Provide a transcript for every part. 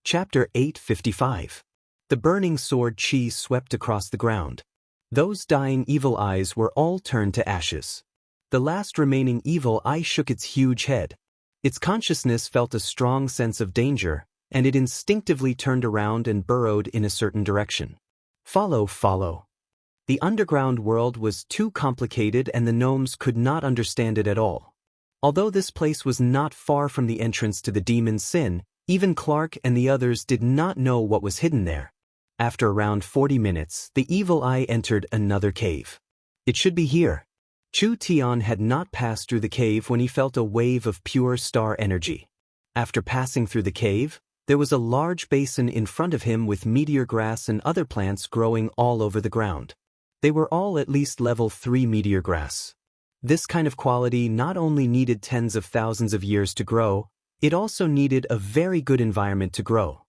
Chapter 855. The burning sword chi swept across the ground. Those dying evil eyes were all turned to ashes. The last remaining evil eye shook its huge head. Its consciousness felt a strong sense of danger, and it instinctively turned around and burrowed in a certain direction. Follow, follow. The underground world was too complicated and the gnomes could not understand it at all. Although this place was not far from the entrance to the demon's sin, even Clark and the others did not know what was hidden there. After around 40 minutes, the evil eye entered another cave. It should be here. Chu Tian had not passed through the cave when he felt a wave of pure star energy. After passing through the cave, there was a large basin in front of him with meteor grass and other plants growing all over the ground. They were all at least level 3 meteor grass. This kind of quality not only needed tens of thousands of years to grow, it also needed a very good environment to grow.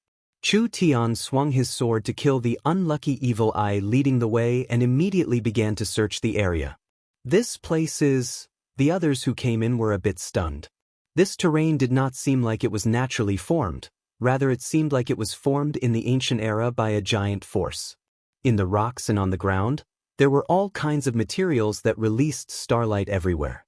Chu Tian swung his sword to kill the unlucky evil eye leading the way and immediately began to search the area. This place is... The others who came in were a bit stunned. This terrain did not seem like it was naturally formed, rather it seemed like it was formed in the ancient era by a giant force. In the rocks and on the ground, there were all kinds of materials that released starlight everywhere.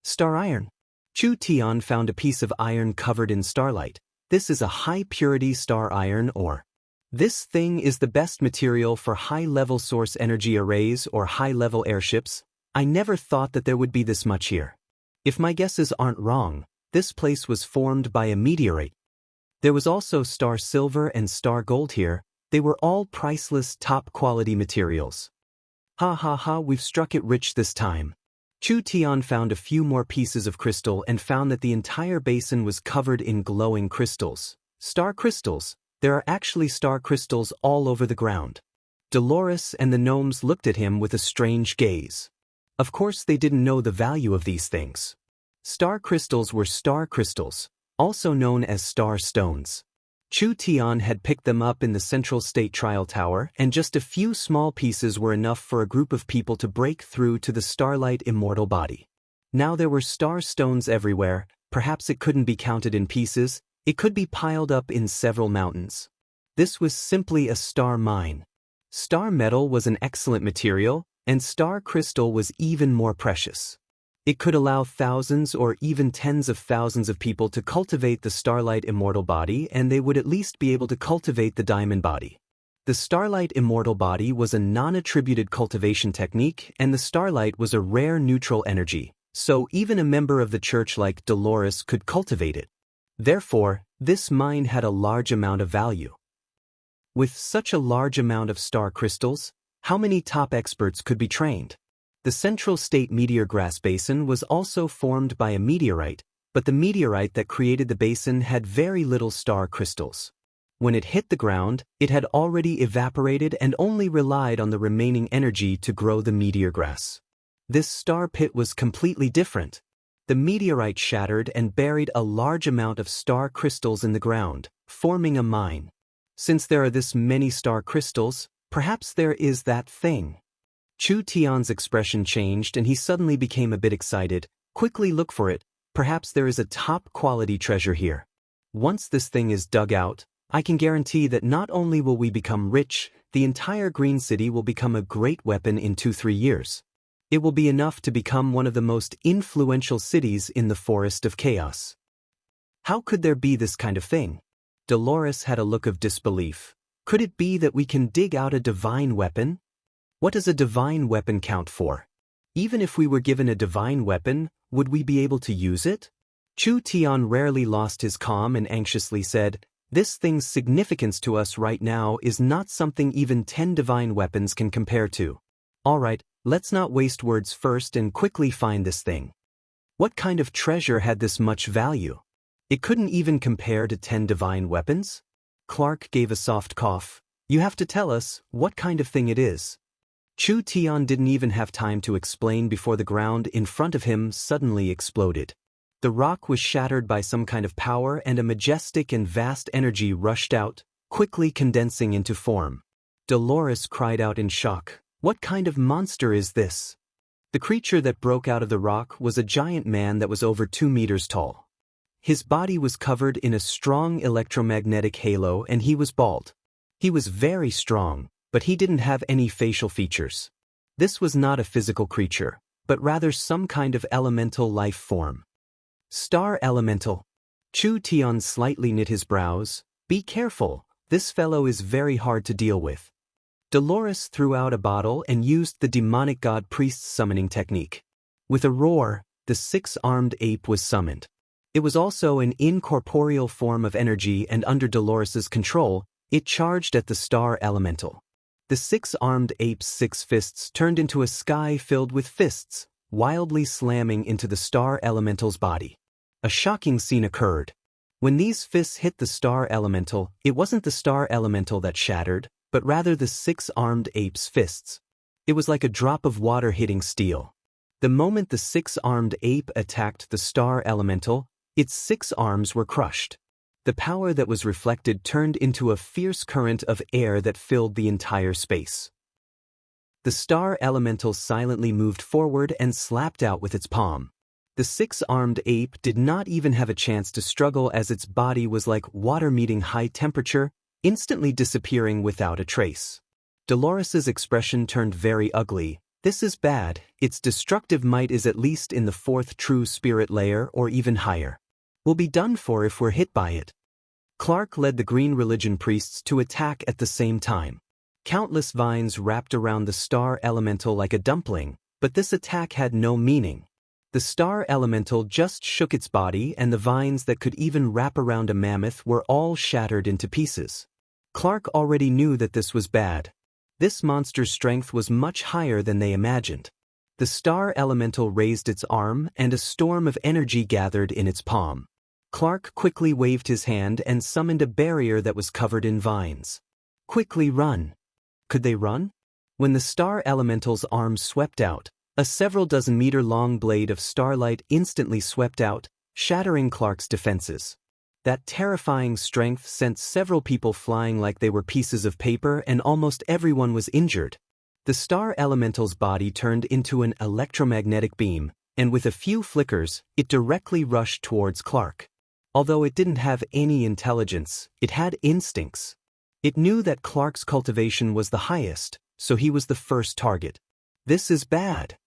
Star iron. Chu Tian found a piece of iron covered in starlight. This is a high-purity star iron ore. This thing is the best material for high-level source energy arrays or high-level airships. I never thought that there would be this much here. If my guesses aren't wrong, this place was formed by a meteorite. There was also star silver and star gold here. They were all priceless, top-quality materials. Ha ha ha, we've struck it rich this time. Chu Tian found a few more pieces of crystal and found that the entire basin was covered in glowing crystals. Star crystals. There are actually star crystals all over the ground. Dolores and the gnomes looked at him with a strange gaze. Of course they didn't know the value of these things. Star crystals were star crystals, also known as star stones. Chu Tian had picked them up in the Central State Trial Tower, and just a few small pieces were enough for a group of people to break through to the Starlight Immortal Body. Now there were star stones everywhere. Perhaps it couldn't be counted in pieces, it could be piled up in several mountains. This was simply a star mine. Star metal was an excellent material, and star crystal was even more precious. It could allow thousands or even tens of thousands of people to cultivate the Starlight Immortal Body, and they would at least be able to cultivate the Diamond Body. The Starlight Immortal Body was a non-attributed cultivation technique, and the starlight was a rare neutral energy, so even a member of the church like Dolores could cultivate it. Therefore, this mine had a large amount of value. With such a large amount of star crystals, how many top experts could be trained? The Central State Meteor Grass Basin was also formed by a meteorite, but the meteorite that created the basin had very little star crystals. When it hit the ground, it had already evaporated and only relied on the remaining energy to grow the meteor grass. This star pit was completely different. The meteorite shattered and buried a large amount of star crystals in the ground, forming a mine. Since there are this many star crystals, perhaps there is that thing. Chu Tian's expression changed and he suddenly became a bit excited. Quickly look for it, perhaps there is a top-quality treasure here. Once this thing is dug out, I can guarantee that not only will we become rich, the entire Green City will become a great weapon in 2-3 years. It will be enough to become one of the most influential cities in the Forest of Chaos. How could there be this kind of thing? Dolores had a look of disbelief. Could it be that we can dig out a divine weapon? What does a divine weapon count for? Even if we were given a divine weapon, would we be able to use it? Chu Tian rarely lost his calm and anxiously said, "This thing's significance to us right now is not something even 10 divine weapons can compare to. Alright, let's not waste words first and quickly find this thing." What kind of treasure had this much value? It couldn't even compare to 10 divine weapons? Clark gave a soft cough. You have to tell us what kind of thing it is. Chu Tian didn't even have time to explain before the ground in front of him suddenly exploded. The rock was shattered by some kind of power and a majestic and vast energy rushed out, quickly condensing into form. Dolores cried out in shock. What kind of monster is this? The creature that broke out of the rock was a giant man that was over 2 meters tall. His body was covered in a strong electromagnetic halo and he was bald. He was very strong, but he didn't have any facial features. This was not a physical creature, but rather some kind of elemental life form. Star Elemental. Chu Tian slightly knit his brows. Be careful, this fellow is very hard to deal with. Dolores threw out a bottle and used the demonic god priest's summoning technique. With a roar, the six-armed ape was summoned. It was also an incorporeal form of energy and under Dolores's control, it charged at the Star Elemental. The six-armed ape's six fists turned into a sky filled with fists, wildly slamming into the Star Elemental's body. A shocking scene occurred. When these fists hit the Star Elemental, it wasn't the Star Elemental that shattered, but rather the six-armed ape's fists. It was like a drop of water hitting steel. The moment the six-armed ape attacked the Star Elemental, its six arms were crushed. The power that was reflected turned into a fierce current of air that filled the entire space. The Star Elemental silently moved forward and slapped out with its palm. The six-armed ape did not even have a chance to struggle as its body was like water meeting high temperature, instantly disappearing without a trace. Dolores's expression turned very ugly. This is bad, its destructive might is at least in the fourth true spirit layer or even higher. We'll be done for if we're hit by it. Clark led the green religion priests to attack at the same time. Countless vines wrapped around the Star Elemental like a dumpling, but this attack had no meaning. The Star Elemental just shook its body and the vines that could even wrap around a mammoth were all shattered into pieces. Clark already knew that this was bad. This monster's strength was much higher than they imagined. The Star Elemental raised its arm and a storm of energy gathered in its palm. Clark quickly waved his hand and summoned a barrier that was covered in vines. Quickly run. Could they run? When the Star Elemental's arm swept out, a several dozen meter long blade of starlight instantly swept out, shattering Clark's defenses. That terrifying strength sent several people flying like they were pieces of paper and almost everyone was injured. The Star Elemental's body turned into an electromagnetic beam, and with a few flickers, it directly rushed towards Clark. Although it didn't have any intelligence, it had instincts. It knew that Clark's cultivation was the highest, so he was the first target. This is bad.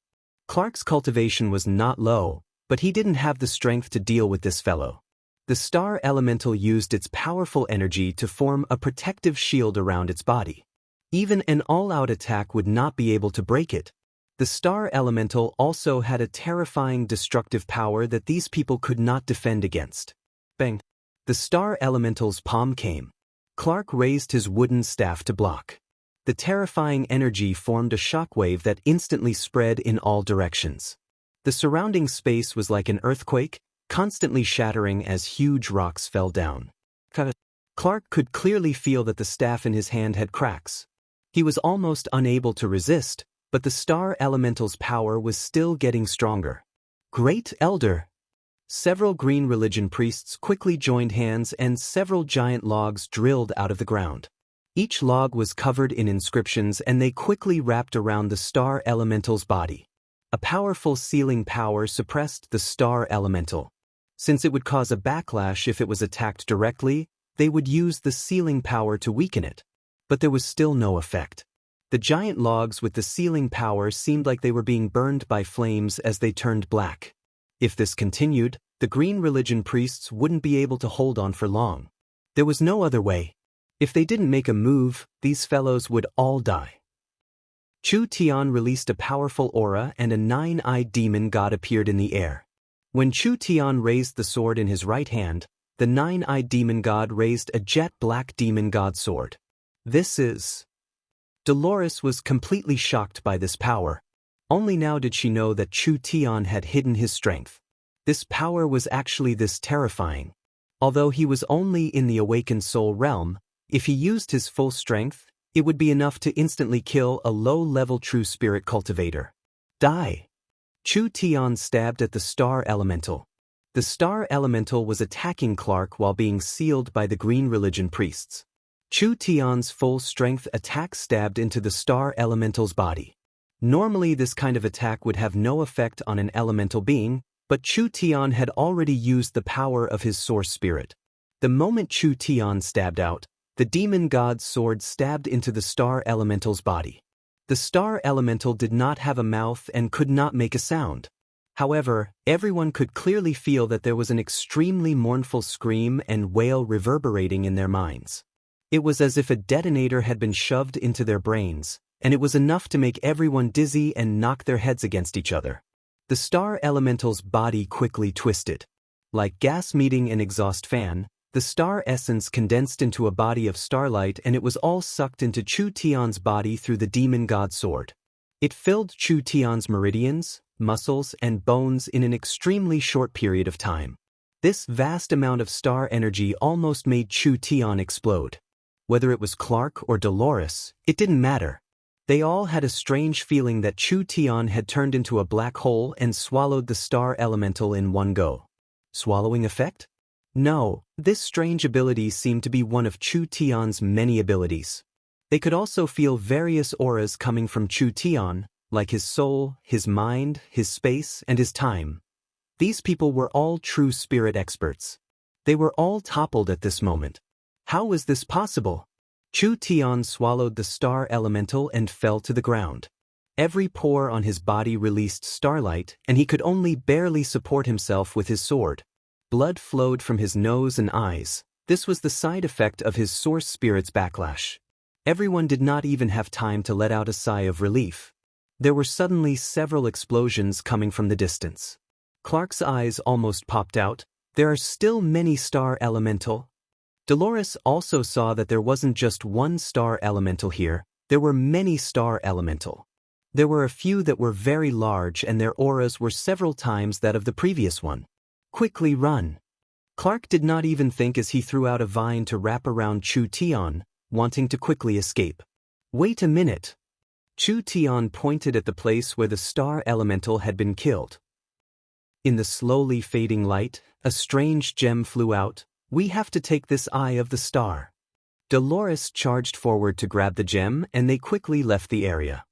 Clark's cultivation was not low, but he didn't have the strength to deal with this fellow. The Star Elemental used its powerful energy to form a protective shield around its body. Even an all-out attack would not be able to break it. The Star Elemental also had a terrifying destructive power that these people could not defend against. Bang! The Star Elemental's palm came. Clark raised his wooden staff to block. The terrifying energy formed a shockwave that instantly spread in all directions. The surrounding space was like an earthquake, constantly shattering as huge rocks fell down. Clark could clearly feel that the staff in his hand had cracks. He was almost unable to resist, but the Star Elemental's power was still getting stronger. Great Elder! Several green religion priests quickly joined hands and several giant logs drilled out of the ground. Each log was covered in inscriptions and they quickly wrapped around the Star Elemental's body. A powerful sealing power suppressed the Star Elemental. Since it would cause a backlash if it was attacked directly, they would use the sealing power to weaken it. But there was still no effect. The giant logs with the sealing power seemed like they were being burned by flames as they turned black. If this continued, the green religion priests wouldn't be able to hold on for long. There was no other way. If they didn't make a move, these fellows would all die. Chu Tian released a powerful aura and a nine-eyed demon god appeared in the air. When Chu Tian raised the sword in his right hand, the nine-eyed demon god raised a jet-black demon god sword. This is... Dolores was completely shocked by this power. Only now did she know that Chu Tian had hidden his strength. This power was actually this terrifying. Although he was only in the awakened soul realm, if he used his full strength, it would be enough to instantly kill a low-level true spirit cultivator. Die! Chu Tian stabbed at the Star Elemental. The Star Elemental was attacking Clark while being sealed by the green religion priests. Chu Tian's full-strength attack stabbed into the Star Elemental's body. Normally this kind of attack would have no effect on an elemental being, But Chu Tian had already used the power of his source spirit. The moment Chu Tian stabbed out, the demon god's sword stabbed into the star elemental's body. The star elemental did not have a mouth and could not make a sound. However, everyone could clearly feel that there was an extremely mournful scream and wail reverberating in their minds. It was as if a detonator had been shoved into their brains, and it was enough to make everyone dizzy and knock their heads against each other. The star elemental's body quickly twisted. Like gas meeting an exhaust fan, the star essence condensed into a body of starlight, and it was all sucked into Chu Tian's body through the demon god sword. It filled Chu Tian's meridians, muscles, and bones in an extremely short period of time. This vast amount of star energy almost made Chu Tian explode. Whether it was Clark or Dolores, it didn't matter. They all had a strange feeling that Chu Tian had turned into a black hole and swallowed the star elemental in one go. Swallowing effect? No, this strange ability seemed to be one of Chu Tian's many abilities. They could also feel various auras coming from Chu Tian, like his soul, his mind, his space, and his time. These people were all true spirit experts. They were all toppled at this moment. How was this possible? Chu Tian swallowed the star elemental and fell to the ground. Every pore on his body released starlight, and he could only barely support himself with his sword. Blood flowed from his nose and eyes. This was the side effect of his source spirit's backlash. Everyone did not even have time to let out a sigh of relief. There were suddenly several explosions coming from the distance. Clark's eyes almost popped out. There are still many star elemental. Dolores also saw that there wasn't just one star elemental here, there were many star elemental. There were a few that were very large, and their auras were several times that of the previous one. Quickly run. Clark did not even think as he threw out a vine to wrap around Chu Tian, wanting to quickly escape. Wait a minute. Chu Tian pointed at the place where the star elemental had been killed. In the slowly fading light, a strange gem flew out. We have to take this eye of the star. Dolores charged forward to grab the gem, and they quickly left the area.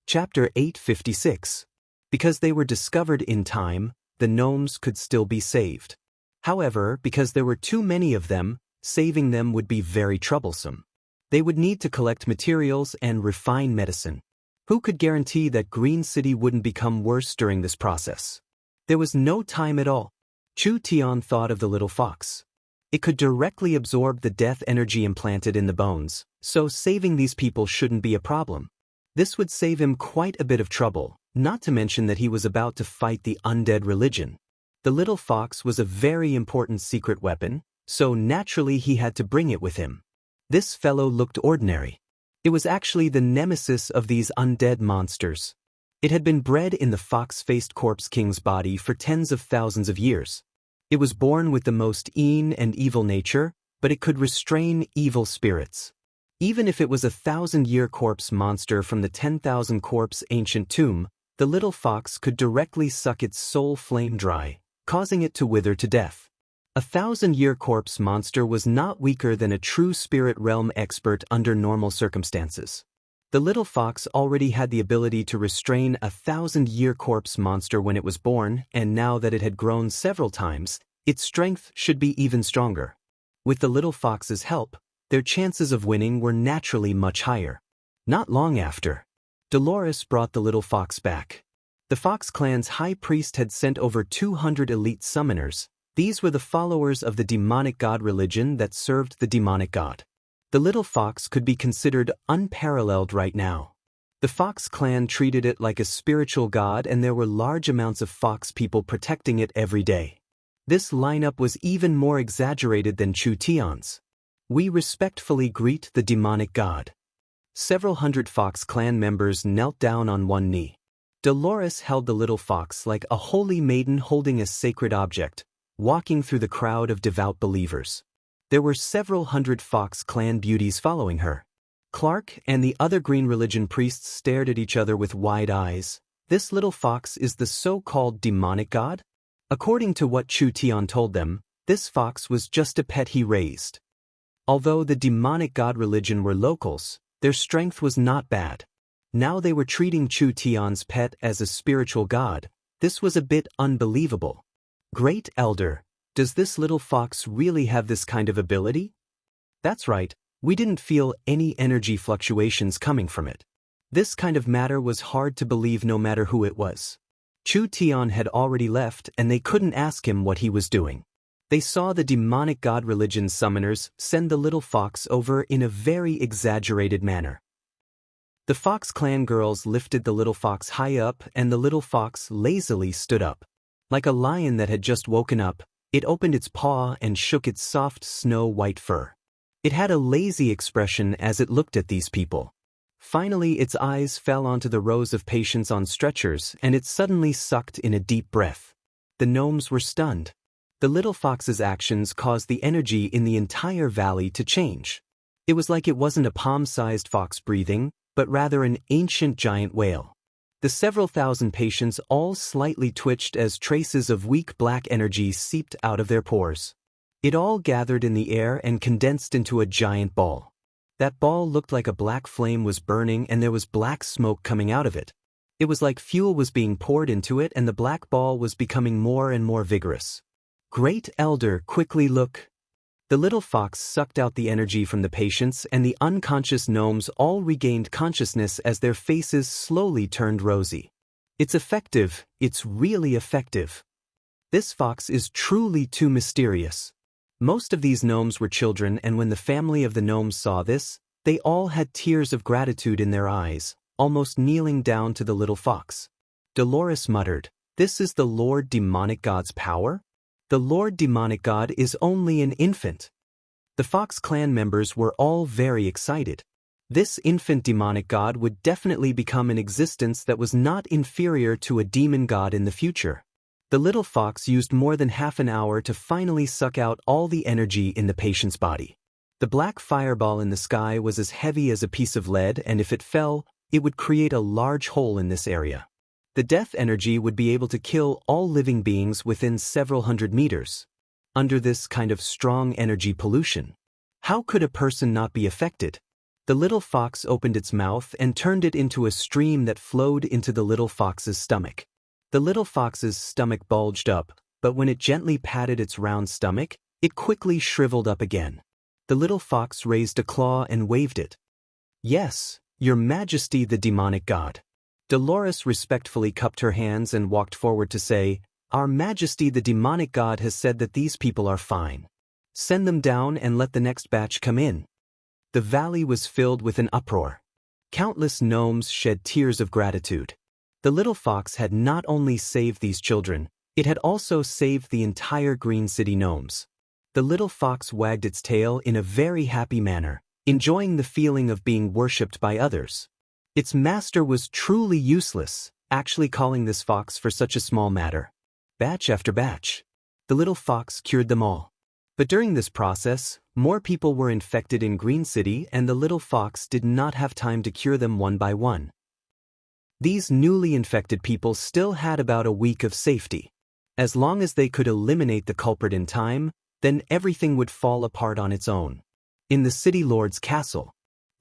Chapter 856. Because they were discovered in time, the gnomes could still be saved. However, because there were too many of them, saving them would be very troublesome. They would need to collect materials and refine medicine. Who could guarantee that Green City wouldn't become worse during this process? There was no time at all. Chu Tian thought of the little fox. It could directly absorb the death energy implanted in the bones, so saving these people shouldn't be a problem. This would save him quite a bit of trouble, not to mention that he was about to fight the undead religion. The little fox was a very important secret weapon, so naturally he had to bring it with him. This fellow looked ordinary. It was actually the nemesis of these undead monsters. It had been bred in the fox-faced corpse king's body for tens of thousands of years. It was born with the most mean and evil nature, but it could restrain evil spirits. Even if it was a 1,000-year corpse monster from the 10,000 corpse ancient tomb, the little fox could directly suck its soul flame dry, causing it to wither to death. A 1,000-year corpse monster was not weaker than a true spirit realm expert under normal circumstances. The little fox already had the ability to restrain a 1,000-year corpse monster when it was born, and now that it had grown several times, its strength should be even stronger. With the little fox's help, their chances of winning were naturally much higher. Not long after, Dolores brought the little fox back. The Fox clan's high priest had sent over 200 elite summoners. These were the followers of the demonic god religion that served the demonic god. The little fox could be considered unparalleled right now. The Fox clan treated it like a spiritual god, and there were large amounts of fox people protecting it every day. This lineup was even more exaggerated than Chu Tian's. We respectfully greet the demonic god. Several hundred Fox clan members knelt down on one knee. Dolores held the little fox like a holy maiden holding a sacred object, walking through the crowd of devout believers. There were several hundred Fox clan beauties following her. Clark and the other Green Religion priests stared at each other with wide eyes. This little fox is the so-called demonic god? According to what Chu Tian told them, this fox was just a pet he raised. Although the demonic god religion were locals, their strength was not bad. Now they were treating Chu Tian's pet as a spiritual god. This was a bit unbelievable. Great Elder, does this little fox really have this kind of ability? That's right, we didn't feel any energy fluctuations coming from it. This kind of matter was hard to believe no matter who it was. Chu Tian had already left and they couldn't ask him what he was doing. They saw the demonic god religion summoners send the little fox over in a very exaggerated manner. The Fox Clan girls lifted the little fox high up and the little fox lazily stood up. Like a lion that had just woken up, it opened its paw and shook its soft snow-white fur. It had a lazy expression as it looked at these people. Finally, its eyes fell onto the rows of patients on stretchers and it suddenly sucked in a deep breath. The gnomes were stunned. The little fox's actions caused the energy in the entire valley to change. It was like it wasn't a palm-sized fox breathing, but rather an ancient giant whale. The several thousand patients all slightly twitched as traces of weak black energy seeped out of their pores. It all gathered in the air and condensed into a giant ball. That ball looked like a black flame was burning and there was black smoke coming out of it. It was like fuel was being poured into it and the black ball was becoming more and more vigorous. Great Elder, quickly look. The little fox sucked out the energy from the patients and the unconscious gnomes all regained consciousness as their faces slowly turned rosy. It's effective, it's really effective. This fox is truly too mysterious. Most of these gnomes were children and when the family of the gnomes saw this, they all had tears of gratitude in their eyes, almost kneeling down to the little fox. Dolores muttered, "This is the Lord Demonic God's power? The Lord Demonic God is only an infant." The Fox Clan members were all very excited. This infant demonic god would definitely become an existence that was not inferior to a demon god in the future. The little fox used more than half an hour to finally suck out all the energy in the patient's body. The black fireball in the sky was as heavy as a piece of lead and if it fell, it would create a large hole in this area. The death energy would be able to kill all living beings within several hundred meters. Under this kind of strong energy pollution, how could a person not be affected? The little fox opened its mouth and turned it into a stream that flowed into the little fox's stomach. The little fox's stomach bulged up, but when it gently patted its round stomach, it quickly shriveled up again. The little fox raised a claw and waved it. "Yes, Your Majesty the demonic god." Dolores respectfully cupped her hands and walked forward to say, "Our Majesty the demonic god has said that these people are fine. Send them down and let the next batch come in." The valley was filled with an uproar. Countless gnomes shed tears of gratitude. The little fox had not only saved these children, it had also saved the entire Green City gnomes. The little fox wagged its tail in a very happy manner, enjoying the feeling of being worshipped by others. Its master was truly useless, actually calling this fox for such a small matter. Batch after batch. The little fox cured them all. But during this process, more people were infected in Green City and the little fox did not have time to cure them one by one. These newly infected people still had about a week of safety. As long as they could eliminate the culprit in time, then everything would fall apart on its own. In the city lord's castle,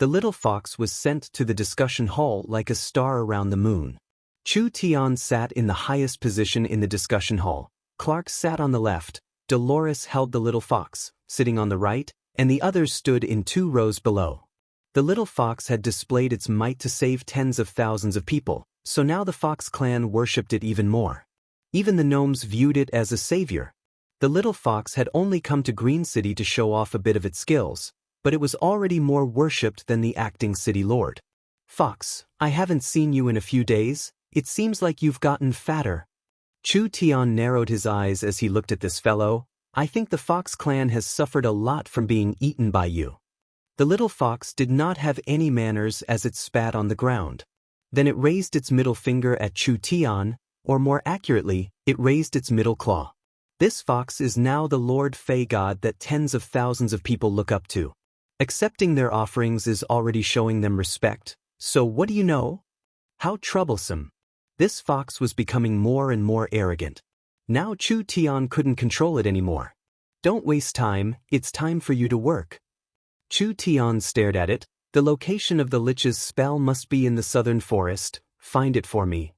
the little fox was sent to the discussion hall like a star around the moon. Chu Tian sat in the highest position in the discussion hall. Clark sat on the left, Dolores held the little fox, sitting on the right, and the others stood in 2 rows below. The little fox had displayed its might to save tens of thousands of people, so now the Fox clan worshipped it even more. Even the gnomes viewed it as a savior. The little fox had only come to Green City to show off a bit of its skills, but it was already more worshipped than the acting city lord. "Fox, I haven't seen you in a few days. It seems like you've gotten fatter." Chu Tian narrowed his eyes as he looked at this fellow. "I think the Fox clan has suffered a lot from being eaten by you." The little fox did not have any manners as it spat on the ground. Then it raised its middle finger at Chu Tian, or more accurately, it raised its middle claw. This fox is now the Lord Fey god that tens of thousands of people look up to. Accepting their offerings is already showing them respect, so what do you know? How troublesome. This fox was becoming more and more arrogant. Now Chu Tian couldn't control it anymore. "Don't waste time, it's time for you to work." Chu Tian stared at it. "The location of the lich's spell must be in the southern forest. Find it for me."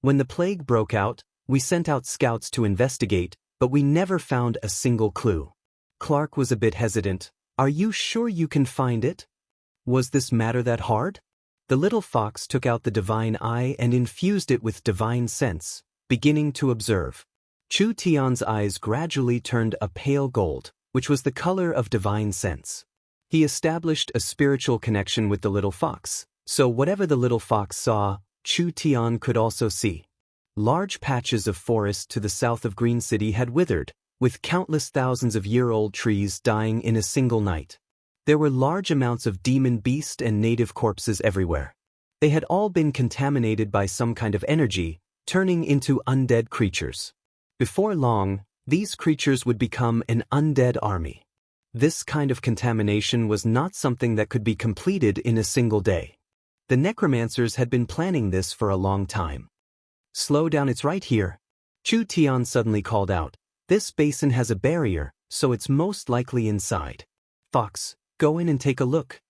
When the plague broke out, We sent out scouts to investigate, but we never found a single clue. Clark was a bit hesitant. Are you sure you can find it? Was this matter that hard? The little fox took out the divine eye and infused it with divine sense, beginning to observe. Chu Tian's eyes gradually turned a pale gold, which was the color of divine sense. He established a spiritual connection with the little fox, so whatever the little fox saw, Chu Tian could also see. Large patches of forest to the south of Green City had withered, with countless thousands of year-old trees dying in a single night. There were large amounts of demon beast and native corpses everywhere. They had all been contaminated by some kind of energy, turning into undead creatures. Before long, these creatures would become an undead army. This kind of contamination was not something that could be completed in a single day. The necromancers had been planning this for a long time. Slow down, it's right here. Chu Tian suddenly called out. This basin has a barrier, so it's most likely inside. Fox, go in and take a look.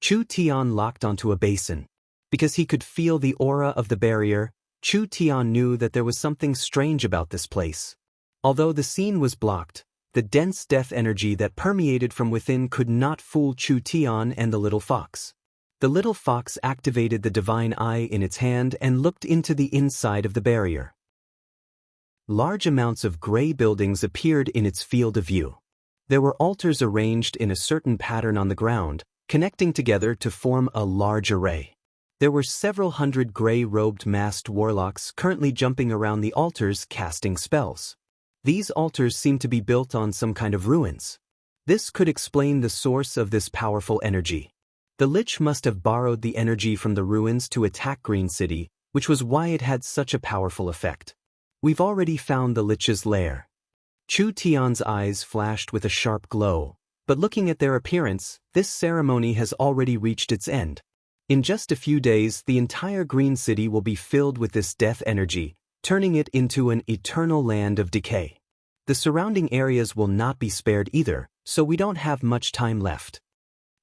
Chu Tian locked onto a basin. Because he could feel the aura of the barrier, Chu Tian knew that there was something strange about this place. Although the scene was blocked, the dense death energy that permeated from within could not fool Chu Tian and the little fox. The little fox activated the divine eye in its hand and looked into the inside of the barrier. Large amounts of gray buildings appeared in its field of view. There were altars arranged in a certain pattern on the ground, connecting together to form a large array. There were several hundred gray-robed masked warlocks currently jumping around the altars casting spells. These altars seemed to be built on some kind of ruins. This could explain the source of this powerful energy. The Lich must have borrowed the energy from the ruins to attack Green City, which was why it had such a powerful effect. We've already found the Lich's lair. Chu Tian's eyes flashed with a sharp glow, but looking at their appearance, this ceremony has already reached its end. In just a few days, the entire Green City will be filled with this death energy, turning it into an eternal land of decay. The surrounding areas will not be spared either, so we don't have much time left.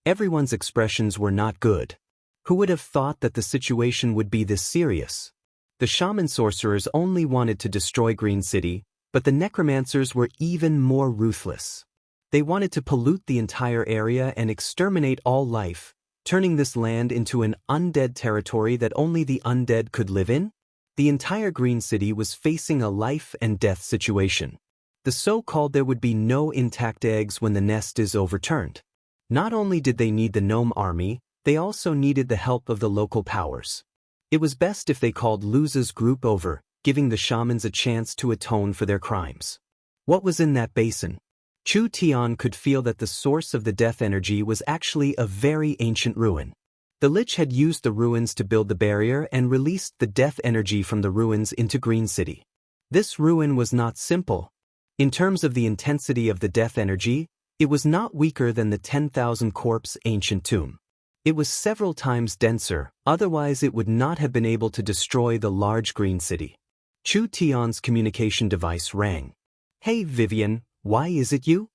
Everyone's expressions were not good. Who would have thought that the situation would be this serious? The shaman sorcerers only wanted to destroy Green City, but the necromancers were even more ruthless. They wanted to pollute the entire area and exterminate all life, turning this land into an undead territory that only the undead could live in. The entire Green City was facing a life and death situation. The so-called there would be no intact eggs when the nest is overturned. Not only did they need the gnome army, they also needed the help of the local powers. It was best if they called Luza's group over, giving the shamans a chance to atone for their crimes. What was in that basin? Chu Tian could feel that the source of the death energy was actually a very ancient ruin. The Lich had used the ruins to build the barrier and released the death energy from the ruins into Green City. This ruin was not simple. In terms of the intensity of the death energy, it was not weaker than the 10,000 corpse ancient tomb. It was several times denser, otherwise it would not have been able to destroy the large Green City. Chu Tian's communication device rang. Hey Vivian, why is it you?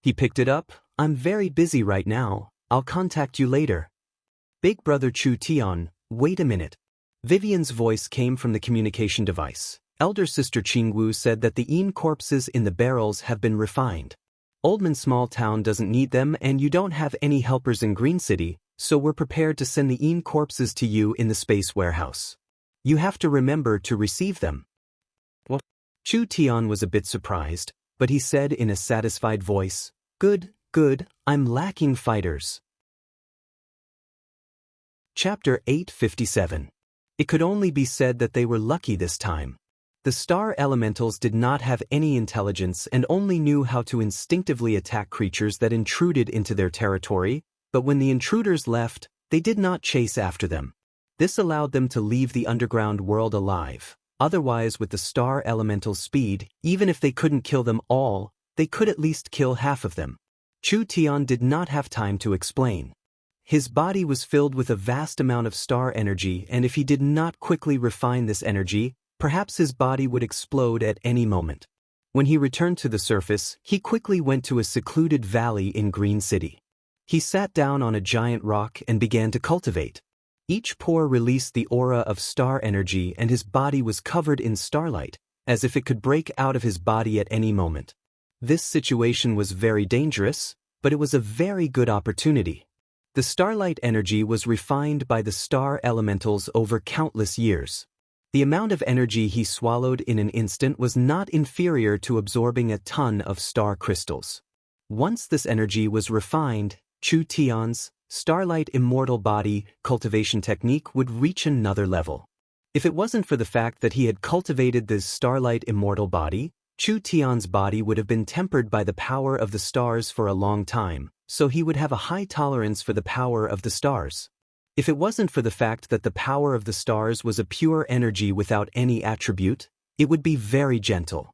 He picked it up. I'm very busy right now, I'll contact you later. Big brother Chu Tian, wait a minute. Vivian's voice came from the communication device. Elder sister Qingwu said that the Yin corpses in the barrels have been refined. Oldman Small Town doesn't need them and you don't have any helpers in Green City, so we're prepared to send the Yin corpses to you in the space warehouse. You have to remember to receive them. What? Chu Tian was a bit surprised, but he said in a satisfied voice, Good, I'm lacking fighters. Chapter 857. It could only be said that they were lucky this time. The star elementals did not have any intelligence and only knew how to instinctively attack creatures that intruded into their territory, but when the intruders left, they did not chase after them. This allowed them to leave the underground world alive. Otherwise, with the star elemental's speed, even if they couldn't kill them all, they could at least kill half of them. Chu Tian did not have time to explain. His body was filled with a vast amount of star energy, and if he did not quickly refine this energy, perhaps his body would explode at any moment. When he returned to the surface, he quickly went to a secluded valley in Green City. He sat down on a giant rock and began to cultivate. Each pore released the aura of star energy and his body was covered in starlight, as if it could break out of his body at any moment. This situation was very dangerous, but it was a very good opportunity. The starlight energy was refined by the star elementals over countless years. The amount of energy he swallowed in an instant was not inferior to absorbing a ton of star crystals. Once this energy was refined, Chu Tian's starlight immortal body cultivation technique would reach another level. If it wasn't for the fact that he had cultivated this starlight immortal body, Chu Tian's body would have been tempered by the power of the stars for a long time, so he would have a high tolerance for the power of the stars. If it wasn't for the fact that the power of the stars was a pure energy without any attribute, it would be very gentle.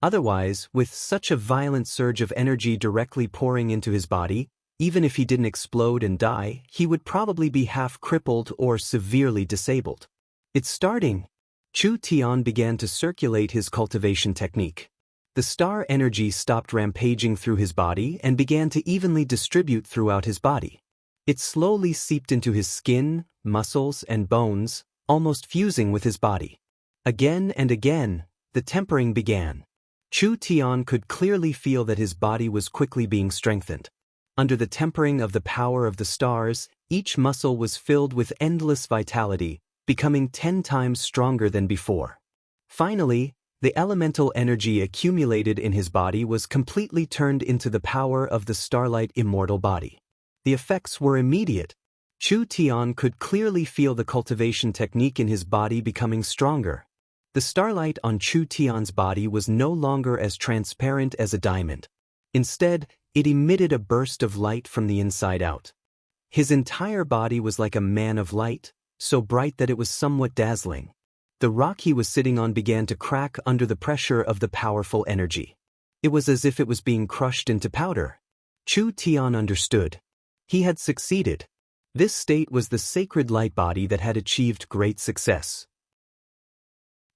Otherwise, with such a violent surge of energy directly pouring into his body, even if he didn't explode and die, he would probably be half crippled or severely disabled. It's starting. Chu Tian began to circulate his cultivation technique. The star energy stopped rampaging through his body and began to evenly distribute throughout his body. It slowly seeped into his skin, muscles, and bones, almost fusing with his body. Again and again, the tempering began. Chu Tian could clearly feel that his body was quickly being strengthened. Under the tempering of the power of the stars, each muscle was filled with endless vitality, becoming 10 times stronger than before. Finally, the elemental energy accumulated in his body was completely turned into the power of the starlight immortal body. The effects were immediate. Chu Tian could clearly feel the cultivation technique in his body becoming stronger. The starlight on Chu Tian's body was no longer as transparent as a diamond. Instead, it emitted a burst of light from the inside out. His entire body was like a man of light, so bright that it was somewhat dazzling. The rock he was sitting on began to crack under the pressure of the powerful energy. It was as if it was being crushed into powder. Chu Tian understood. He had succeeded. This state was the sacred light body that had achieved great success.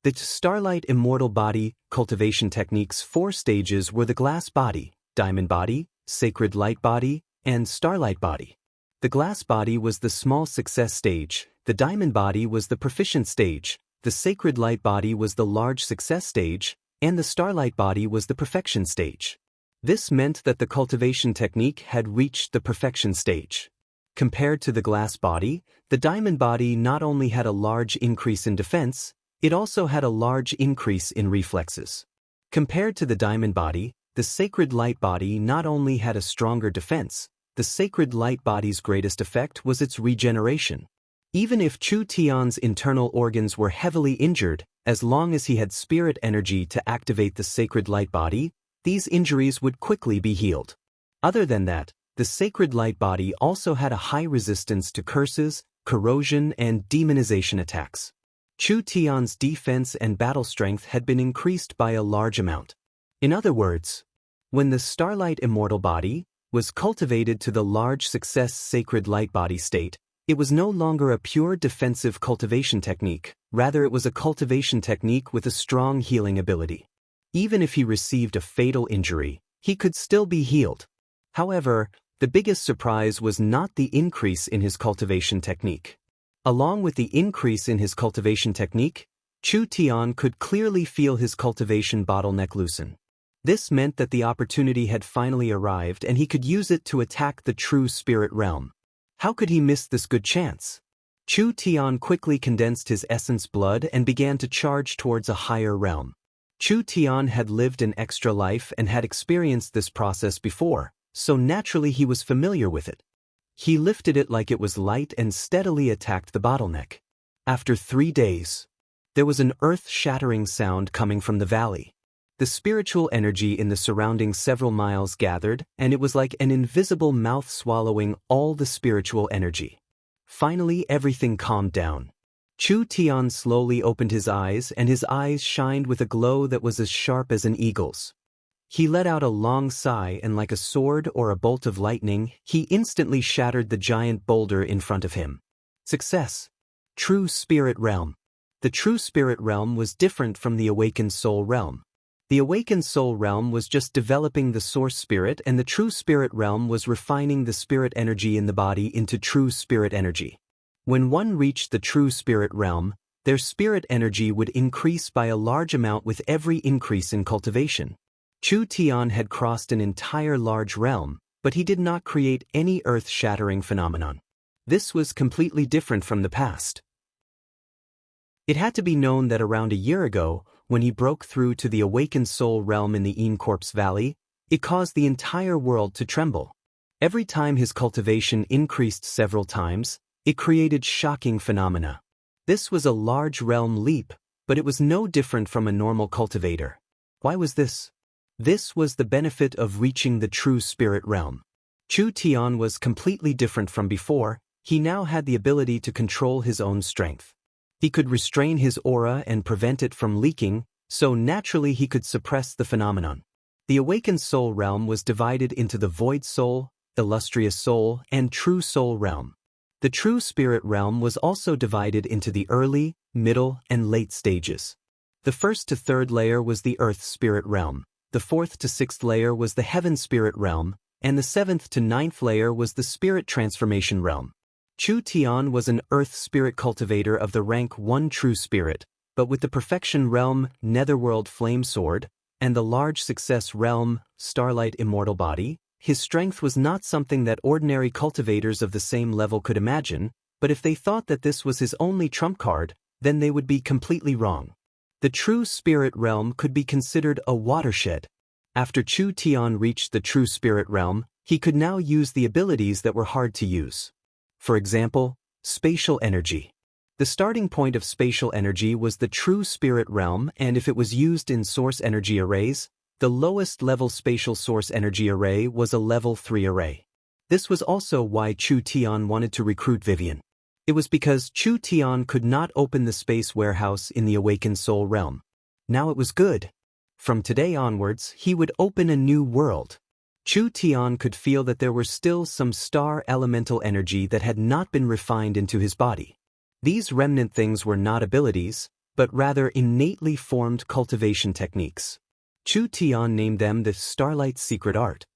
The starlight immortal body cultivation technique's 4 stages were the glass body, diamond body, sacred light body, and starlight body. The glass body was the small success stage, the diamond body was the proficient stage, the sacred light body was the large success stage, and the starlight body was the perfection stage. This meant that the cultivation technique had reached the perfection stage. Compared to the glass body, the diamond body not only had a large increase in defense, it also had a large increase in reflexes. Compared to the diamond body, the sacred light body not only had a stronger defense, the sacred light body's greatest effect was its regeneration. Even if Chu Tian's internal organs were heavily injured, as long as he had spirit energy to activate the sacred light body, these injuries would quickly be healed. Other than that, the sacred light body also had a high resistance to curses, corrosion, and demonization attacks. Chu Tian's defense and battle strength had been increased by a large amount. In other words, when the starlight immortal body was cultivated to the large success sacred light body state, it was no longer a pure defensive cultivation technique, rather it was a cultivation technique with a strong healing ability. Even if he received a fatal injury, he could still be healed. However, the biggest surprise was not the increase in his cultivation technique. Along with the increase in his cultivation technique, Chu Tian could clearly feel his cultivation bottleneck loosen. This meant that the opportunity had finally arrived and he could use it to attack the true spirit realm. How could he miss this good chance? Chu Tian quickly condensed his essence blood and began to charge towards a higher realm. Chu Tian had lived an extra life and had experienced this process before, so naturally he was familiar with it. He lifted it like it was light and steadily attacked the bottleneck. After 3 days, there was an earth-shattering sound coming from the valley. The spiritual energy in the surrounding several miles gathered, and it was like an invisible mouth swallowing all the spiritual energy. Finally, everything calmed down. Chu Tian slowly opened his eyes, and his eyes shined with a glow that was as sharp as an eagle's. He let out a long sigh, and like a sword or a bolt of lightning, he instantly shattered the giant boulder in front of him. Success. True Spirit Realm. The True Spirit Realm was different from the Awakened Soul Realm. The Awakened Soul Realm was just developing the Source Spirit, and the True Spirit Realm was refining the spirit energy in the body into true spirit energy. When one reached the True Spirit Realm, Their spirit energy would increase by a large amount with every increase in cultivation. Chu Tian had crossed an entire large realm, but he did not create any earth-shattering phenomenon. This was completely different from the past. It had to be known that around a year ago, when he broke through to the awakened soul realm in the Een Corpse Valley, it caused the entire world to tremble. Every time his cultivation increased several times, it created shocking phenomena. This was a large realm leap, but it was no different from a normal cultivator. Why was this? This was the benefit of reaching the true spirit realm. Chu Tian was completely different from before. He now had the ability to control his own strength. He could restrain his aura and prevent it from leaking, so naturally he could suppress the phenomenon. The awakened soul realm was divided into the void soul, illustrious soul, and true soul realm. The true spirit realm was also divided into the early, middle, and late stages. The first to third layer was the earth spirit realm, the fourth to sixth layer was the heaven spirit realm, and the seventh to ninth layer was the spirit transformation realm. Chu Tian was an earth spirit cultivator of the rank 1 true spirit, but with the perfection realm, netherworld flame sword, and the large success realm, starlight immortal body, his strength was not something that ordinary cultivators of the same level could imagine, but if they thought that this was his only trump card, then they would be completely wrong. The true spirit realm could be considered a watershed. After Chu Tian reached the true spirit realm, he could now use the abilities that were hard to use. For example, spatial energy. The starting point of spatial energy was the true spirit realm, and if it was used in source energy arrays, the lowest level spatial source energy array was a level 3 array. This was also why Chu Tian wanted to recruit Vivian. It was because Chu Tian could not open the space warehouse in the awakened soul realm. Now it was good. From today onwards, he would open a new world. Chu Tian could feel that there were still some star elemental energy that had not been refined into his body. These remnant things were not abilities, but rather innately formed cultivation techniques. Chu Tian named them the Starlight Secret Art.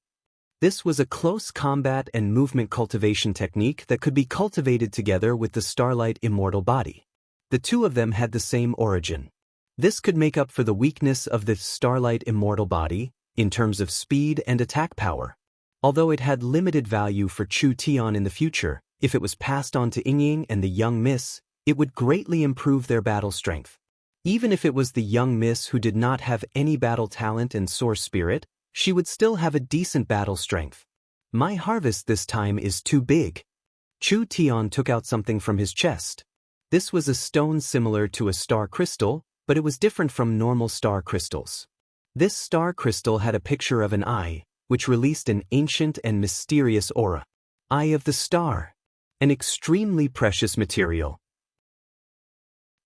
This was a close combat and movement cultivation technique that could be cultivated together with the Starlight Immortal Body. The two of them had the same origin. This could make up for the weakness of the Starlight Immortal Body, in terms of speed and attack power. Although it had limited value for Chu Tian in the future, if it was passed on to Yingying and the young miss, it would greatly improve their battle strength. Even if it was the young miss who did not have any battle talent and source spirit, she would still have a decent battle strength. My harvest this time is too big. Chu Tian took out something from his chest. This was a stone similar to a star crystal, but it was different from normal star crystals. This star crystal had a picture of an eye, which released an ancient and mysterious aura. Eye of the star. An extremely precious material.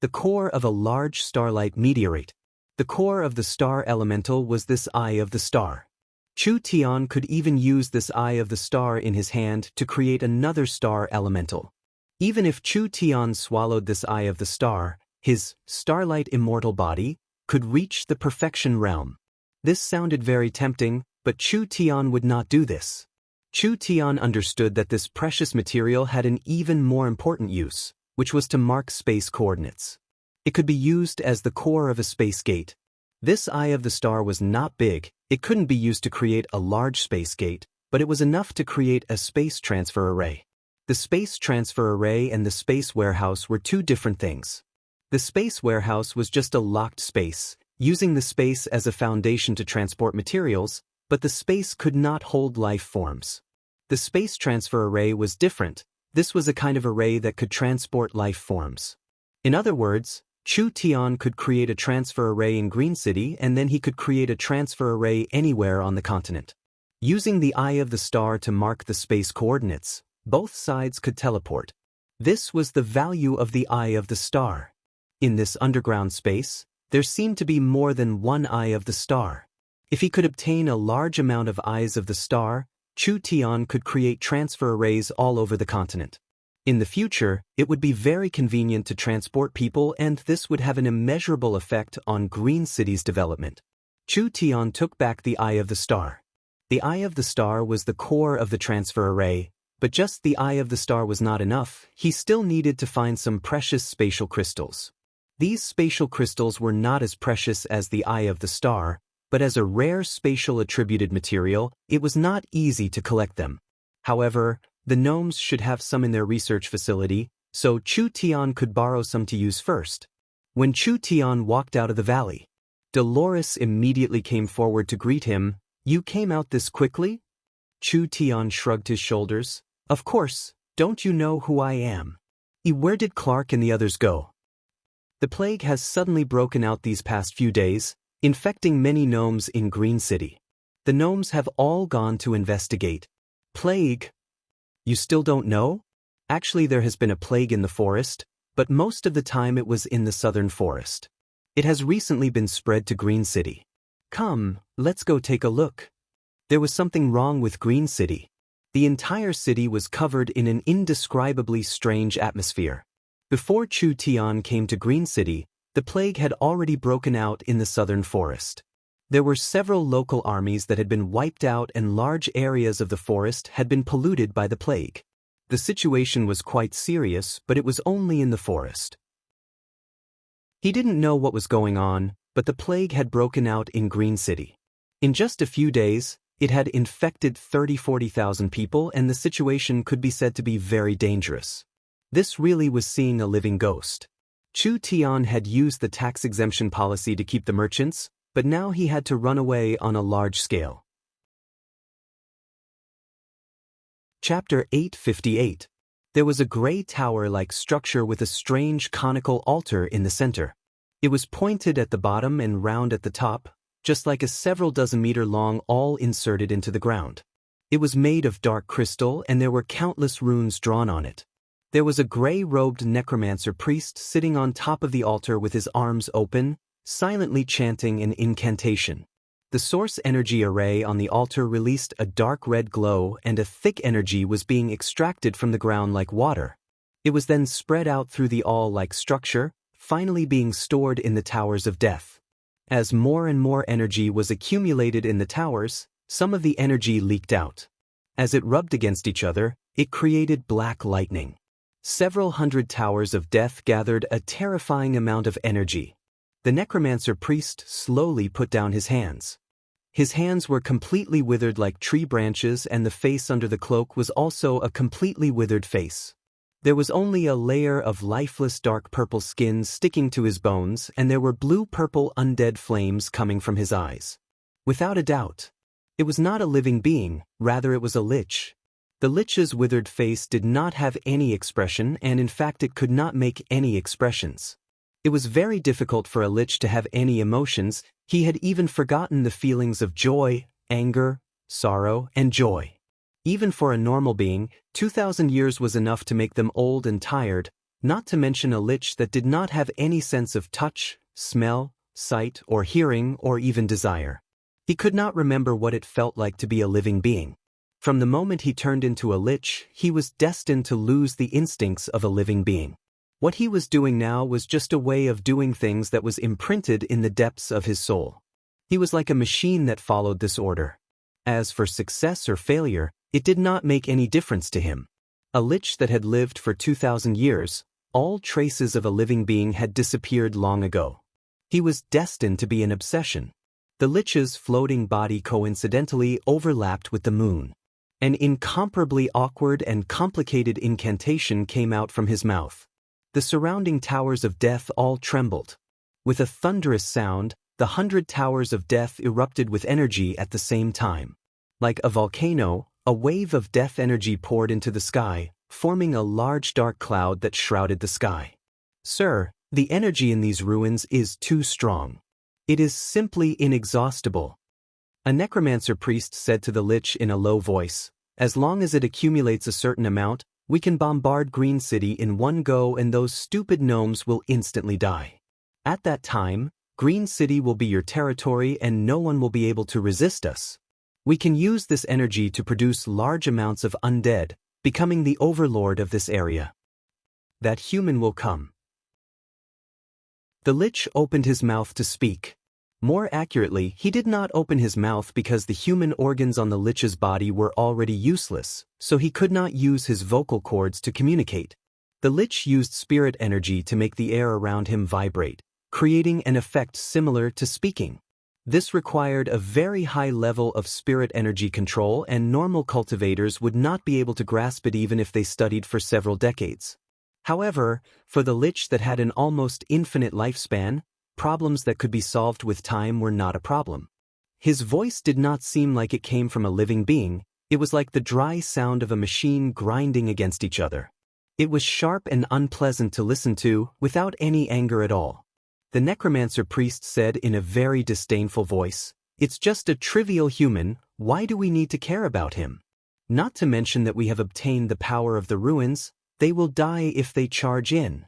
The core of a large starlight meteorite. The core of the star elemental was this eye of the star. Chu Tian could even use this eye of the star in his hand to create another star elemental. Even if Chu Tian swallowed this eye of the star, his starlight immortal body could reach the perfection realm. This sounded very tempting, but Chu Tian would not do this. Chu Tian understood that this precious material had an even more important use, which was to mark space coordinates. It could be used as the core of a space gate. This eye of the star was not big, it couldn't be used to create a large space gate, but it was enough to create a space transfer array. The space transfer array and the space warehouse were two different things. The space warehouse was just a locked space, using the space as a foundation to transport materials, but the space could not hold life forms. The space transfer array was different. This was a kind of array that could transport life forms. In other words, Chu Tian could create a transfer array in Green City and then he could create a transfer array anywhere on the continent. Using the eye of the star to mark the space coordinates, both sides could teleport. This was the value of the eye of the star. In this underground space, there seemed to be more than one eye of the star. If he could obtain a large amount of eyes of the star, Chu Tian could create transfer arrays all over the continent. In the future, it would be very convenient to transport people and this would have an immeasurable effect on Green City's development. Chu Tian took back the eye of the star. The eye of the star was the core of the transfer array, but just the eye of the star was not enough, he still needed to find some precious spatial crystals. These spatial crystals were not as precious as the eye of the star, but as a rare spatial attributed material, it was not easy to collect them. However, the gnomes should have some in their research facility, so Chu Tian could borrow some to use first. When Chu Tian walked out of the valley, Dolores immediately came forward to greet him. "You came out this quickly?" Chu Tian shrugged his shoulders. "Of course, don't you know who I am?" "Where did Clark and the others go?" "The plague has suddenly broken out these past few days, infecting many gnomes in Green City. The gnomes have all gone to investigate." "Plague? You still don't know?" "Actually, there has been a plague in the forest, but most of the time it was in the southern forest. It has recently been spread to Green City. Come, let's go take a look." There was something wrong with Green City. The entire city was covered in an indescribably strange atmosphere. Before Chu Tian came to Green City, the plague had already broken out in the southern forest. There were several local armies that had been wiped out and large areas of the forest had been polluted by the plague. The situation was quite serious, but it was only in the forest. He didn't know what was going on, but the plague had broken out in Green City. In just a few days, it had infected 30,000–40,000 people, and the situation could be said to be very dangerous. This really was seeing a living ghost. Chu Tian had used the tax exemption policy to keep the merchants, but now he had to run away on a large scale. Chapter 858. There was a gray tower-like structure with a strange conical altar in the center. It was pointed at the bottom and round at the top, just like a several dozen meter long awl inserted into the ground. It was made of dark crystal and there were countless runes drawn on it. There was a gray-robed necromancer priest sitting on top of the altar with his arms open, silently chanting an incantation. The source energy array on the altar released a dark red glow and a thick energy was being extracted from the ground like water. It was then spread out through the awl-like structure, finally being stored in the towers of death. As more and more energy was accumulated in the towers, some of the energy leaked out. As it rubbed against each other, it created black lightning. Several hundred towers of death gathered a terrifying amount of energy. The necromancer priest slowly put down his hands. His hands were completely withered like tree branches, and the face under the cloak was also a completely withered face. There was only a layer of lifeless dark purple skin sticking to his bones, and there were blue-purple undead flames coming from his eyes. Without a doubt, it was not a living being, rather it was a lich. The lich's withered face did not have any expression, and in fact it could not make any expressions. It was very difficult for a lich to have any emotions. He had even forgotten the feelings of joy, anger, sorrow, and joy. Even for a normal being, 2,000 years was enough to make them old and tired, not to mention a lich that did not have any sense of touch, smell, sight, or hearing, or even desire. He could not remember what it felt like to be a living being. From the moment he turned into a lich, he was destined to lose the instincts of a living being. What he was doing now was just a way of doing things that was imprinted in the depths of his soul. He was like a machine that followed this order. As for success or failure, it did not make any difference to him. A lich that had lived for 2,000 years, all traces of a living being had disappeared long ago. He was destined to be an obsession. The lich's floating body coincidentally overlapped with the moon. An incomparably awkward and complicated incantation came out from his mouth. The surrounding towers of death all trembled. With a thunderous sound, the 100 towers of death erupted with energy at the same time. Like a volcano, a wave of death energy poured into the sky, forming a large dark cloud that shrouded the sky. "Sir, the energy in these ruins is too strong. It is simply inexhaustible." A necromancer priest said to the lich in a low voice, "As long as it accumulates a certain amount, we can bombard Green City in one go and those stupid gnomes will instantly die. At that time, Green City will be your territory and no one will be able to resist us. We can use this energy to produce large amounts of undead, becoming the overlord of this area. That human will come." The lich opened his mouth to speak. More accurately, he did not open his mouth because the human organs on the lich's body were already useless, so he could not use his vocal cords to communicate. The lich used spirit energy to make the air around him vibrate, creating an effect similar to speaking. This required a very high level of spirit energy control, and normal cultivators would not be able to grasp it even if they studied for several decades. However, for the lich that had an almost infinite lifespan, problems that could be solved with time were not a problem. His voice did not seem like it came from a living being, it was like the dry sound of a machine grinding against each other. It was sharp and unpleasant to listen to, without any anger at all. The necromancer priest said in a very disdainful voice, "It's just a trivial human, why do we need to care about him? Not to mention that we have obtained the power of the ruins, they will die if they charge in."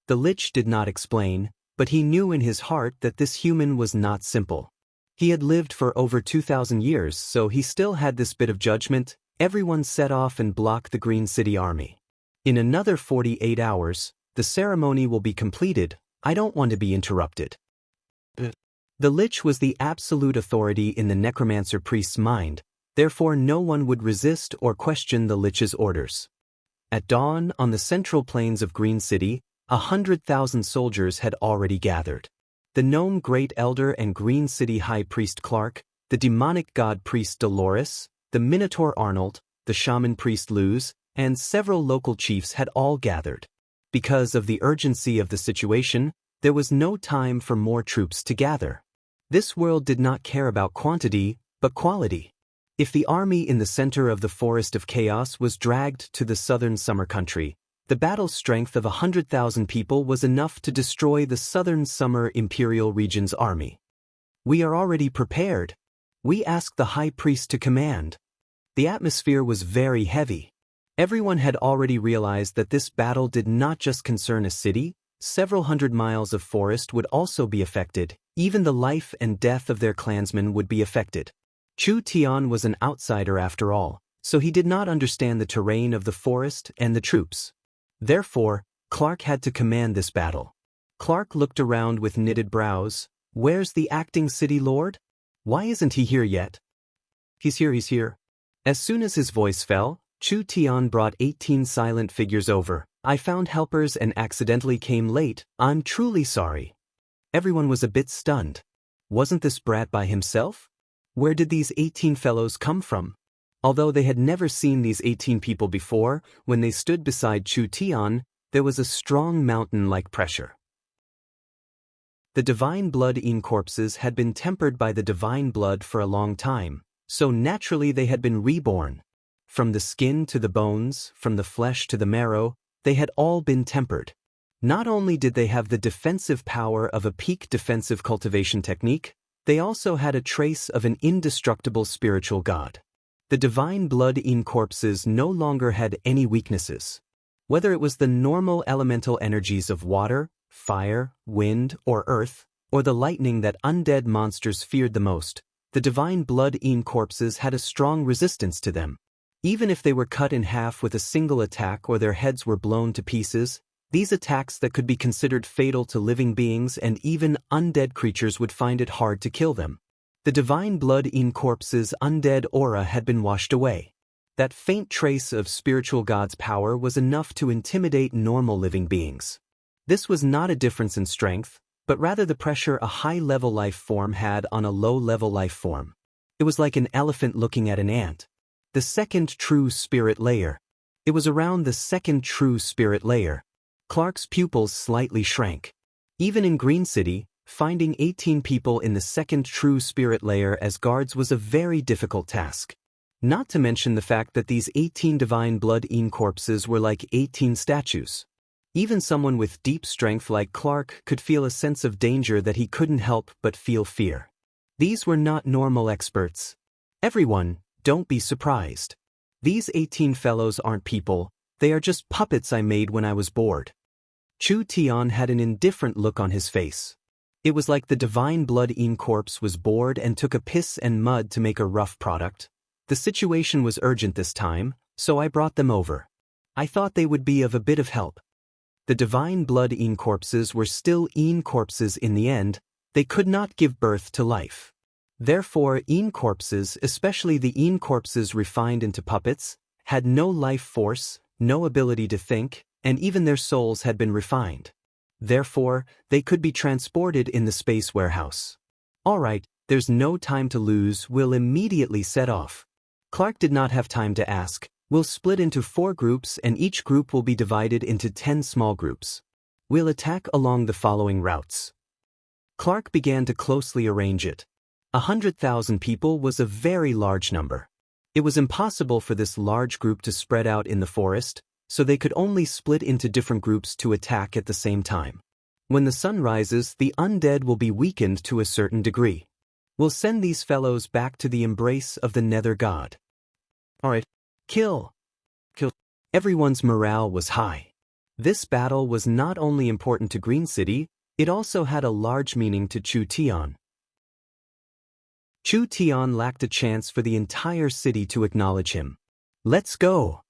The lich did not explain, but he knew in his heart that this human was not simple. He had lived for over 2,000 years, so he still had this bit of judgment. Everyone set off and blocked the Green City army. In another 48 hours, the ceremony will be completed. I don't want to be interrupted. The lich was the absolute authority in the necromancer priest's mind, therefore no one would resist or question the lich's orders. At dawn, on the central plains of Green City, 100,000 soldiers had already gathered. The gnome great elder and Green City high priest Clark, the demonic god priest Dolores, the minotaur Arnold, the shaman priest Luz, and several local chiefs had all gathered. Because of the urgency of the situation, there was no time for more troops to gather. This world did not care about quantity, but quality. If the army in the center of the forest of chaos was dragged to the southern summer country, the battle strength of 100,000 people was enough to destroy the southern summer imperial region's army. "We are already prepared. We ask the high priest to command." The atmosphere was very heavy. Everyone had already realized that this battle did not just concern a city, several hundred miles of forest would also be affected, even the life and death of their clansmen would be affected. Chu Tian was an outsider after all, so he did not understand the terrain of the forest and the troops. Therefore, Clark had to command this battle. Clark looked around with knitted brows. "Where's the acting city lord? Why isn't he here yet?" He's here. As soon as his voice fell, Chu Tian brought 18 silent figures over. "I found helpers and accidentally came late. I'm truly sorry." Everyone was a bit stunned. Wasn't this brat by himself? Where did these 18 fellows come from? Although they had never seen these 18 people before, when they stood beside Chu Tian, there was a strong mountain-like pressure. The divine blood in corpses had been tempered by the divine blood for a long time, so naturally they had been reborn. From the skin to the bones, from the flesh to the marrow, they had all been tempered. Not only did they have the defensive power of a peak defensive cultivation technique, they also had a trace of an indestructible spiritual god. The divine blood in corpses no longer had any weaknesses. Whether it was the normal elemental energies of water, fire, wind, or earth, or the lightning that undead monsters feared the most, the divine blood in corpses had a strong resistance to them. Even if they were cut in half with a single attack or their heads were blown to pieces, these attacks that could be considered fatal to living beings and even undead creatures would find it hard to kill them. The divine blood in corpses' undead aura had been washed away. That faint trace of spiritual god's power was enough to intimidate normal living beings. This was not a difference in strength, but rather the pressure a high-level life form had on a low-level life form. It was like an elephant looking at an ant. The second true spirit layer. It was around the second true spirit layer. Clark's pupils slightly shrank. Even in Green City, finding 18 people in the second true spirit layer as guards was a very difficult task. Not to mention the fact that these 18 divine blood in corpses were like 18 statues. Even someone with deep strength like Clark could feel a sense of danger that he couldn't help but feel fear. These were not normal experts. Everyone, don't be surprised. These 18 fellows aren't people, they are just puppets I made when I was bored. Chu Tian had an indifferent look on his face. It was like the divine blood in corpse was bored and took a piss and mud to make a rough product. The situation was urgent this time, so I brought them over. I thought they would be of a bit of help. The divine blood in corpses were still in corpses in the end, they could not give birth to life. Therefore, in corpses, especially the in corpses refined into puppets, had no life force, no ability to think, and even their souls had been refined. Therefore, they could be transported in the space warehouse. Alright, there's no time to lose, we'll immediately set off. Clark did not have time to ask. We'll split into 4 groups and each group will be divided into 10 small groups. We'll attack along the following routes. Clark began to closely arrange it. 100,000 people was a very large number. It was impossible for this large group to spread out in the forest, so they could only split into different groups to attack at the same time. When the sun rises, the undead will be weakened to a certain degree. We'll send these fellows back to the embrace of the Nether God. Alright. Kill. Everyone's morale was high. This battle was not only important to Green City, it also had a large meaning to Chu Tian. Chu Tian lacked a chance for the entire city to acknowledge him. Let's go!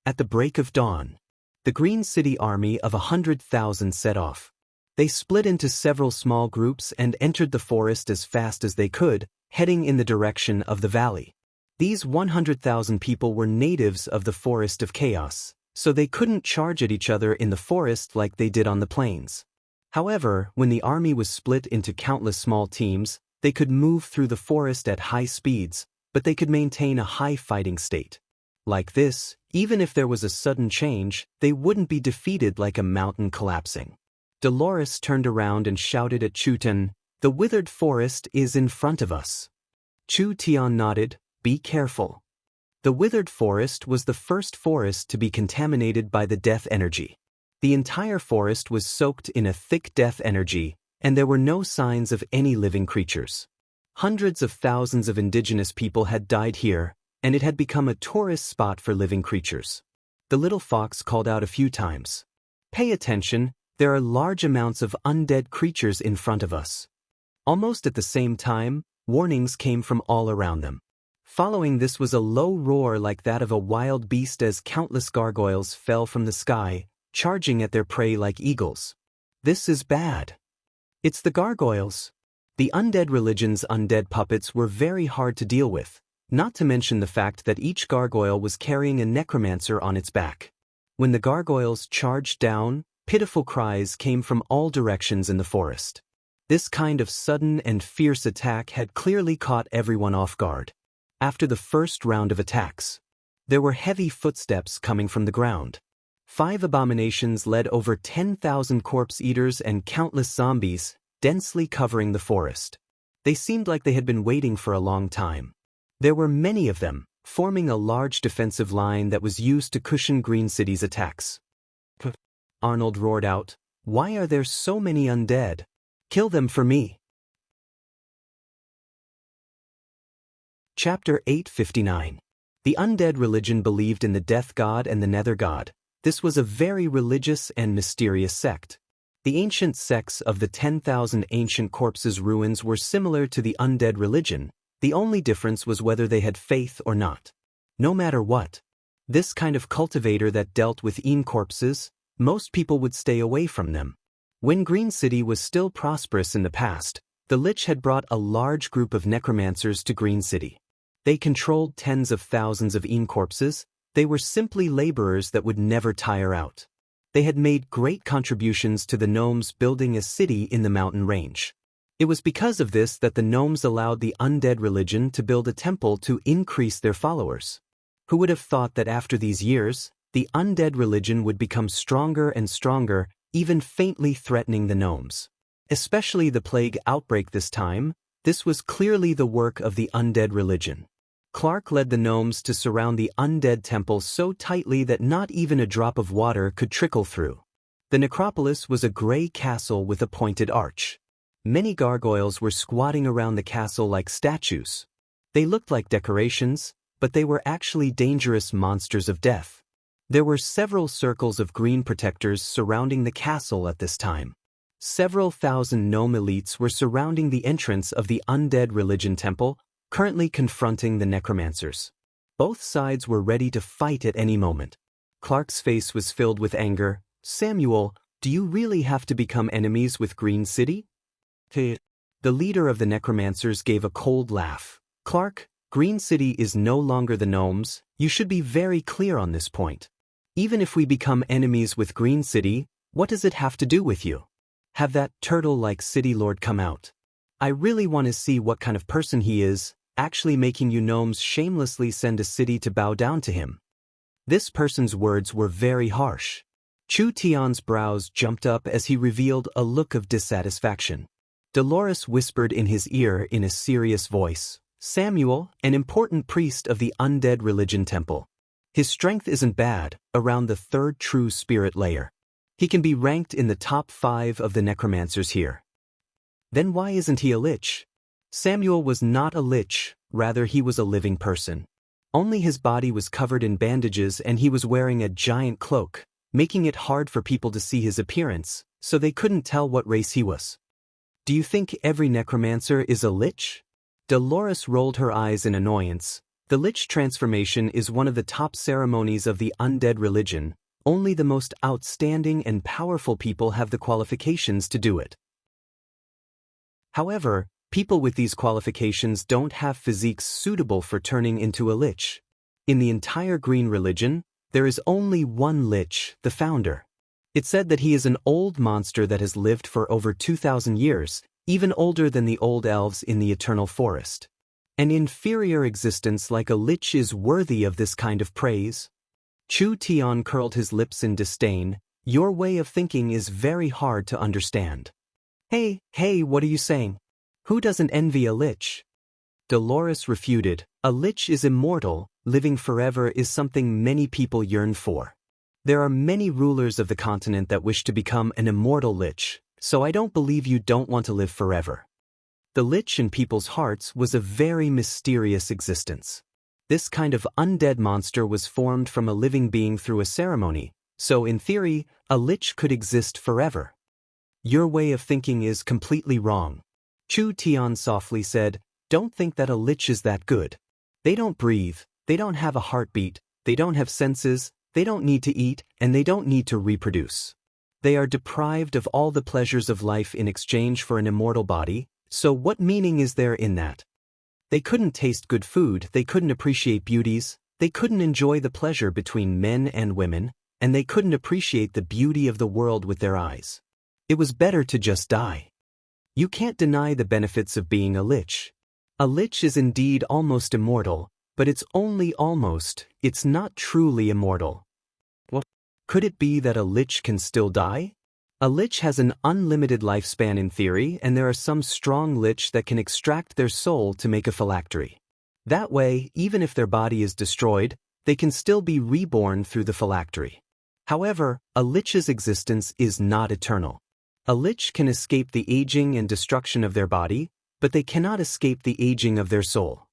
At the break of dawn, the Green City army of 100,000 set off. They split into several small groups and entered the forest as fast as they could, heading in the direction of the valley. These 100,000 people were natives of the Forest of Chaos, so they couldn't charge at each other in the forest like they did on the plains. However, when the army was split into countless small teams, they could move through the forest at high speeds, but they could maintain a high fighting state. Like this, even if there was a sudden change, they wouldn't be defeated like a mountain collapsing. Dolores turned around and shouted at Chu Tian, "The withered forest is in front of us." Chu Tian nodded. Be careful. The withered forest was the first forest to be contaminated by the death energy. The entire forest was soaked in a thick death energy, and there were no signs of any living creatures. Hundreds of thousands of indigenous people had died here, and it had become a tourist spot for living creatures. The little fox called out a few times. Pay attention, there are large amounts of undead creatures in front of us. Almost at the same time, warnings came from all around them. Following this was a low roar like that of a wild beast as countless gargoyles fell from the sky, charging at their prey like eagles. This is bad. It's the gargoyles. The undead religion's undead puppets were very hard to deal with, not to mention the fact that each gargoyle was carrying a necromancer on its back. When the gargoyles charged down, pitiful cries came from all directions in the forest. This kind of sudden and fierce attack had clearly caught everyone off guard. After the first round of attacks, there were heavy footsteps coming from the ground. 5 abominations led over 10,000 corpse eaters and countless zombies, densely covering the forest. They seemed like they had been waiting for a long time. There were many of them, forming a large defensive line that was used to cushion Green City's attacks. Arnold roared out, "Why are there so many undead? Kill them for me." Chapter 859. The undead religion believed in the death god and the nether god. This was a very religious and mysterious sect. The ancient sects of the 10,000 ancient corpses ruins were similar to the undead religion. The only difference was whether they had faith or not. No matter what, this kind of cultivator that dealt with corpses, most people would stay away from them. When Green City was still prosperous in the past, the Lich had brought a large group of necromancers to Green City. They controlled tens of thousands of corpses. They were simply laborers that would never tire out. They had made great contributions to the gnomes building a city in the mountain range. It was because of this that the gnomes allowed the undead religion to build a temple to increase their followers. Who would have thought that after these years, the undead religion would become stronger and stronger, even faintly threatening the gnomes? Especially the plague outbreak this time, this was clearly the work of the undead religion. Clark led the gnomes to surround the undead temple so tightly that not even a drop of water could trickle through. The necropolis was a gray castle with a pointed arch. Many gargoyles were squatting around the castle like statues. They looked like decorations, but they were actually dangerous monsters of death. There were several circles of green protectors surrounding the castle at this time. Several thousand gnome elites were surrounding the entrance of the undead religion temple, currently confronting the necromancers. Both sides were ready to fight at any moment. Clark's face was filled with anger. "Samuel, do you really have to become enemies with Green City?" The leader of the necromancers gave a cold laugh. "Clark, Green City is no longer the gnomes. You should be very clear on this point. Even if we become enemies with Green City, what does it have to do with you? Have that turtle-like city lord come out. I really want to see what kind of person he is, actually making you gnomes shamelessly send a city to bow down to him. This person's words were very harsh. Chu Tian's brows jumped up as he revealed a look of dissatisfaction. Dolores whispered in his ear in a serious voice, "Samuel, an important priest of the undead religion temple. His strength isn't bad, around the third true spirit layer. He can be ranked in the top 5 of the necromancers here." Then why isn't he a lich? Samuel was not a lich, rather he was a living person. Only his body was covered in bandages and he was wearing a giant cloak, making it hard for people to see his appearance, so they couldn't tell what race he was. Do you think every necromancer is a lich? Dolores rolled her eyes in annoyance. The lich transformation is one of the top ceremonies of the undead religion. Only the most outstanding and powerful people have the qualifications to do it. However, people with these qualifications don't have physiques suitable for turning into a lich. In the entire green religion, there is only one lich, the founder. It's said that he is an old monster that has lived for over 2,000 years, even older than the old elves in the eternal forest. An inferior existence like a lich is worthy of this kind of praise? Chu Tian curled his lips in disdain. Your way of thinking is very hard to understand. Hey, what are you saying? Who doesn't envy a lich? Dolores refuted. A lich is immortal, living forever is something many people yearn for. There are many rulers of the continent that wish to become an immortal lich, so I don't believe you don't want to live forever. The lich in people's hearts was a very mysterious existence. This kind of undead monster was formed from a living being through a ceremony, so in theory, a lich could exist forever. Your way of thinking is completely wrong. Chu Tian softly said, don't think that a lich is that good. They don't breathe, they don't have a heartbeat, they don't have senses, they don't need to eat, and they don't need to reproduce. They are deprived of all the pleasures of life in exchange for an immortal body, so what meaning is there in that? They couldn't taste good food, they couldn't appreciate beauties, they couldn't enjoy the pleasure between men and women, and they couldn't appreciate the beauty of the world with their eyes. It was better to just die. You can't deny the benefits of being a lich. A lich is indeed almost immortal, but it's only almost, it's not truly immortal. What? Could it be that a lich can still die? A lich has an unlimited lifespan in theory, and there are some strong lich that can extract their soul to make a phylactery. That way, even if their body is destroyed, they can still be reborn through the phylactery. However, a lich's existence is not eternal. A lich can escape the aging and destruction of their body, but they cannot escape the aging of their soul.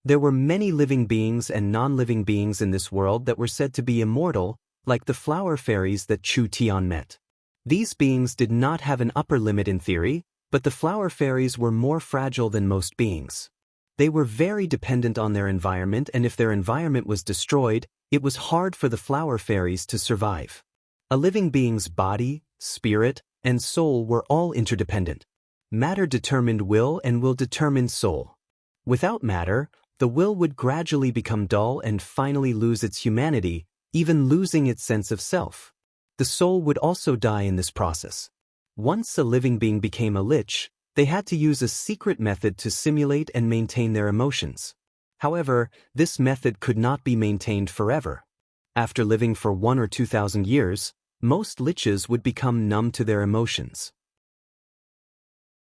There were many living beings and non-living beings in this world that were said to be immortal, like the flower fairies that Chu Tian met. These beings did not have an upper limit in theory, but the flower fairies were more fragile than most beings. They were very dependent on their environment, and if their environment was destroyed, it was hard for the flower fairies to survive. A living being's body, spirit, and soul were all interdependent. Matter determined will and will determined soul. Without matter, the will would gradually become dull and finally lose its humanity, even losing its sense of self. The soul would also die in this process. Once a living being became a lich, they had to use a secret method to simulate and maintain their emotions. However, this method could not be maintained forever. After living for 1,000 or 2,000 years, most liches would become numb to their emotions.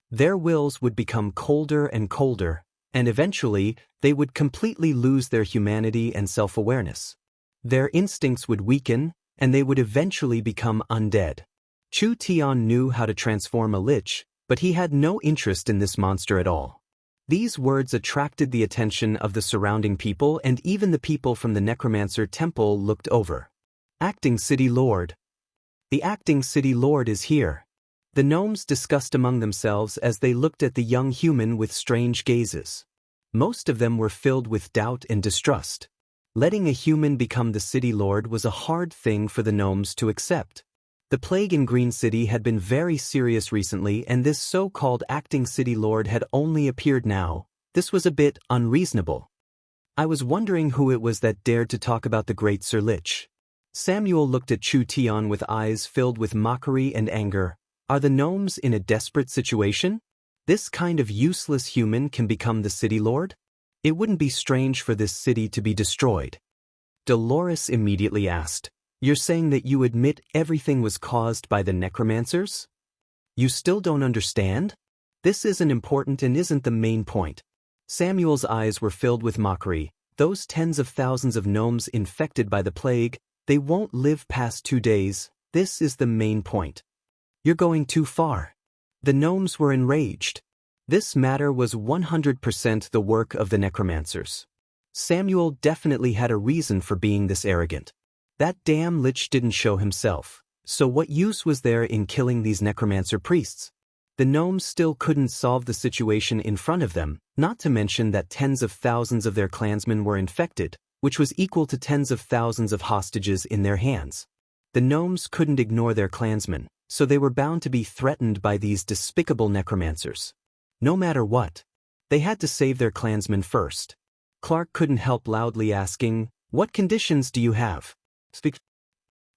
Their wills would become colder and colder, and eventually, they would completely lose their humanity and self-awareness. Their instincts would weaken, and they would eventually become undead. Chu Tian knew how to transform a lich, but he had no interest in this monster at all. These words attracted the attention of the surrounding people, and even the people from the Necromancer Temple looked over. Acting City Lord. The Acting City Lord is here. The gnomes discussed among themselves as they looked at the young human with strange gazes. Most of them were filled with doubt and distrust. Letting a human become the city lord was a hard thing for the gnomes to accept. The plague in Green City had been very serious recently, and this so-called acting city lord had only appeared now. This was a bit unreasonable. I was wondering who it was that dared to talk about the great Sir Lich. Samuel looked at Chu Tian with eyes filled with mockery and anger. Are the gnomes in a desperate situation? This kind of useless human can become the city lord? It wouldn't be strange for this city to be destroyed. Dolores immediately asked, "You're saying that you admit everything was caused by the necromancers? You still don't understand? This isn't important and isn't the main point." Samuel's eyes were filled with mockery. Those tens of thousands of gnomes infected by the plague, they won't live past 2 days. This is the main point. You're going too far. The gnomes were enraged. This matter was 100% the work of the necromancers. Samuel definitely had a reason for being this arrogant. That damn lich didn't show himself, so what use was there in killing these necromancer priests? The gnomes still couldn't solve the situation in front of them, not to mention that tens of thousands of their clansmen were infected, which was equal to tens of thousands of hostages in their hands. The gnomes couldn't ignore their clansmen, so they were bound to be threatened by these despicable necromancers. No matter what, they had to save their clansmen first. Clark couldn't help loudly asking, "What conditions do you have?"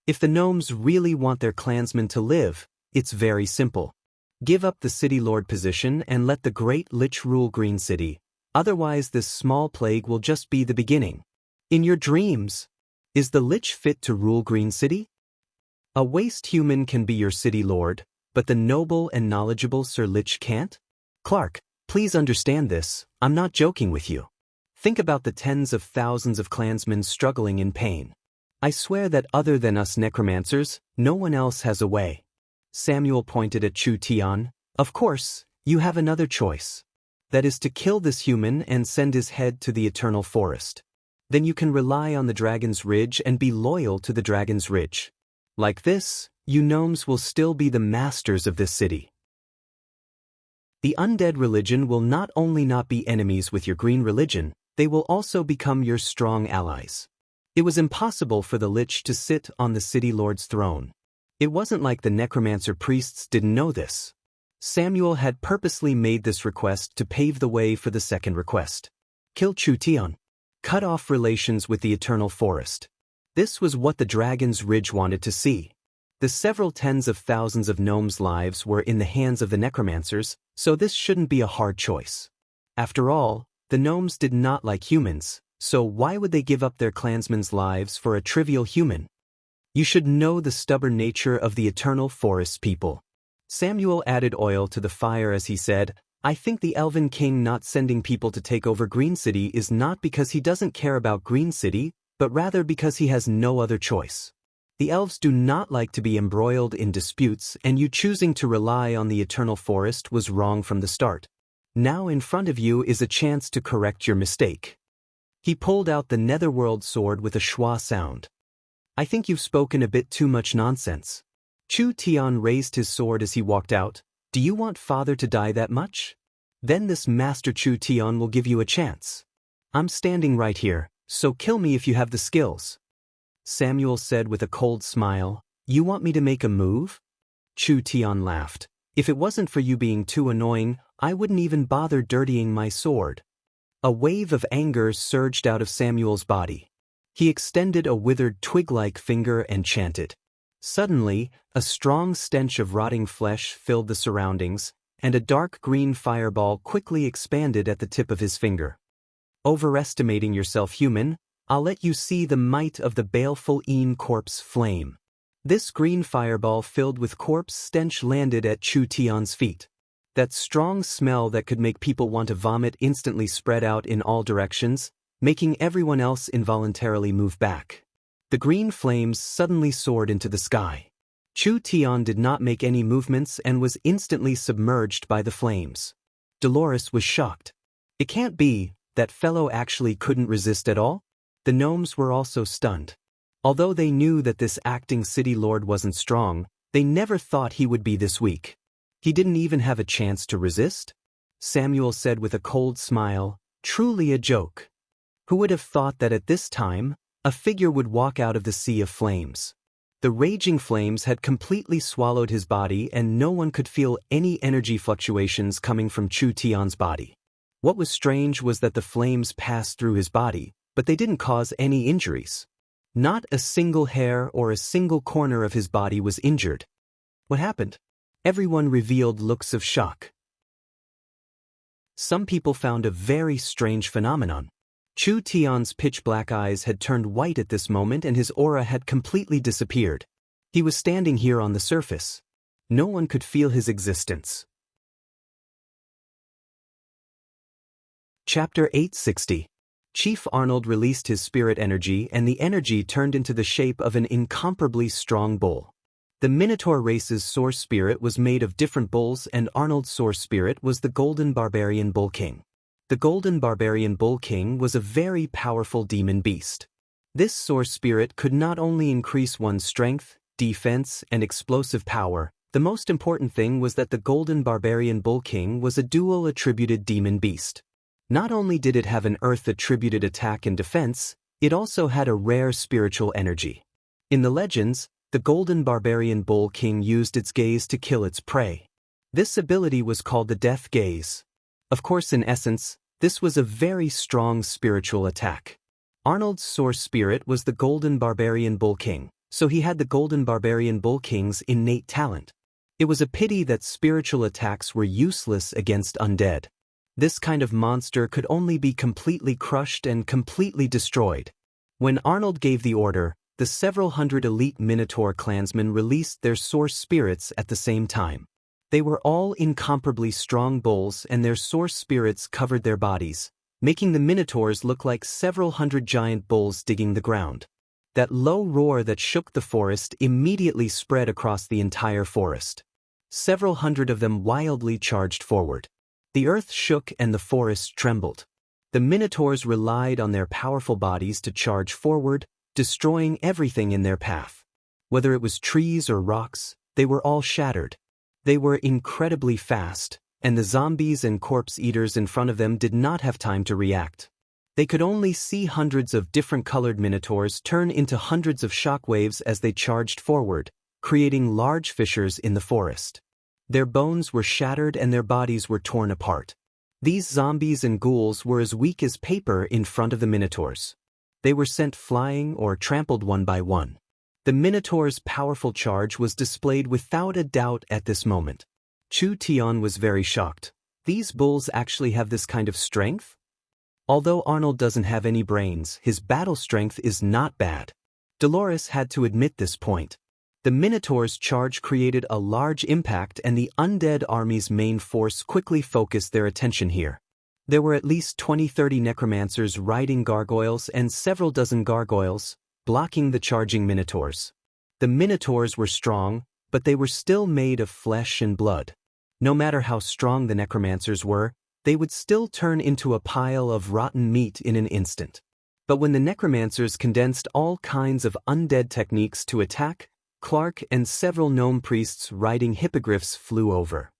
If the gnomes really want their clansmen to live, it's very simple. Give up the city lord position and let the great lich rule Green City. Otherwise this small plague will just be the beginning. In your dreams, is the lich fit to rule Green City? A waste human can be your city lord, but the noble and knowledgeable Sir Lich can't? Clark, please understand this, I'm not joking with you. Think about the tens of thousands of clansmen struggling in pain. I swear that other than us necromancers, no one else has a way. Samuel pointed at Chu Tian. Of course, you have another choice. That is to kill this human and send his head to the eternal forest. Then you can rely on the Dragon's Ridge and be loyal to the Dragon's Ridge. Like this, you gnomes will still be the masters of this city. The undead religion will not only not be enemies with your green religion, they will also become your strong allies. It was impossible for the lich to sit on the city lord's throne. It wasn't like the necromancer priests didn't know this. Samuel had purposely made this request to pave the way for the second request. Kill Chu Tian. Cut off relations with the eternal forest. This was what the Dragon's Ridge wanted to see. The several tens of thousands of gnomes' lives were in the hands of the necromancers, so this shouldn't be a hard choice. After all, the gnomes did not like humans, so why would they give up their clansmen's lives for a trivial human? You should know the stubborn nature of the eternal forest people. Samuel added oil to the fire as he said, I think the Elven King not sending people to take over Green City is not because he doesn't care about Green City, but rather because he has no other choice. The elves do not like to be embroiled in disputes, and you choosing to rely on the eternal forest was wrong from the start. Now in front of you is a chance to correct your mistake. He pulled out the netherworld sword with a schwa sound. I think you've spoken a bit too much nonsense. Chu Tian raised his sword as he walked out. Do you want father to die that much? Then this Master Chu Tian will give you a chance. I'm standing right here, so kill me if you have the skills. Samuel said with a cold smile, You want me to make a move? Chu Tian laughed. If it wasn't for you being too annoying, I wouldn't even bother dirtying my sword. A wave of anger surged out of Samuel's body. He extended a withered twig-like finger and chanted. Suddenly, a strong stench of rotting flesh filled the surroundings, and a dark green fireball quickly expanded at the tip of his finger. Overestimating yourself, human, I'll let you see the might of the baleful Een corpse flame. This green fireball filled with corpse stench landed at Chu Tian's feet. That strong smell that could make people want to vomit instantly spread out in all directions, making everyone else involuntarily move back. The green flames suddenly soared into the sky. Chu Tian did not make any movements and was instantly submerged by the flames. Dolores was shocked. It can't be, that fellow actually couldn't resist at all? The gnomes were also stunned. Although they knew that this acting city lord wasn't strong, they never thought he would be this weak. He didn't even have a chance to resist? Samuel said with a cold smile, truly a joke. Who would have thought that at this time, a figure would walk out of the sea of flames? The raging flames had completely swallowed his body and no one could feel any energy fluctuations coming from Chu Tian's body. What was strange was that the flames passed through his body, but they didn't cause any injuries. Not a single hair or a single corner of his body was injured. What happened? Everyone revealed looks of shock. Some people found a very strange phenomenon. Chu Tian's pitch-black eyes had turned white at this moment and his aura had completely disappeared. He was standing here on the surface. No one could feel his existence. Chapter 860. Chief Arnold released his spirit energy and the energy turned into the shape of an incomparably strong bull. The Minotaur race's source spirit was made of different bulls and Arnold's source spirit was the Golden Barbarian Bull King. The Golden Barbarian Bull King was a very powerful demon beast. This source spirit could not only increase one's strength, defense, and explosive power, the most important thing was that the Golden Barbarian Bull King was a dual-attributed demon beast. Not only did it have an earth-attributed attack and defense, it also had a rare spiritual energy. In the legends, the Golden Barbarian Bull King used its gaze to kill its prey. This ability was called the Death Gaze. Of course, in essence, this was a very strong spiritual attack. Arnold's source spirit was the Golden Barbarian Bull King, so he had the Golden Barbarian Bull King's innate talent. It was a pity that spiritual attacks were useless against undead. This kind of monster could only be completely crushed and completely destroyed. When Arnold gave the order, the several hundred elite Minotaur clansmen released their source spirits at the same time. They were all incomparably strong bulls and their source spirits covered their bodies, making the Minotaurs look like several hundred giant bulls digging the ground. That low roar that shook the forest immediately spread across the entire forest. Several hundred of them wildly charged forward. The earth shook and the forest trembled. The Minotaurs relied on their powerful bodies to charge forward, destroying everything in their path. Whether it was trees or rocks, they were all shattered. They were incredibly fast, and the zombies and corpse eaters in front of them did not have time to react. They could only see hundreds of different colored Minotaurs turn into hundreds of shockwaves as they charged forward, creating large fissures in the forest. Their bones were shattered and their bodies were torn apart. These zombies and ghouls were as weak as paper in front of the Minotaurs. They were sent flying or trampled one by one. The Minotaur's powerful charge was displayed without a doubt at this moment. Chu Tian was very shocked. These bulls actually have this kind of strength? Although Arnold doesn't have any brains, his battle strength is not bad. Dolores had to admit this point. The Minotaur's charge created a large impact and the undead army's main force quickly focused their attention here. There were at least 20-30 necromancers riding gargoyles and several dozen gargoyles, blocking the charging Minotaurs. The Minotaurs were strong, but they were still made of flesh and blood. No matter how strong the necromancers were, they would still turn into a pile of rotten meat in an instant. But when the necromancers condensed all kinds of undead techniques to attack, Clark and several gnome priests riding hippogriffs flew over.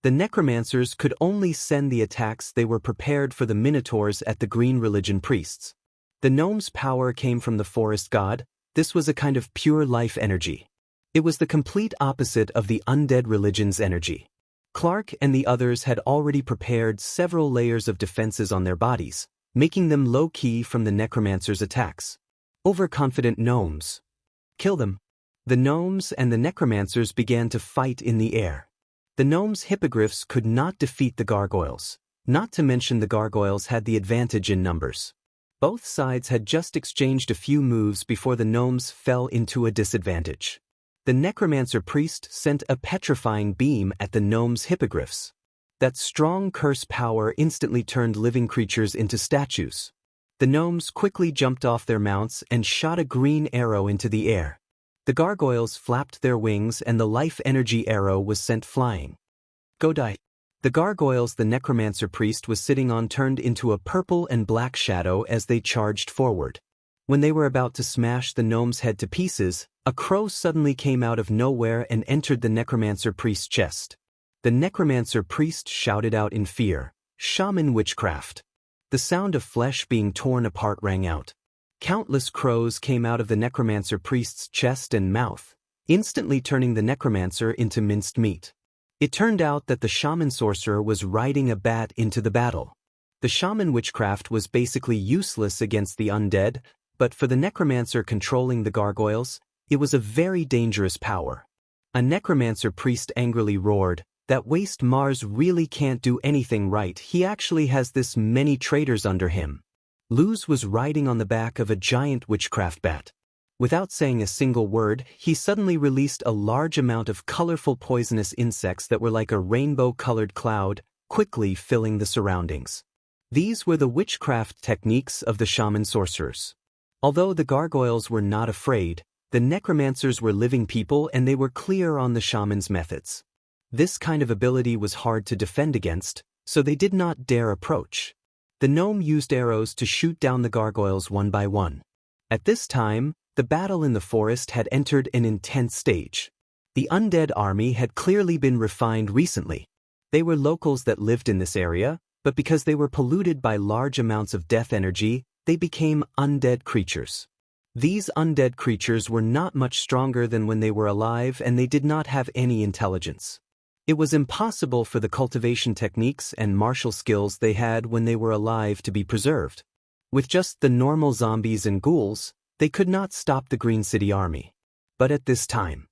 The necromancers could only send the attacks they were prepared for the Minotaurs at the Green Religion priests. The gnomes' power came from the forest god. This was a kind of pure life energy. It was the complete opposite of the undead religion's energy. Clark and the others had already prepared several layers of defenses on their bodies, making them low-key from the necromancers' attacks. Overconfident gnomes. Kill them. The gnomes and the necromancers began to fight in the air. The gnomes' hippogriffs could not defeat the gargoyles, not to mention the gargoyles had the advantage in numbers. Both sides had just exchanged a few moves before the gnomes fell into a disadvantage. The necromancer priest sent a petrifying beam at the gnomes' hippogriffs. That strong curse power instantly turned living creatures into statues. The gnomes quickly jumped off their mounts and shot a green arrow into the air. The gargoyles flapped their wings and the life energy arrow was sent flying. Go die. The gargoyles the necromancer priest was sitting on turned into a purple and black shadow as they charged forward. When they were about to smash the gnome's head to pieces, a crow suddenly came out of nowhere and entered the necromancer priest's chest. The necromancer priest shouted out in fear, "Shaman witchcraft." The sound of flesh being torn apart rang out. Countless crows came out of the necromancer priest's chest and mouth, instantly turning the necromancer into minced meat. It turned out that the shaman sorcerer was riding a bat into the battle. The shaman witchcraft was basically useless against the undead, but for the necromancer controlling the gargoyles, it was a very dangerous power. A necromancer priest angrily roared, "That waste Mars really can't do anything right. He actually has this many traitors under him." Luz was riding on the back of a giant witchcraft bat. Without saying a single word, he suddenly released a large amount of colorful poisonous insects that were like a rainbow-colored cloud, quickly filling the surroundings. These were the witchcraft techniques of the shaman sorcerers. Although the gargoyles were not afraid, the necromancers were living people and they were clear on the shaman's methods. This kind of ability was hard to defend against, so they did not dare approach. The gnome used arrows to shoot down the gargoyles one by one. At this time, the battle in the forest had entered an intense stage. The undead army had clearly been refined recently. They were locals that lived in this area, but because they were polluted by large amounts of death energy, they became undead creatures. These undead creatures were not much stronger than when they were alive and they did not have any intelligence. It was impossible for the cultivation techniques and martial skills they had when they were alive to be preserved. With just the normal zombies and ghouls, they could not stop the Green City army. But at this time,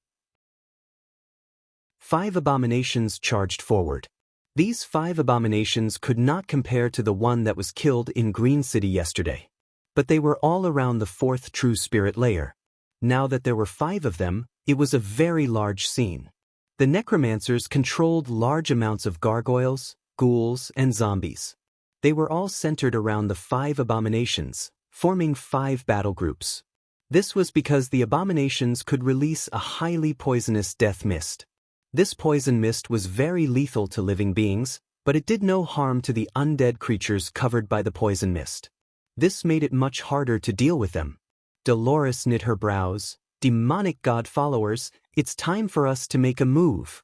5 abominations charged forward. These 5 abominations could not compare to the one that was killed in Green City yesterday. But they were all around the 4th true spirit layer. Now that there were 5 of them, it was a very large scene. The necromancers controlled large amounts of gargoyles, ghouls, and zombies. They were all centered around the 5 abominations, forming 5 battle groups. This was because the abominations could release a highly poisonous death mist. This poison mist was very lethal to living beings, but it did no harm to the undead creatures covered by the poison mist. This made it much harder to deal with them. Dolores knit her brows. "Demonic god followers, it's time for us to make a move."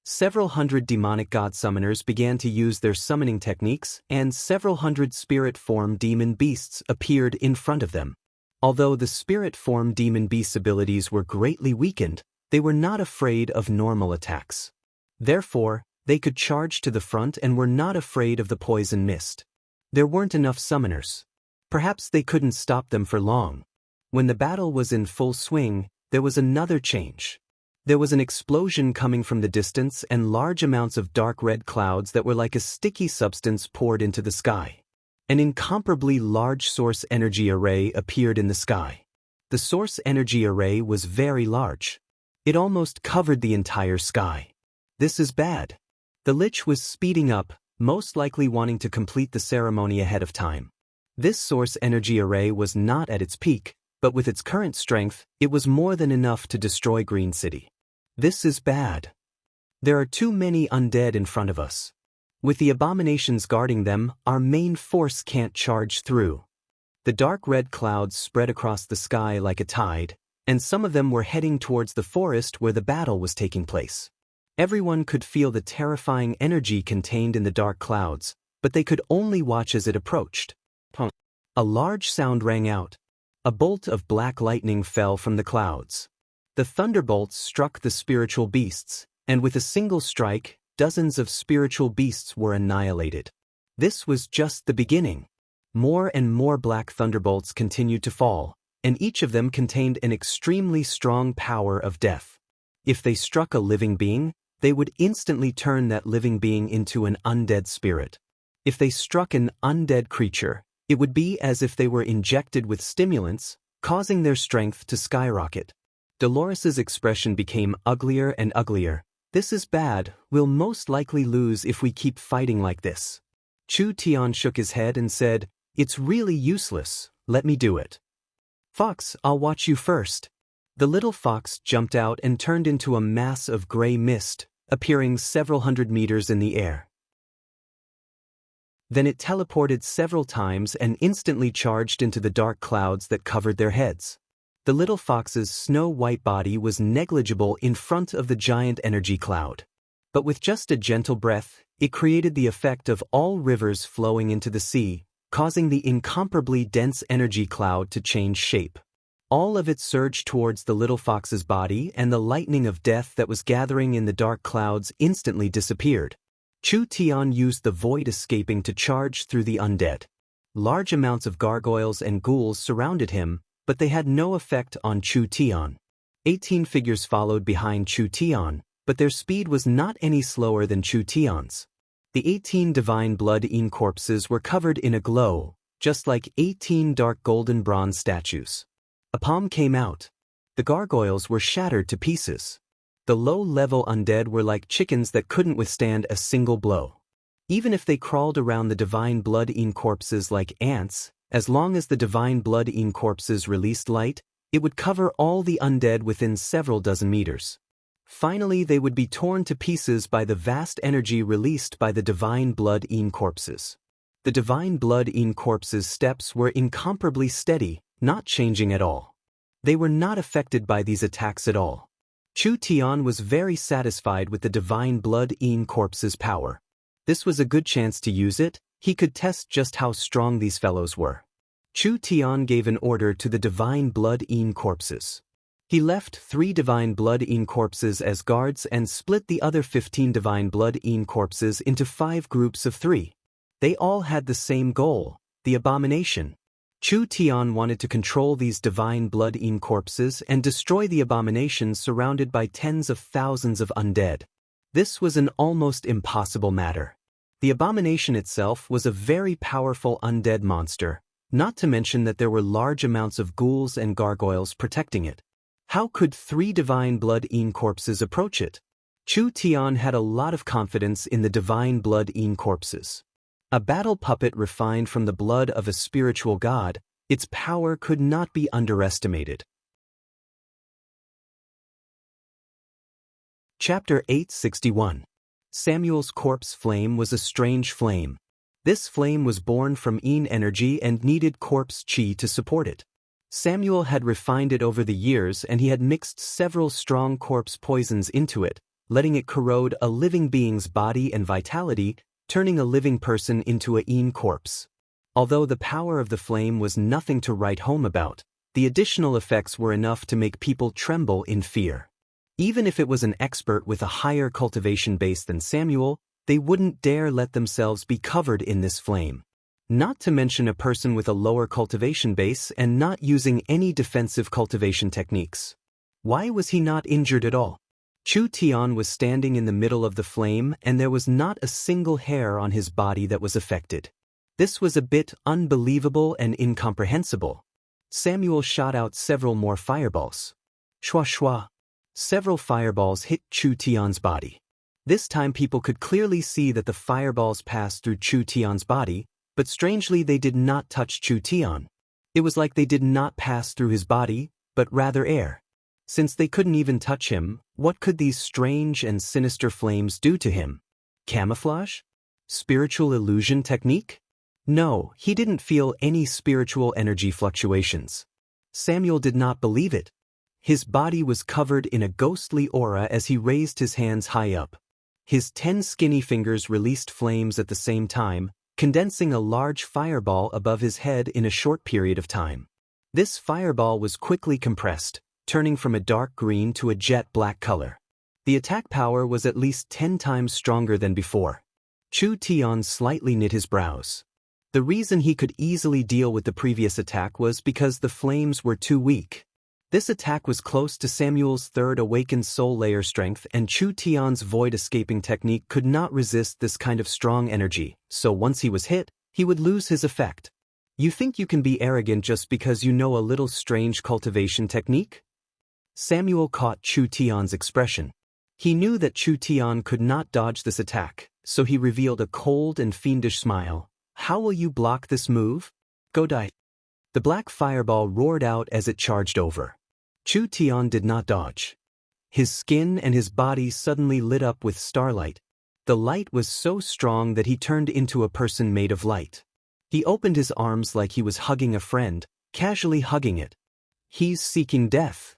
Several hundred demonic god summoners began to use their summoning techniques, and several hundred spirit form demon beasts appeared in front of them. Although the spirit form demon beasts' abilities were greatly weakened, they were not afraid of normal attacks. Therefore, they could charge to the front and were not afraid of the poison mist. There weren't enough summoners. Perhaps they couldn't stop them for long. When the battle was in full swing, there was another change. There was an explosion coming from the distance and large amounts of dark red clouds that were like a sticky substance poured into the sky. An incomparably large source energy array appeared in the sky. The source energy array was very large. It almost covered the entire sky. This is bad. The Lich was speeding up, most likely wanting to complete the ceremony ahead of time. This source energy array was not at its peak, but with its current strength, it was more than enough to destroy Green City. This is bad. There are too many undead in front of us. With the abominations guarding them, our main force can't charge through. The dark red clouds spread across the sky like a tide, and some of them were heading towards the forest where the battle was taking place. Everyone could feel the terrifying energy contained in the dark clouds, but they could only watch as it approached. A large sound rang out. A bolt of black lightning fell from the clouds. The thunderbolts struck the spiritual beasts, and with a single strike, dozens of spiritual beasts were annihilated. This was just the beginning. More and more black thunderbolts continued to fall, and each of them contained an extremely strong power of death. If they struck a living being, they would instantly turn that living being into an undead spirit. If they struck an undead creature, it would be as if they were injected with stimulants, causing their strength to skyrocket. Dolores's expression became uglier and uglier. "This is bad, we'll most likely lose if we keep fighting like this." Chu Tian shook his head and said, "It's really useless, let me do it." "Fox, I'll watch you first." The little fox jumped out and turned into a mass of gray mist, appearing several hundred meters in the air. Then it teleported several times and instantly charged into the dark clouds that covered their heads. The little fox's snow-white body was negligible in front of the giant energy cloud. But with just a gentle breath, it created the effect of all rivers flowing into the sea, causing the incomparably dense energy cloud to change shape. All of it surged towards the little fox's body, and the lightning of death that was gathering in the dark clouds instantly disappeared. Chu Tian used the void escaping to charge through the undead. Large amounts of gargoyles and ghouls surrounded him, but they had no effect on Chu Tian. 18 figures followed behind Chu Tian, but their speed was not any slower than Chu Tian's. The 18 divine blood-in corpses were covered in a glow, just like 18 dark golden bronze statues. A palm came out. The gargoyles were shattered to pieces. The low-level undead were like chickens that couldn't withstand a single blow. Even if they crawled around the divine blood-in corpses like ants, as long as the divine blood-in corpses released light, it would cover all the undead within several dozen meters. Finally, they would be torn to pieces by the vast energy released by the divine blood-in corpses. The divine blood-in corpses' steps were incomparably steady, not changing at all. They were not affected by these attacks at all. Chu Tian was very satisfied with the divine blood-in corpses' power. This was a good chance to use it. He could test just how strong these fellows were. Chu Tian gave an order to the divine blood-in corpses. He left 3 divine blood-in corpses as guards and split the other 15 divine blood-in corpses into 5 groups of 3. They all had the same goal, the abomination. Chu Tian wanted to control these divine blood-in corpses and destroy the abomination surrounded by tens of thousands of undead. This was an almost impossible matter. The abomination itself was a very powerful undead monster, not to mention that there were large amounts of ghouls and gargoyles protecting it. How could 3 divine blood-in corpses approach it? Chu Tian had a lot of confidence in the divine blood-in corpses. A battle puppet refined from the blood of a spiritual god, its power could not be underestimated. Chapter 861. Samuel's corpse flame was a strange flame. This flame was born from yin energy and needed corpse chi to support it. Samuel had refined it over the years and he had mixed several strong corpse poisons into it, letting it corrode a living being's body and vitality, turning a living person into a yin corpse. Although the power of the flame was nothing to write home about, the additional effects were enough to make people tremble in fear. Even if it was an expert with a higher cultivation base than Samuel, they wouldn't dare let themselves be covered in this flame. Not to mention a person with a lower cultivation base and not using any defensive cultivation techniques. Why was he not injured at all? Chu Tian was standing in the middle of the flame and there was not a single hair on his body that was affected. This was a bit unbelievable and incomprehensible. Samuel shot out several more fireballs. Shwa shwa. Several fireballs hit Chu Tian's body. This time people could clearly see that the fireballs passed through Chu Tian's body, but strangely they did not touch Chu Tian. It was like they did not pass through his body, but rather air. Since they couldn't even touch him, what could these strange and sinister flames do to him? Camouflage? Spiritual illusion technique? No, he didn't feel any spiritual energy fluctuations. Samuel did not believe it. His body was covered in a ghostly aura as he raised his hands high up. His 10 skinny fingers released flames at the same time, condensing a large fireball above his head in a short period of time. This fireball was quickly compressed, turning from a dark green to a jet black color. The attack power was at least 10 times stronger than before. Chu Tian slightly knit his brows. The reason he could easily deal with the previous attack was because the flames were too weak. This attack was close to Samuel's 3rd awakened soul layer strength and Chu Tian's void escaping technique could not resist this kind of strong energy, so once he was hit, he would lose his effect. You think you can be arrogant just because you know a little strange cultivation technique? Samuel caught Chu Tian's expression. He knew that Chu Tian could not dodge this attack, so he revealed a cold and fiendish smile. How will you block this move? Go die. The black fireball roared out as it charged over. Chu Tian did not dodge. His skin and his body suddenly lit up with starlight. The light was so strong that he turned into a person made of light. He opened his arms like he was hugging a friend, casually hugging it. He's seeking death.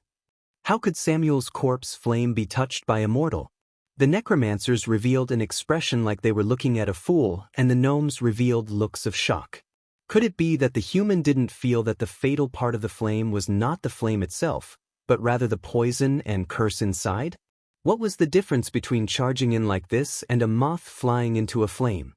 How could Samuel's corpse flame be touched by a mortal? The necromancers revealed an expression like they were looking at a fool, and the gnomes revealed looks of shock. Could it be that the human didn't feel that the fatal part of the flame was not the flame itself, but rather the poison and curse inside? What was the difference between charging in like this and a moth flying into a flame?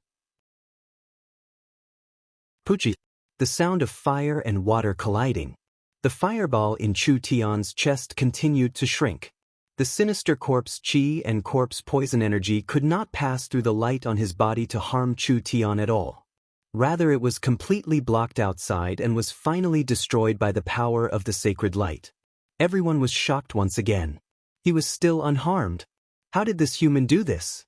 Pucci. the sound of fire and water colliding. The fireball in Chu Tian's chest continued to shrink. The sinister corpse chi and corpse poison energy could not pass through the light on his body to harm Chu Tian at all. Rather, it was completely blocked outside and was finally destroyed by the power of the sacred light. Everyone was shocked once again. He was still unharmed. How did this human do this?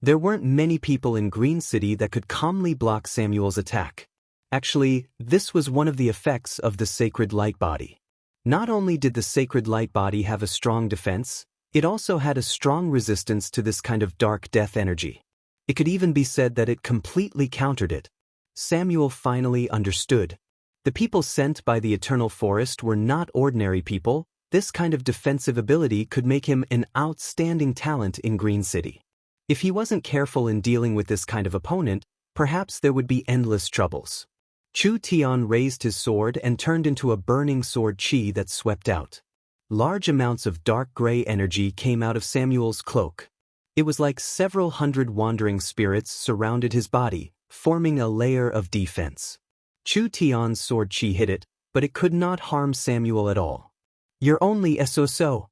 There weren't many people in Green City that could calmly block Samuel's attack. Actually, this was one of the effects of the sacred light body. Not only did the sacred light body have a strong defense, it also had a strong resistance to this kind of dark death energy. It could even be said that it completely countered it. Samuel finally understood. The people sent by the Eternal Forest were not ordinary people. This kind of defensive ability could make him an outstanding talent in Green City. If he wasn't careful in dealing with this kind of opponent, perhaps there would be endless troubles. Chu Tian raised his sword and turned into a burning sword chi that swept out. Large amounts of dark gray energy came out of Samuel's cloak. It was like several hundred wandering spirits surrounded his body, forming a layer of defense. Chu Tian's sword chi hit it, but it could not harm Samuel at all. "You're only so."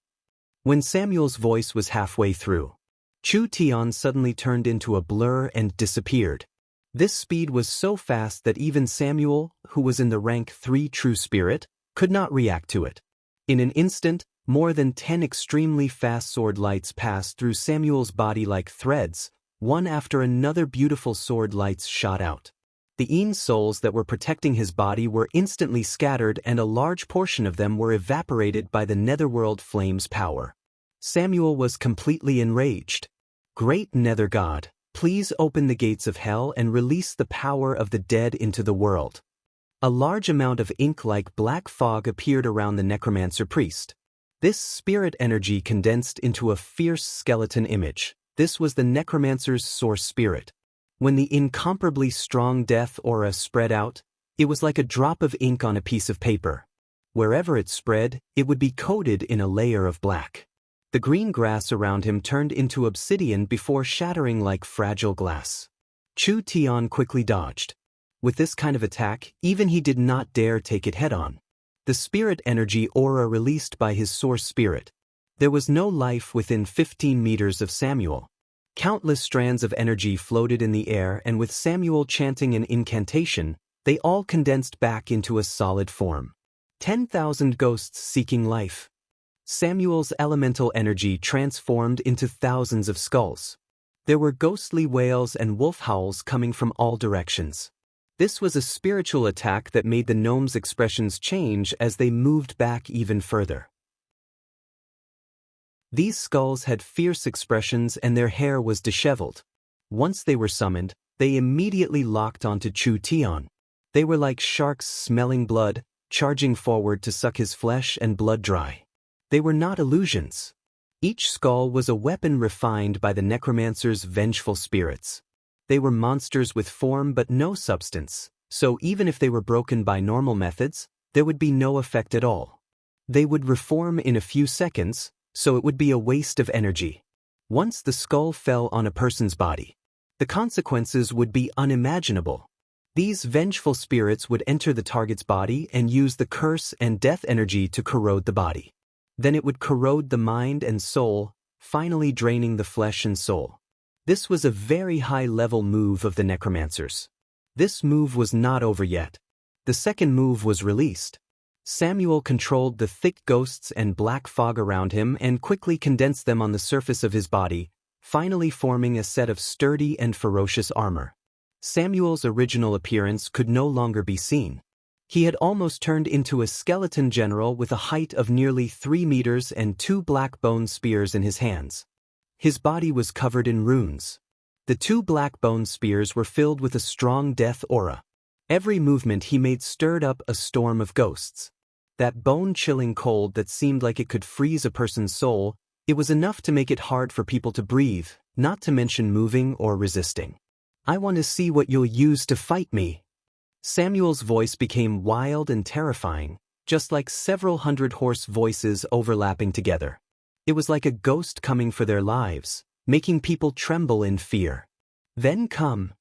When Samuel's voice was halfway through, Chu Tian suddenly turned into a blur and disappeared. This speed was so fast that even Samuel, who was in the rank 3 true spirit, could not react to it. In an instant, more than 10 extremely fast sword lights passed through Samuel's body like threads. One after another beautiful sword lights shot out. The Een souls that were protecting his body were instantly scattered and a large portion of them were evaporated by the netherworld flame's power. Samuel was completely enraged. "Great Nether God, please open the gates of hell and release the power of the dead into the world." A large amount of ink-like black fog appeared around the necromancer priest. This spirit energy condensed into a fierce skeleton image. This was the necromancer's source spirit. When the incomparably strong death aura spread out, it was like a drop of ink on a piece of paper. Wherever it spread, it would be coated in a layer of black. The green grass around him turned into obsidian before shattering like fragile glass. Chu Tian quickly dodged. With this kind of attack, even he did not dare take it head-on. The spirit energy aura released by his source spirit. There was no life within 15 meters of Samuel. Countless strands of energy floated in the air, and with Samuel chanting an incantation, they all condensed back into a solid form. 10,000 ghosts seeking life. Samuel's elemental energy transformed into thousands of skulls. There were ghostly wails and wolf howls coming from all directions. This was a spiritual attack that made the gnomes' expressions change as they moved back even further. These skulls had fierce expressions and their hair was disheveled. Once they were summoned, they immediately locked onto Chu Tian. They were like sharks smelling blood, charging forward to suck his flesh and blood dry. They were not illusions. Each skull was a weapon refined by the necromancer's vengeful spirits. They were monsters with form but no substance, so even if they were broken by normal methods, there would be no effect at all. They would reform in a few seconds, so it would be a waste of energy. Once the skull fell on a person's body, the consequences would be unimaginable. These vengeful spirits would enter the target's body and use the curse and death energy to corrode the body. Then it would corrode the mind and soul, finally draining the flesh and soul. This was a very high-level move of the necromancers. This move was not over yet. The second move was released. Samuel controlled the thick ghosts and black fog around him and quickly condensed them on the surface of his body, finally forming a set of sturdy and ferocious armor. Samuel's original appearance could no longer be seen. He had almost turned into a skeleton general with a height of nearly 3 meters and 2 black bone spears in his hands. His body was covered in runes. The 2 black bone spears were filled with a strong death aura. Every movement he made stirred up a storm of ghosts. That bone-chilling cold that seemed like it could freeze a person's soul, it was enough to make it hard for people to breathe, not to mention moving or resisting. "I want to see what you'll use to fight me." Samuel's voice became wild and terrifying, just like several hundred hoarse voices overlapping together. It was like a ghost coming for their lives, making people tremble in fear. Then come.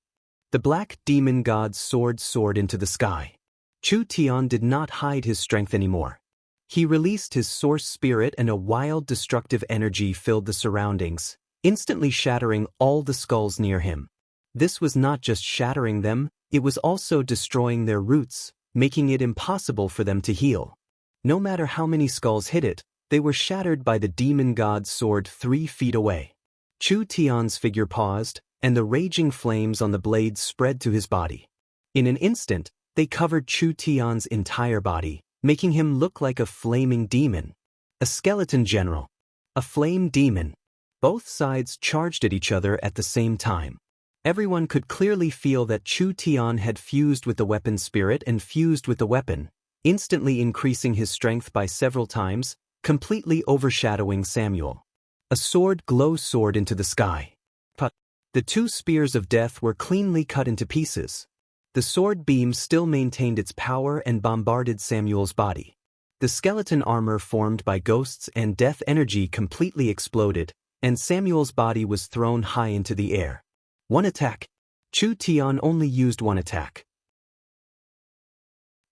The black demon god soared into the sky. Chu Tian did not hide his strength anymore. He released his source spirit and a wild destructive energy filled the surroundings, instantly shattering all the skulls near him. This was not just shattering them, it was also destroying their roots, making it impossible for them to heal. No matter how many skulls hit it, they were shattered by the demon god's sword 3 feet away. Chu Tian's figure paused, and the raging flames on the blade spread to his body. In an instant, they covered Chu Tian's entire body, making him look like a flaming demon. A skeleton general. A flame demon. Both sides charged at each other at the same time. Everyone could clearly feel that Chu Tian had fused with the weapon spirit and fused with the weapon, instantly increasing his strength by several times, completely overshadowing Samuel. A sword soared into the sky. But the 2 spears of death were cleanly cut into pieces. The sword beam still maintained its power and bombarded Samuel's body. The skeleton armor formed by ghosts and death energy completely exploded, and Samuel's body was thrown high into the air. One attack. Chu Tian only used one attack.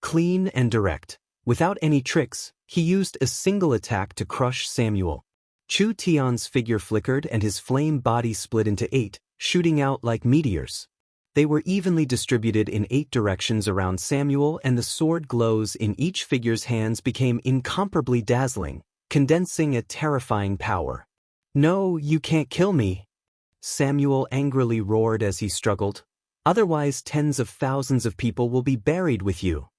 Clean and direct. Without any tricks, he used a single attack to crush Samuel. Chu Tian's figure flickered and his flame body split into 8, shooting out like meteors. They were evenly distributed in 8 directions around Samuel, and the sword glows in each figure's hands became incomparably dazzling, condensing a terrifying power. "No, you can't kill me," Samuel angrily roared as he struggled. "Otherwise tens of thousands of people will be buried with you."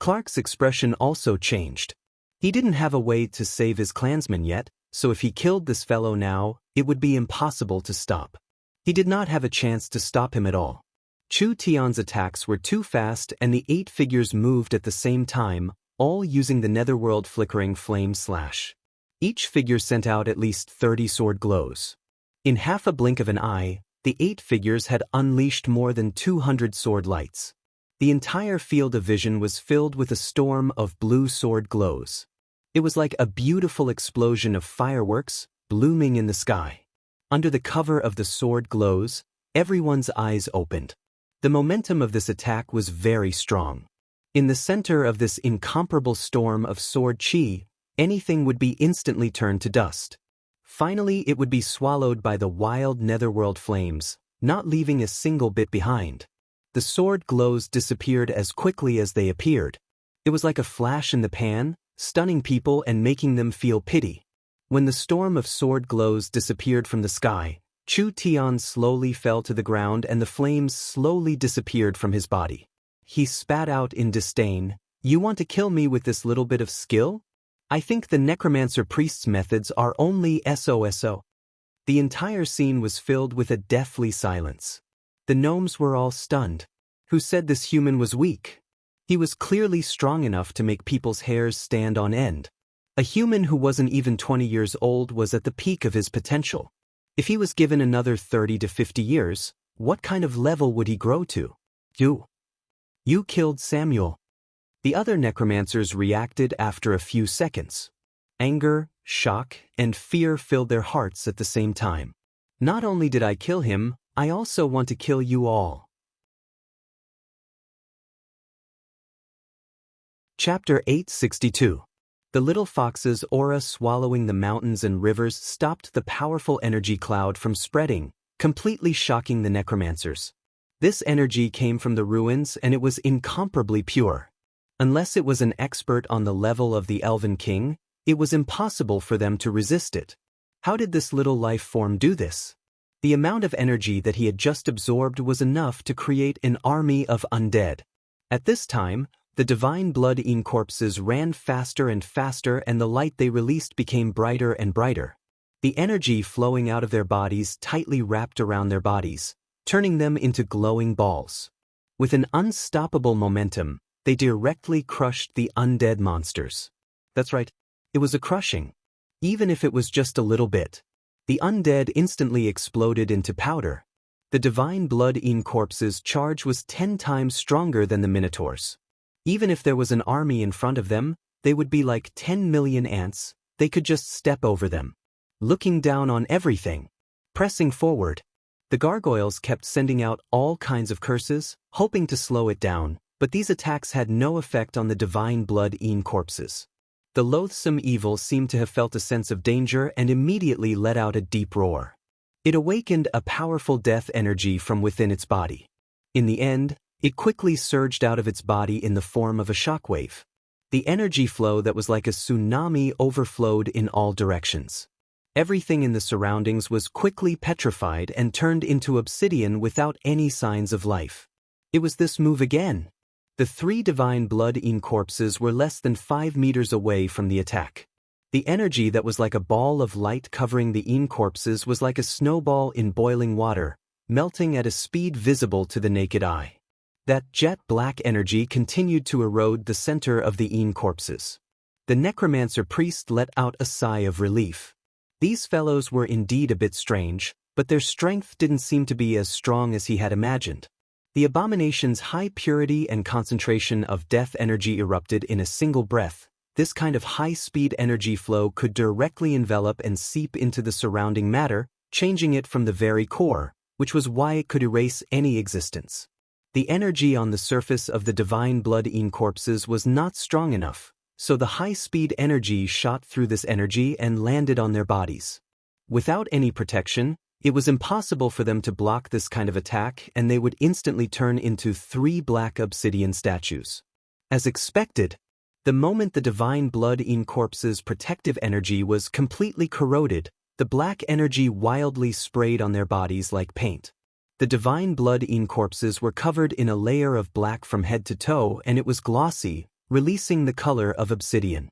Clark's expression also changed. He didn't have a way to save his clansmen yet, so if he killed this fellow now, it would be impossible to stop. He did not have a chance to stop him at all. Chu Tian's attacks were too fast and the 8 figures moved at the same time, all using the netherworld flickering flame slash. Each figure sent out at least 30 sword glows. In half a blink of an eye, the 8 figures had unleashed more than 200 sword lights. The entire field of vision was filled with a storm of blue sword glows. It was like a beautiful explosion of fireworks, blooming in the sky. Under the cover of the sword glows, everyone's eyes opened. The momentum of this attack was very strong. In the center of this incomparable storm of sword chi, anything would be instantly turned to dust. Finally, it would be swallowed by the wild netherworld flames, not leaving a single bit behind. The sword glows disappeared as quickly as they appeared. It was like a flash in the pan, stunning people and making them feel pity. When the storm of sword glows disappeared from the sky, Chu Tian slowly fell to the ground and the flames slowly disappeared from his body. He spat out in disdain, "You want to kill me with this little bit of skill? I think the necromancer priest's methods are only SOSO. The entire scene was filled with a deathly silence. The gnomes were all stunned. Who said this human was weak? He was clearly strong enough to make people's hairs stand on end. A human who wasn't even 20 years old was at the peak of his potential. If he was given another 30 to 50 years, what kind of level would he grow to? You killed Samuel. The other necromancers reacted after a few seconds. Anger, shock, and fear filled their hearts at the same time. Not only did I kill him, I also want to kill you all. Chapter 862. The little fox's aura swallowing the mountains and rivers stopped the powerful energy cloud from spreading, completely shocking the necromancers. This energy came from the ruins and it was incomparably pure. Unless it was an expert on the level of the Elven King, it was impossible for them to resist it. How did this little life form do this? The amount of energy that he had just absorbed was enough to create an army of undead. At this time, the divine blood-in corpses ran faster and faster and the light they released became brighter and brighter. The energy flowing out of their bodies tightly wrapped around their bodies, turning them into glowing balls. With an unstoppable momentum, they directly crushed the undead monsters. That's right, it was a crushing. Even if it was just a little bit. The undead instantly exploded into powder. The divine blood-in corpses' charge was 10 times stronger than the Minotaurs. Even if there was an army in front of them, they would be like 10 million ants, they could just step over them. Looking down on everything. Pressing forward. The gargoyles kept sending out all kinds of curses, hoping to slow it down, but these attacks had no effect on the divine blood-eaten corpses. The loathsome evil seemed to have felt a sense of danger and immediately let out a deep roar. It awakened a powerful death energy from within its body. In the end, it quickly surged out of its body in the form of a shockwave. The energy flow that was like a tsunami overflowed in all directions. Everything in the surroundings was quickly petrified and turned into obsidian without any signs of life. It was this move again. The 3 divine blood-eaten corpses were less than 5 meters away from the attack. The energy that was like a ball of light covering the eaten corpses was like a snowball in boiling water, melting at a speed visible to the naked eye. That jet-black energy continued to erode the center of the eaten corpses. The necromancer priest let out a sigh of relief. These fellows were indeed a bit strange, but their strength didn't seem to be as strong as he had imagined. The abomination's high purity and concentration of death energy erupted in a single breath. This kind of high-speed energy flow could directly envelop and seep into the surrounding matter, changing it from the very core, which was why it could erase any existence. The energy on the surface of the divine blood-eaten corpses was not strong enough, so the high-speed energy shot through this energy and landed on their bodies. Without any protection, it was impossible for them to block this kind of attack, and they would instantly turn into 3 black obsidian statues. As expected, the moment the divine blood-eaten corpses' protective energy was completely corroded, the black energy wildly sprayed on their bodies like paint. The divine blood-eaten corpses were covered in a layer of black from head to toe, and it was glossy, releasing the color of obsidian.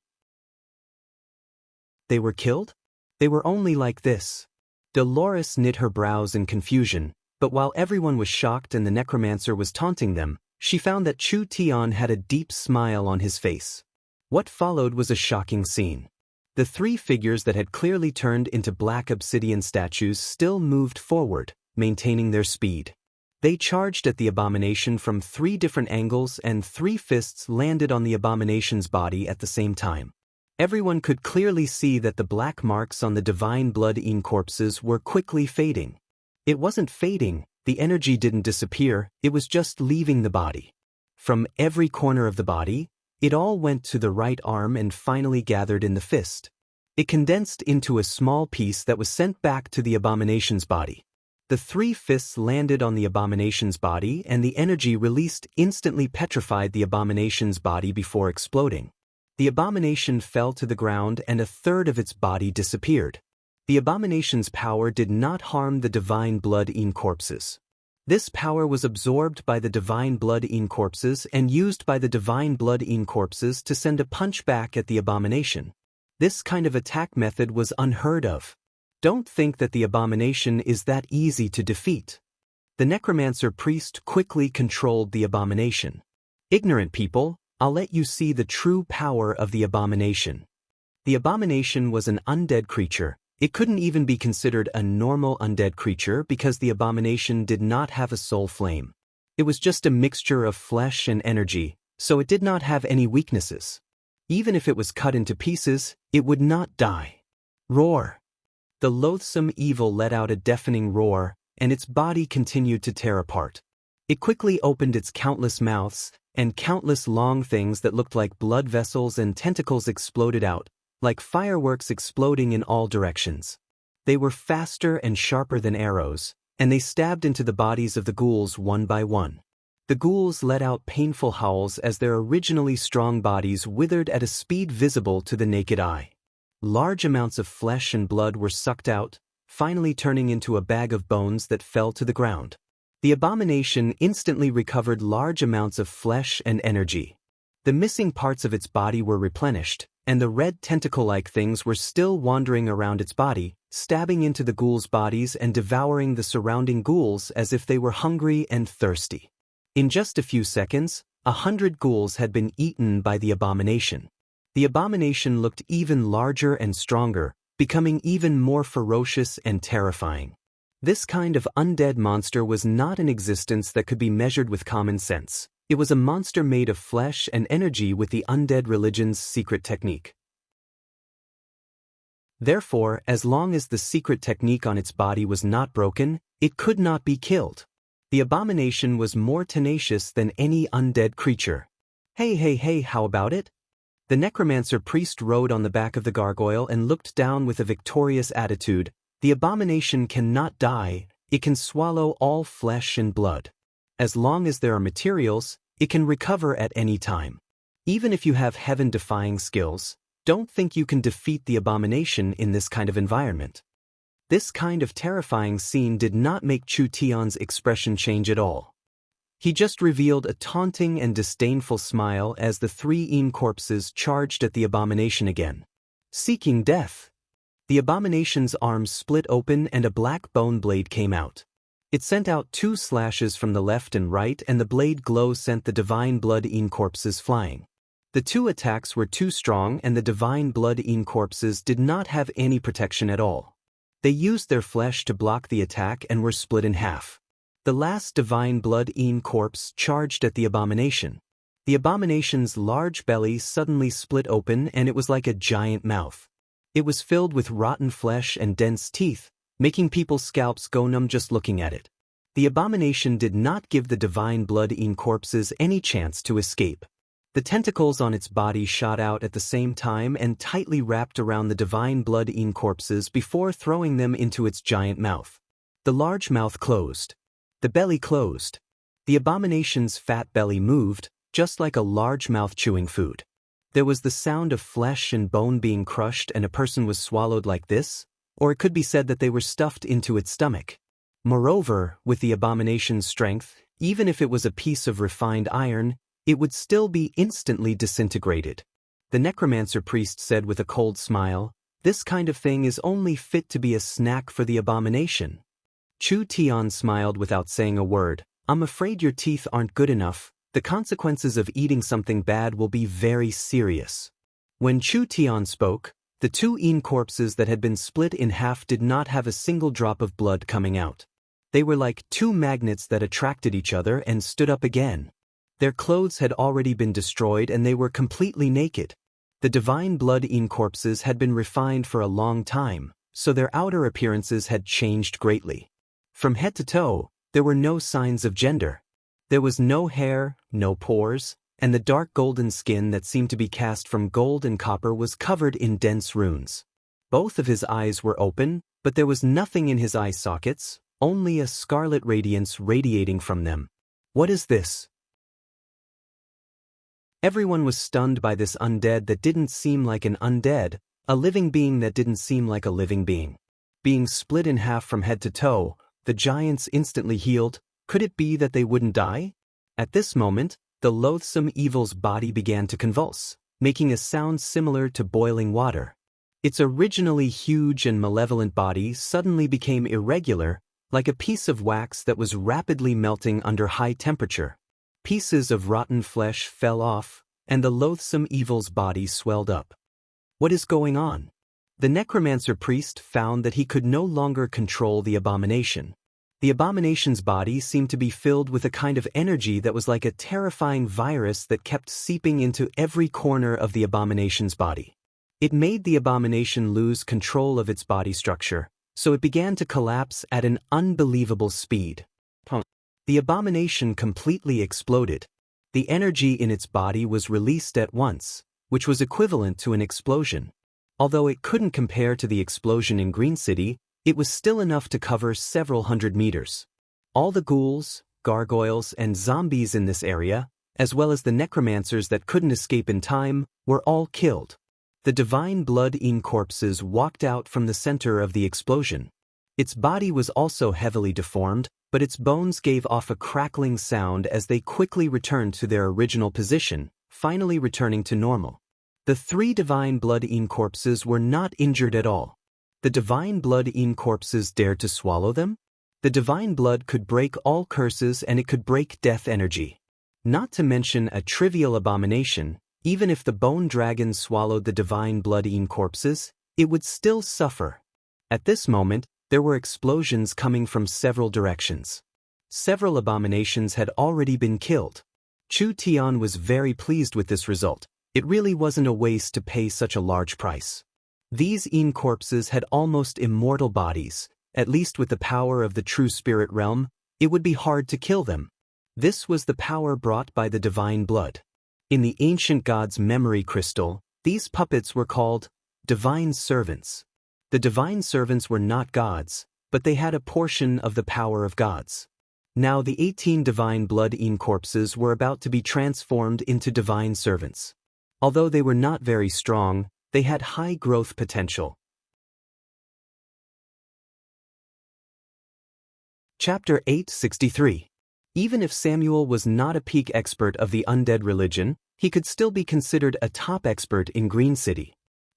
They were killed? They were only like this. Dolores knit her brows in confusion, but while everyone was shocked and the necromancer was taunting them, she found that Chu Tian had a deep smile on his face. What followed was a shocking scene. The 3 figures that had clearly turned into black obsidian statues still moved forward, maintaining their speed. They charged at the abomination from 3 different angles, and 3 fists landed on the abomination's body at the same time. Everyone could clearly see that the black marks on the divine blood-eaten corpses were quickly fading. It wasn't fading, the energy didn't disappear, it was just leaving the body. From every corner of the body, it all went to the right arm and finally gathered in the fist. It condensed into a small piece that was sent back to the abomination's body. The 3 fists landed on the abomination's body, and the energy released instantly petrified the abomination's body before exploding. The abomination fell to the ground and a third of its body disappeared. The abomination's power did not harm the divine blood-eaten corpses. This power was absorbed by the divine blood-eaten corpses and used by the divine blood-eaten corpses to send a punch back at the abomination. This kind of attack method was unheard of. Don't think that the abomination is that easy to defeat. The necromancer priest quickly controlled the abomination. Ignorant people, I'll let you see the true power of the abomination. The abomination was an undead creature. It couldn't even be considered a normal undead creature because the abomination did not have a soul flame. It was just a mixture of flesh and energy, so it did not have any weaknesses. Even if it was cut into pieces, it would not die. Roar! The loathsome evil let out a deafening roar, and its body continued to tear apart. It quickly opened its countless mouths, and countless long things that looked like blood vessels and tentacles exploded out, like fireworks exploding in all directions. They were faster and sharper than arrows, and they stabbed into the bodies of the ghouls one by one. The ghouls let out painful howls as their originally strong bodies withered at a speed visible to the naked eye. Large amounts of flesh and blood were sucked out, finally turning into a bag of bones that fell to the ground. The abomination instantly recovered large amounts of flesh and energy. The missing parts of its body were replenished, and the red tentacle-like things were still wandering around its body, stabbing into the ghouls' bodies and devouring the surrounding ghouls as if they were hungry and thirsty. In just a few seconds, 100 ghouls had been eaten by the abomination. The abomination looked even larger and stronger, becoming even more ferocious and terrifying. This kind of undead monster was not an existence that could be measured with common sense. It was a monster made of flesh and energy with the undead religion's secret technique. Therefore, as long as the secret technique on its body was not broken, it could not be killed. The abomination was more tenacious than any undead creature. Hey, how about it? The necromancer priest rode on the back of the gargoyle and looked down with a victorious attitude. The abomination cannot die, it can swallow all flesh and blood. As long as there are materials, it can recover at any time. Even if you have heaven-defying skills, don't think you can defeat the abomination in this kind of environment. This kind of terrifying scene did not make Chu Tian's expression change at all. He just revealed a taunting and disdainful smile as the three Een corpses charged at the abomination again. Seeking death. The abomination's arms split open and a black bone blade came out. It sent out 2 slashes from the left and right, and the blade glow sent the divine blood Een corpses flying. The 2 attacks were too strong, and the divine blood Een corpses did not have any protection at all. They used their flesh to block the attack and were split in half. The last divine blood Een corpse charged at the abomination. The abomination's large belly suddenly split open, and it was like a giant mouth. It was filled with rotten flesh and dense teeth, making people's scalps go numb just looking at it. The abomination did not give the divine blood Een corpses any chance to escape. The tentacles on its body shot out at the same time and tightly wrapped around the divine blood Een corpses before throwing them into its giant mouth. The large mouth closed. The belly closed. The abomination's fat belly moved, just like a large mouth chewing food. There was the sound of flesh and bone being crushed, and a person was swallowed like this, or it could be said that they were stuffed into its stomach. Moreover, with the abomination's strength, even if it was a piece of refined iron, it would still be instantly disintegrated. The necromancer priest said with a cold smile, "This kind of thing is only fit to be a snack for the abomination." Chu Tian smiled without saying a word. "I'm afraid your teeth aren't good enough. The consequences of eating something bad will be very serious." When Chu Tian spoke, the 2 Een corpses that had been split in half did not have a single drop of blood coming out. They were like 2 magnets that attracted each other and stood up again. Their clothes had already been destroyed and they were completely naked. The divine blood Een corpses had been refined for a long time, so their outer appearances had changed greatly. From head to toe, there were no signs of gender. There was no hair, no pores, and the dark golden skin that seemed to be cast from gold and copper was covered in dense runes. Both of his eyes were open, but there was nothing in his eye sockets, only a scarlet radiance radiating from them. What is this? Everyone was stunned by this undead that didn't seem like an undead, a living being that didn't seem like a living being. Being split in half from head to toe, the giants instantly healed. Could it be that they wouldn't die? At this moment, the loathsome evil's body began to convulse, making a sound similar to boiling water. Its originally huge and malevolent body suddenly became irregular, like a piece of wax that was rapidly melting under high temperature. Pieces of rotten flesh fell off, and the loathsome evil's body swelled up. What is going on? The necromancer priest found that he could no longer control the abomination. The abomination's body seemed to be filled with a kind of energy that was like a terrifying virus that kept seeping into every corner of the abomination's body. It made the abomination lose control of its body structure, so it began to collapse at an unbelievable speed. The abomination completely exploded. The energy in its body was released at once, which was equivalent to an explosion. Although it couldn't compare to the explosion in Green City, it was still enough to cover several hundred meters. All the ghouls, gargoyles, and zombies in this area, as well as the necromancers that couldn't escape in time, were all killed. The divine blood Een corpses walked out from the center of the explosion. Its body was also heavily deformed, but its bones gave off a crackling sound as they quickly returned to their original position, finally returning to normal. The 3 divine blood Een corpses were not injured at all. The divine blood Een corpses dared to swallow them? The divine blood could break all curses, and it could break death energy. Not to mention a trivial abomination, even if the bone dragon swallowed the divine blood Een corpses, it would still suffer. At this moment, there were explosions coming from several directions. Several abominations had already been killed. Chu Tian was very pleased with this result. It really wasn't a waste to pay such a large price. These Een corpses had almost immortal bodies, at least with the power of the true spirit realm. it would be hard to kill them. This was the power brought by the divine blood. In the ancient god's memory crystal, these puppets were called divine servants. The divine servants were not gods, but they had a portion of the power of gods. Now the 18 divine blood-eaten corpses were about to be transformed into divine servants. Although they were not very strong, they had high growth potential. Chapter 863. Even if Samuel was not a peak expert of the undead religion, he could still be considered a top expert in Green City.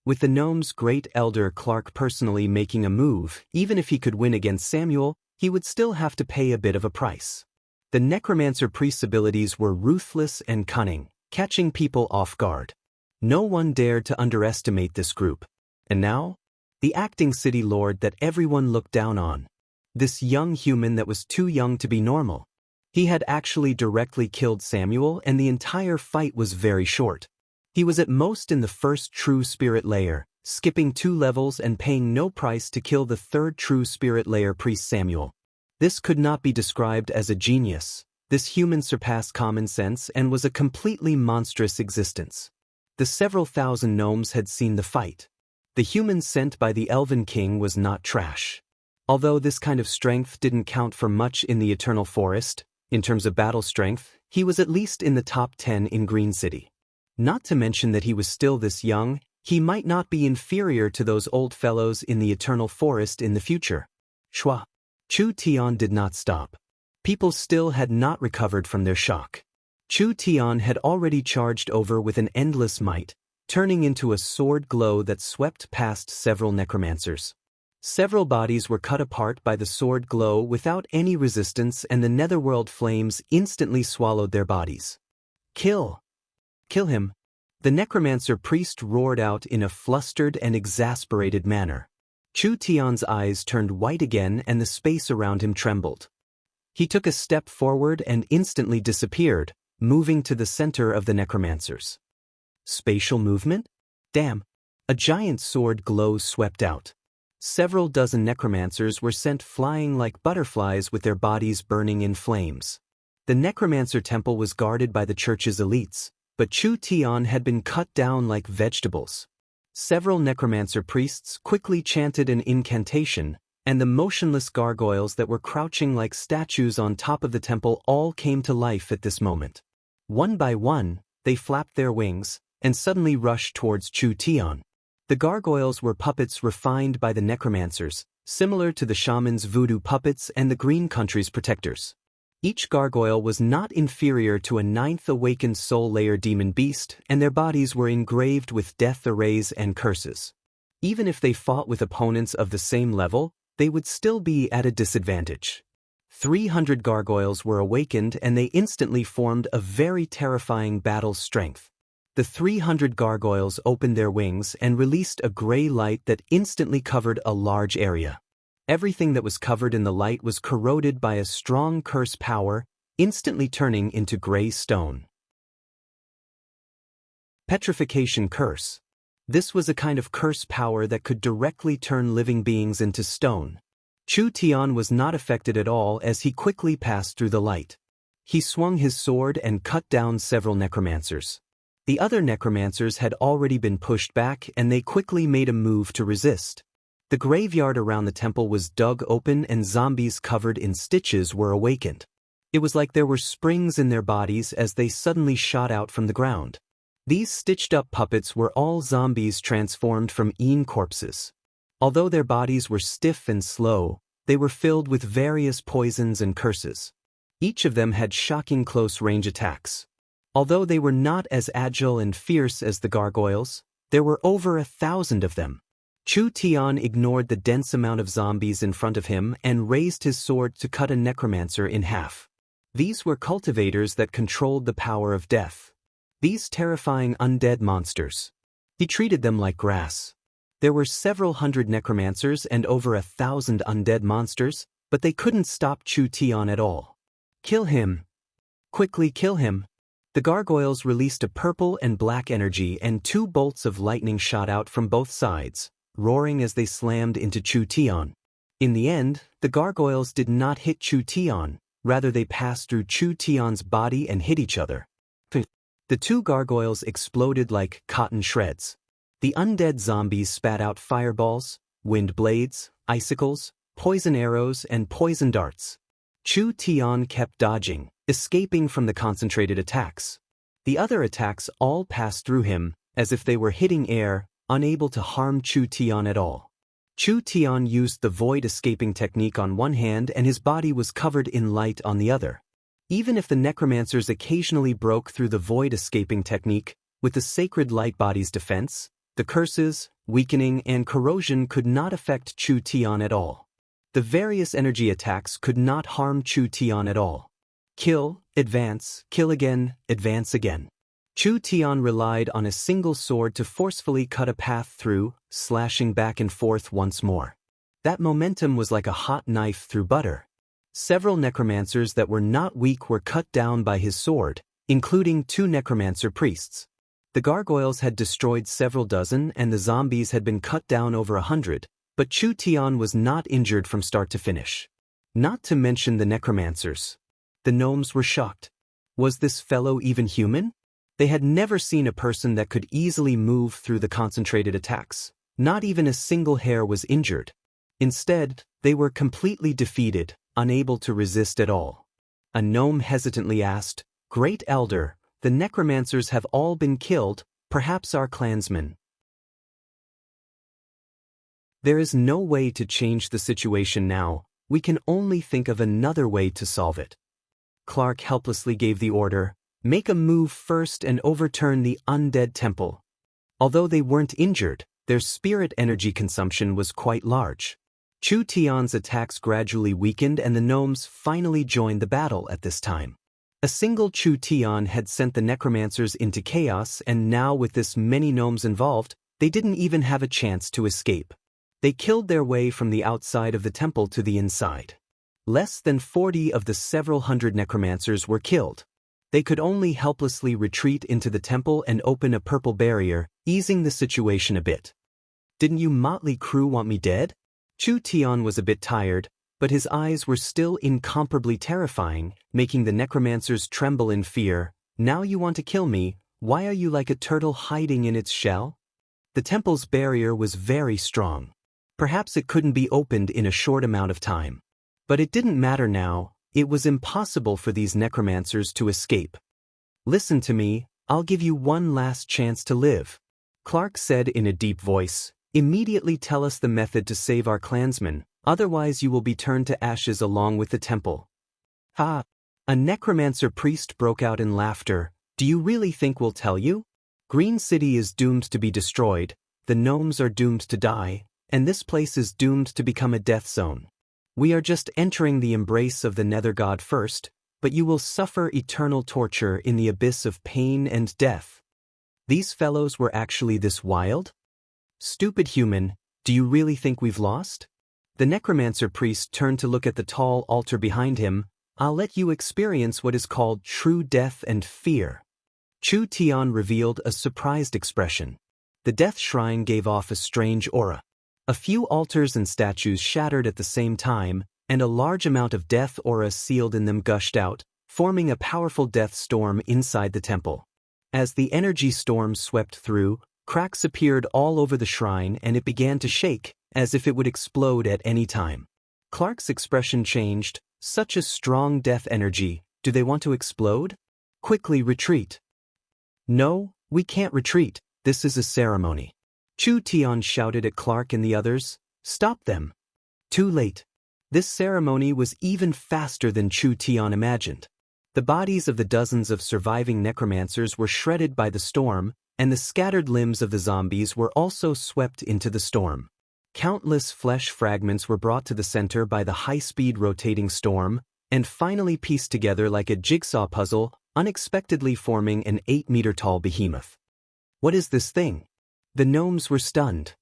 With the gnome's great elder Clark personally making a move, even if he could win against Samuel, he would still have to pay a bit of a price. The necromancer priest's abilities were ruthless and cunning, catching people off guard. No one dared to underestimate this group. And now, the acting city lord that everyone looked down on. This young human that was too young to be normal. He had actually directly killed Samuel, and the entire fight was very short. He was at most in the first true spirit layer, skipping 2 levels and paying no price to kill the 3rd true spirit layer priest Samuel. This could not be described as a genius. This human surpassed common sense and was a completely monstrous existence. The several thousand gnomes had seen the fight. The human sent by the Elven King was not trash. Although this kind of strength didn't count for much in the Eternal Forest, in terms of battle strength, he was at least in the top 10 in Green City. Not to mention that he was still this young, he might not be inferior to those old fellows in the Eternal Forest in the future. Shua. Chu Tian did not stop. People still had not recovered from their shock. Chu Tian had already charged over with an endless might, turning into a sword glow that swept past several necromancers. Several bodies were cut apart by the sword glow without any resistance, and the netherworld flames instantly swallowed their bodies. Kill! Kill him! The necromancer priest roared out in a flustered and exasperated manner. Chu Tian's eyes turned white again and the space around him trembled. He took a step forward and instantly disappeared, moving to the center of the necromancers. Spatial movement? Damn! A giant sword glow swept out. Several dozen necromancers were sent flying like butterflies with their bodies burning in flames. The necromancer temple was guarded by the church's elites, but Chu Tian had been cut down like vegetables. Several necromancer priests quickly chanted an incantation, and the motionless gargoyles that were crouching like statues on top of the temple all came to life at this moment. One by one, they flapped their wings, and suddenly rushed towards Chu Tian. The gargoyles were puppets refined by the necromancers, similar to the shaman's voodoo puppets and the Green Country's protectors. Each gargoyle was not inferior to a 9th awakened soul layer demon beast, and their bodies were engraved with death arrays and curses. Even if they fought with opponents of the same level, they would still be at a disadvantage. 300 gargoyles were awakened, and they instantly formed a very terrifying battle strength. The 300 gargoyles opened their wings and released a gray light that instantly covered a large area. Everything that was covered in the light was corroded by a strong curse power, instantly turning into gray stone. Petrification curse. This was a kind of curse power that could directly turn living beings into stone. Chu Tian was not affected at all as he quickly passed through the light. He swung his sword and cut down several necromancers. The other necromancers had already been pushed back, and they quickly made a move to resist. The graveyard around the temple was dug open, and zombies covered in stitches were awakened. It was like there were springs in their bodies as they suddenly shot out from the ground. These stitched-up puppets were all zombies transformed from eaten corpses. Although their bodies were stiff and slow, they were filled with various poisons and curses. Each of them had shocking close-range attacks. Although they were not as agile and fierce as the gargoyles, there were over 1,000 of them. Chu Tian ignored the dense amount of zombies in front of him and raised his sword to cut a necromancer in half. These were cultivators that controlled the power of death. These terrifying undead monsters. He treated them like grass. There were several hundred necromancers and over 1,000 undead monsters, but they couldn't stop Chu Tian at all. Kill him! Quickly kill him! The gargoyles released a purple and black energy, and 2 bolts of lightning shot out from both sides, roaring as they slammed into Chu Tian. In the end, the gargoyles did not hit Chu Tian. rather they passed through Chu Tian's body and hit each other. The two gargoyles exploded like cotton shreds. The undead zombies spat out fireballs, wind blades, icicles, poison arrows, and poison darts. Chu Tian kept dodging, escaping from the concentrated attacks. The other attacks all passed through him, as if they were hitting air, unable to harm Chu Tian at all. Chu Tian used the void escaping technique on one hand and his body was covered in light on the other. Even if the necromancers occasionally broke through the void escaping technique, with the sacred light body's defense, the curses, weakening, and corrosion could not affect Chu Tian at all. The various energy attacks could not harm Chu Tian at all. Kill, advance, kill again, advance again. Chu Tian relied on a single sword to forcefully cut a path through, slashing back and forth once more. That momentum was like a hot knife through butter. Several necromancers that were not weak were cut down by his sword, including 2 necromancer priests. The gargoyles had destroyed several dozen and the zombies had been cut down over 100, but Chu Tian was not injured from start to finish. Not to mention the necromancers. The gnomes were shocked. Was this fellow even human? They had never seen a person that could easily move through the concentrated attacks. Not even a single hair was injured. Instead, they were completely defeated, unable to resist at all. A gnome hesitantly asked, "Great Elder, the necromancers have all been killed, perhaps our clansmen." There is no way to change the situation now, we can only think of another way to solve it. Clark helplessly gave the order, "Make a move first and overturn the undead temple." Although they weren't injured, their spirit energy consumption was quite large. Chu Tian's attacks gradually weakened and the gnomes finally joined the battle at this time. A single Chu Tian had sent the necromancers into chaos and now with this many gnomes involved, they didn't even have a chance to escape. They killed their way from the outside of the temple to the inside. Less than 40 of the several hundred necromancers were killed. They could only helplessly retreat into the temple and open a purple barrier, easing the situation a bit. "Didn't you motley crew want me dead?" Chu Tian was a bit tired, but his eyes were still incomparably terrifying, making the necromancers tremble in fear. "Now you want to kill me, why are you like a turtle hiding in its shell?" The temple's barrier was very strong. Perhaps it couldn't be opened in a short amount of time. But it didn't matter now, it was impossible for these necromancers to escape. "Listen to me, I'll give you one last chance to live," Clark said in a deep voice. "Immediately tell us the method to save our clansmen, otherwise you will be turned to ashes along with the temple." "Ha!" A necromancer priest broke out in laughter. "Do you really think we'll tell you? Green City is doomed to be destroyed, the gnomes are doomed to die, and this place is doomed to become a death zone. We are just entering the embrace of the Nether God first, but you will suffer eternal torture in the abyss of pain and death." These fellows were actually this wild? "Stupid human, do you really think we've lost?" The necromancer priest turned to look at the tall altar behind him. "I'll let you experience what is called true death and fear." Chu Tian revealed a surprised expression. The death shrine gave off a strange aura. A few altars and statues shattered at the same time, and a large amount of death aura sealed in them gushed out, forming a powerful death storm inside the temple. As the energy storm swept through, cracks appeared all over the shrine and it began to shake, as if it would explode at any time. Clark's expression changed. "Such a strong death energy, do they want to explode? Quickly retreat." "No, we can't retreat, this is a ceremony." Chu Tian shouted at Clark and the others. "Stop them." Too late. This ceremony was even faster than Chu Tian imagined. The bodies of the dozens of surviving necromancers were shredded by the storm, and the scattered limbs of the zombies were also swept into the storm. Countless flesh fragments were brought to the center by the high-speed rotating storm, and finally pieced together like a jigsaw puzzle, unexpectedly forming an 8-meter-tall behemoth. "What is this thing?" The gnomes were stunned.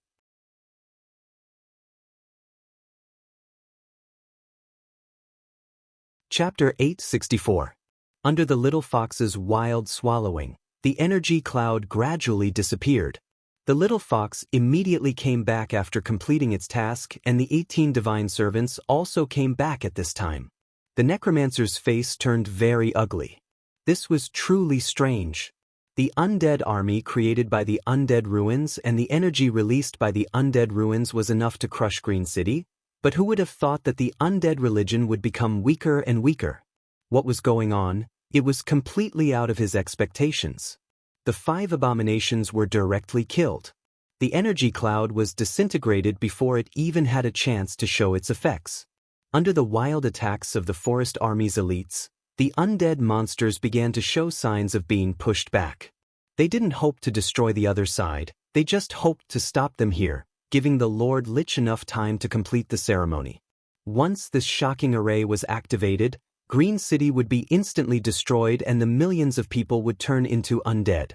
Chapter 864. Under the little fox's wild swallowing, the energy cloud gradually disappeared. The little fox immediately came back after completing its task, and the 18 divine servants also came back at this time. The necromancer's face turned very ugly. This was truly strange. The undead army created by the undead ruins and the energy released by the undead ruins was enough to crush Green City, but who would have thought that the undead religion would become weaker and weaker? What was going on? It was completely out of his expectations. The 5 abominations were directly killed. The energy cloud was disintegrated before it even had a chance to show its effects. Under the wild attacks of the forest army's elites, the undead monsters began to show signs of being pushed back. They didn't hope to destroy the other side, they just hoped to stop them here, giving the Lord Lich enough time to complete the ceremony. Once this shocking array was activated, Green City would be instantly destroyed and the millions of people would turn into undead.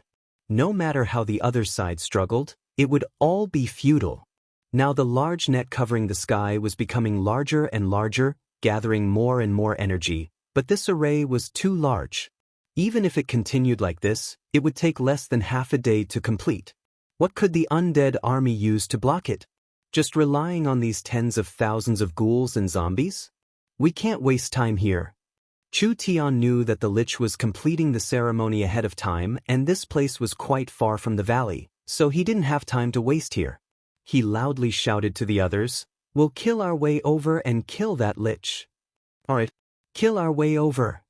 No matter how the other side struggled, it would all be futile. Now the large net covering the sky was becoming larger and larger, gathering more and more energy, but this array was too large. Even if it continued like this, it would take less than half a day to complete. What could the undead army use to block it? Just relying on these tens of thousands of ghouls and zombies? We can't waste time here. Chu Tian knew that the Lich was completing the ceremony ahead of time and this place was quite far from the valley, so he didn't have time to waste here. He loudly shouted to the others, "We'll kill our way over and kill that Lich. Alright, kill our way over."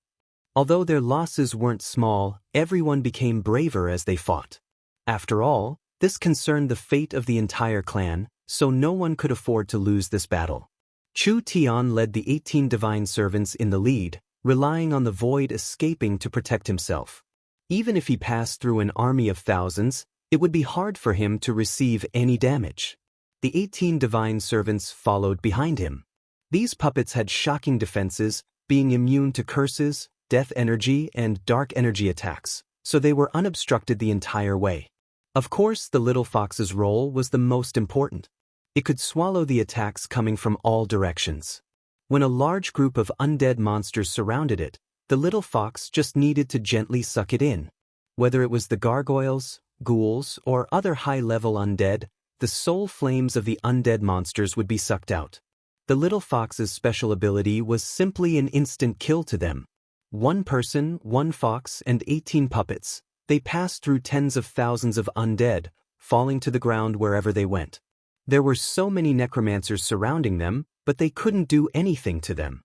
Although their losses weren't small, everyone became braver as they fought. After all, this concerned the fate of the entire clan, so no one could afford to lose this battle. Chu Tian led the 18 divine servants in the lead, relying on the void escaping to protect himself. Even if he passed through an army of thousands, it would be hard for him to receive any damage. The 18 divine servants followed behind him. These puppets had shocking defenses, being immune to curses, death energy, and dark energy attacks, so they were unobstructed the entire way. Of course, the little fox's role was the most important. It could swallow the attacks coming from all directions. When a large group of undead monsters surrounded it, the little fox just needed to gently suck it in. Whether it was the gargoyles, ghouls, or other high-level undead, the soul flames of the undead monsters would be sucked out. The little fox's special ability was simply an instant kill to them. 1 person, 1 fox, and 18 puppets. They passed through tens of thousands of undead, falling to the ground wherever they went. There were so many necromancers surrounding them, but they couldn't do anything to them.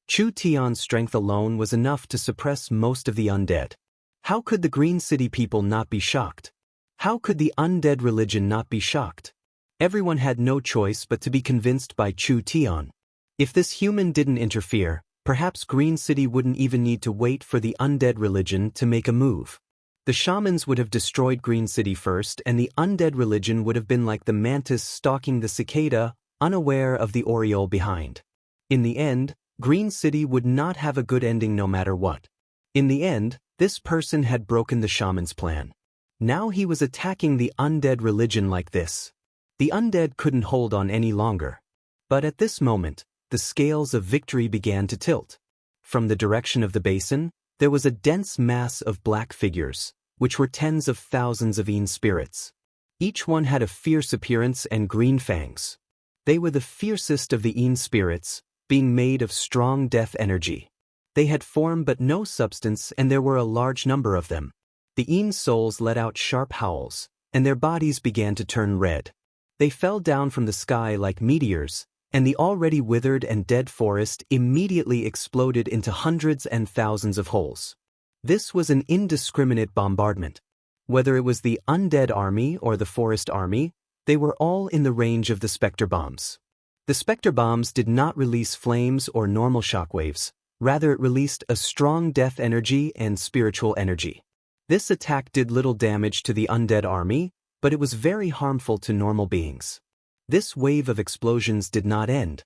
Chu Tian's strength alone was enough to suppress most of the undead. How could the Green City people not be shocked? How could the undead religion not be shocked? Everyone had no choice but to be convinced by Chu Tian. If this human didn't interfere, perhaps Green City wouldn't even need to wait for the undead religion to make a move. The shamans would have destroyed Green City first and the undead religion would have been like the mantis stalking the cicada, unaware of the oriole behind. In the end, Green City would not have a good ending no matter what. In the end, this person had broken the shaman's plan. Now he was attacking the undead religion like this. The undead couldn't hold on any longer. But at this moment, the scales of victory began to tilt. From the direction of the basin, there was a dense mass of black figures, which were tens of thousands of Een spirits. Each one had a fierce appearance and green fangs. They were the fiercest of the Een spirits, being made of strong death energy. They had form but no substance and there were a large number of them. The Een souls let out sharp howls, and their bodies began to turn red. They fell down from the sky like meteors, and the already withered and dead forest immediately exploded into hundreds and thousands of holes. This was an indiscriminate bombardment. Whether it was the undead army or the forest army, they were all in the range of the specter bombs. The specter bombs did not release flames or normal shockwaves, rather it released a strong death energy and spiritual energy. This attack did little damage to the undead army, but it was very harmful to normal beings. This wave of explosions did not end.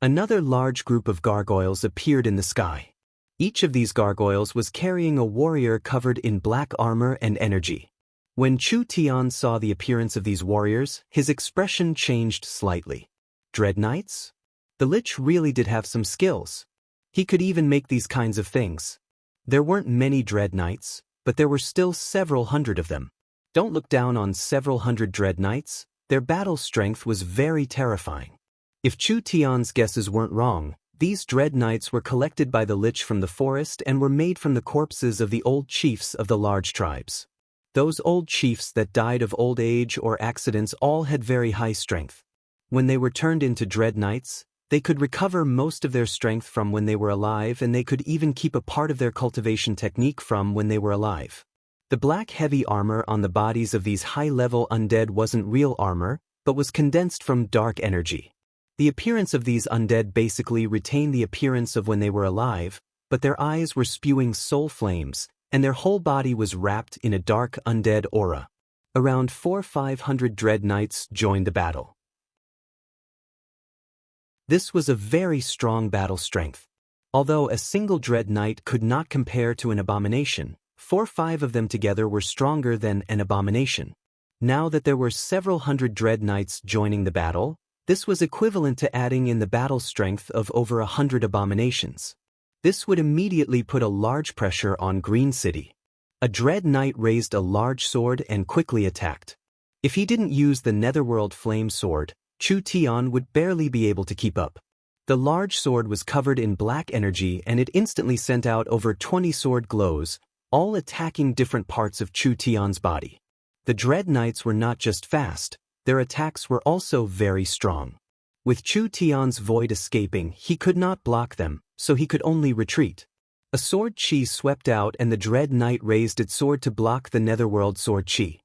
Another large group of gargoyles appeared in the sky. Each of these gargoyles was carrying a warrior covered in black armor and energy. When Chu Tian saw the appearance of these warriors, his expression changed slightly. Dread Knights? The Lich really did have some skills. He could even make these kinds of things. There weren't many Dread Knights, but there were still several hundred of them. Don't look down on several hundred Dread Knights. Their battle strength was very terrifying. If Chu Tian's guesses weren't wrong, These dread knights were collected by the lich from the forest and were made from the corpses of the old chiefs of the large tribes. Those old chiefs that died of old age or accidents all had very high strength. When they were turned into dread knights, they could recover most of their strength from when they were alive, and they could even keep a part of their cultivation technique from when they were alive. The black heavy armor on the bodies of these high-level undead wasn't real armor, but was condensed from dark energy. The appearance of these undead basically retained the appearance of when they were alive, but their eyes were spewing soul flames, and their whole body was wrapped in a dark undead aura. Around 400-500 dread knights joined the battle. This was a very strong battle strength. Although a single dread knight could not compare to an abomination, 4-5 of them together were stronger than an abomination. Now that there were several hundred dread knights joining the battle, this was equivalent to adding in the battle strength of over 100 abominations. This would immediately put a large pressure on Green City. A dread knight raised a large sword and quickly attacked. If he didn't use the Netherworld Flame Sword, Chu Tian would barely be able to keep up. The large sword was covered in black energy and it instantly sent out over 20 sword glows, all attacking different parts of Chu Tian's body. The dread knights were not just fast, their attacks were also very strong. With Chu Tian's void escaping, he could not block them, so he could only retreat. A sword chi swept out and the dread knight raised its sword to block the Netherworld sword chi.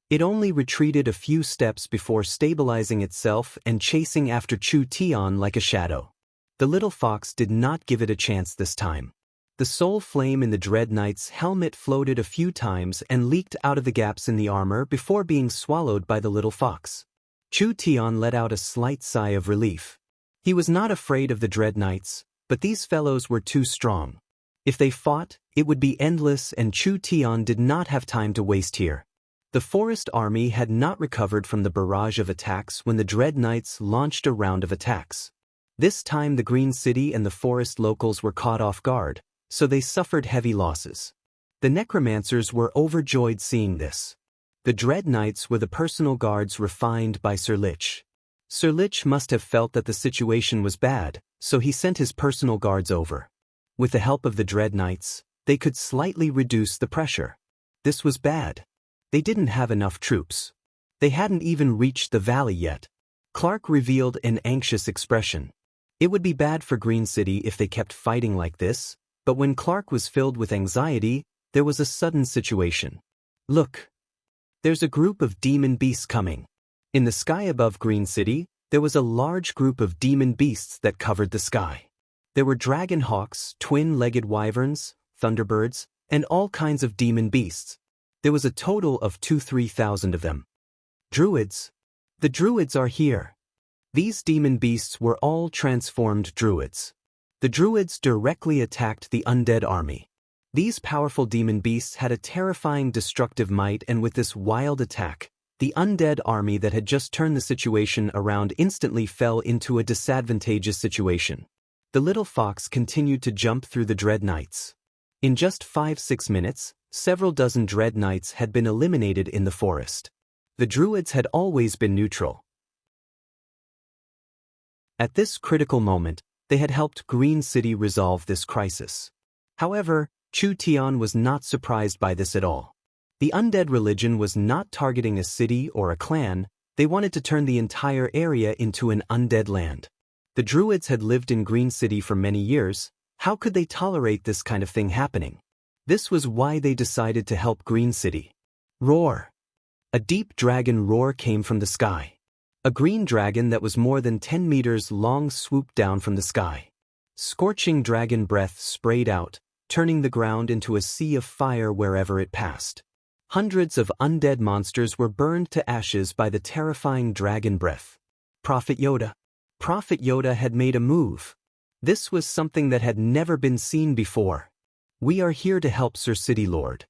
It only retreated a few steps before stabilizing itself and chasing after Chu Tian like a shadow. The little fox did not give it a chance this time. The soul flame in the dread knight's helmet floated a few times and leaked out of the gaps in the armor before being swallowed by the little fox. Chu Tian let out a slight sigh of relief. He was not afraid of the dread knights, but these fellows were too strong. If they fought, it would be endless, and Chu Tian did not have time to waste here. The forest army had not recovered from the barrage of attacks when the dread knights launched a round of attacks. This time the Green City and the forest locals were caught off guard, so they suffered heavy losses. The necromancers were overjoyed seeing this. The dread knights were the personal guards refined by Sir Lich. Sir Lich must have felt that the situation was bad, so he sent his personal guards over. With the help of the dread knights, they could slightly reduce the pressure. This was bad. They didn't have enough troops. They hadn't even reached the valley yet. Clark revealed an anxious expression. It would be bad for Green City if they kept fighting like this, but when Clark was filled with anxiety, there was a sudden situation. Look! There's a group of demon beasts coming. In the sky above Green City, there was a large group of demon beasts that covered the sky. There were dragon hawks, twin-legged wyverns, thunderbirds, and all kinds of demon beasts. There was a total of 2,000-3,000 of them. Druids. The druids are here. These demon beasts were all transformed druids. The druids directly attacked the undead army. These powerful demon beasts had a terrifying destructive might, and with this wild attack, the undead army that had just turned the situation around instantly fell into a disadvantageous situation. The little fox continued to jump through the dread knights. In just 5-6 minutes, several dozen dread knights had been eliminated in the forest. The druids had always been neutral. At this critical moment, they had helped Green City resolve this crisis. However, Chu Tian was not surprised by this at all. The undead religion was not targeting a city or a clan, they wanted to turn the entire area into an undead land. The druids had lived in Green City for many years, how could they tolerate this kind of thing happening? This was why they decided to help Green City. Roar! A deep dragon roar came from the sky. A green dragon that was more than 10 meters long swooped down from the sky. Scorching dragon breath sprayed out, turning the ground into a sea of fire wherever it passed. Hundreds of undead monsters were burned to ashes by the terrifying dragon breath. Prophet Yoda. Prophet Yoda had made a move. This was something that had never been seen before. We are here to help Sir City Lord.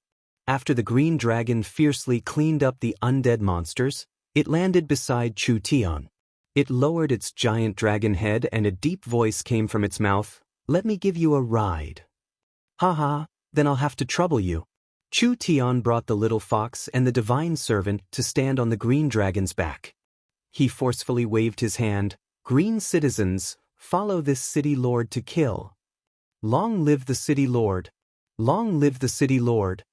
After the green dragon fiercely cleaned up the undead monsters, it landed beside Chu Tian. It lowered its giant dragon head and a deep voice came from its mouth. Let me give you a ride. Haha, then I'll have to trouble you. Chu Tian brought the little fox and the divine servant to stand on the green dragon's back. He forcefully waved his hand. Green citizens, Follow this city lord to kill. Long live the city lord. Long live the city lord.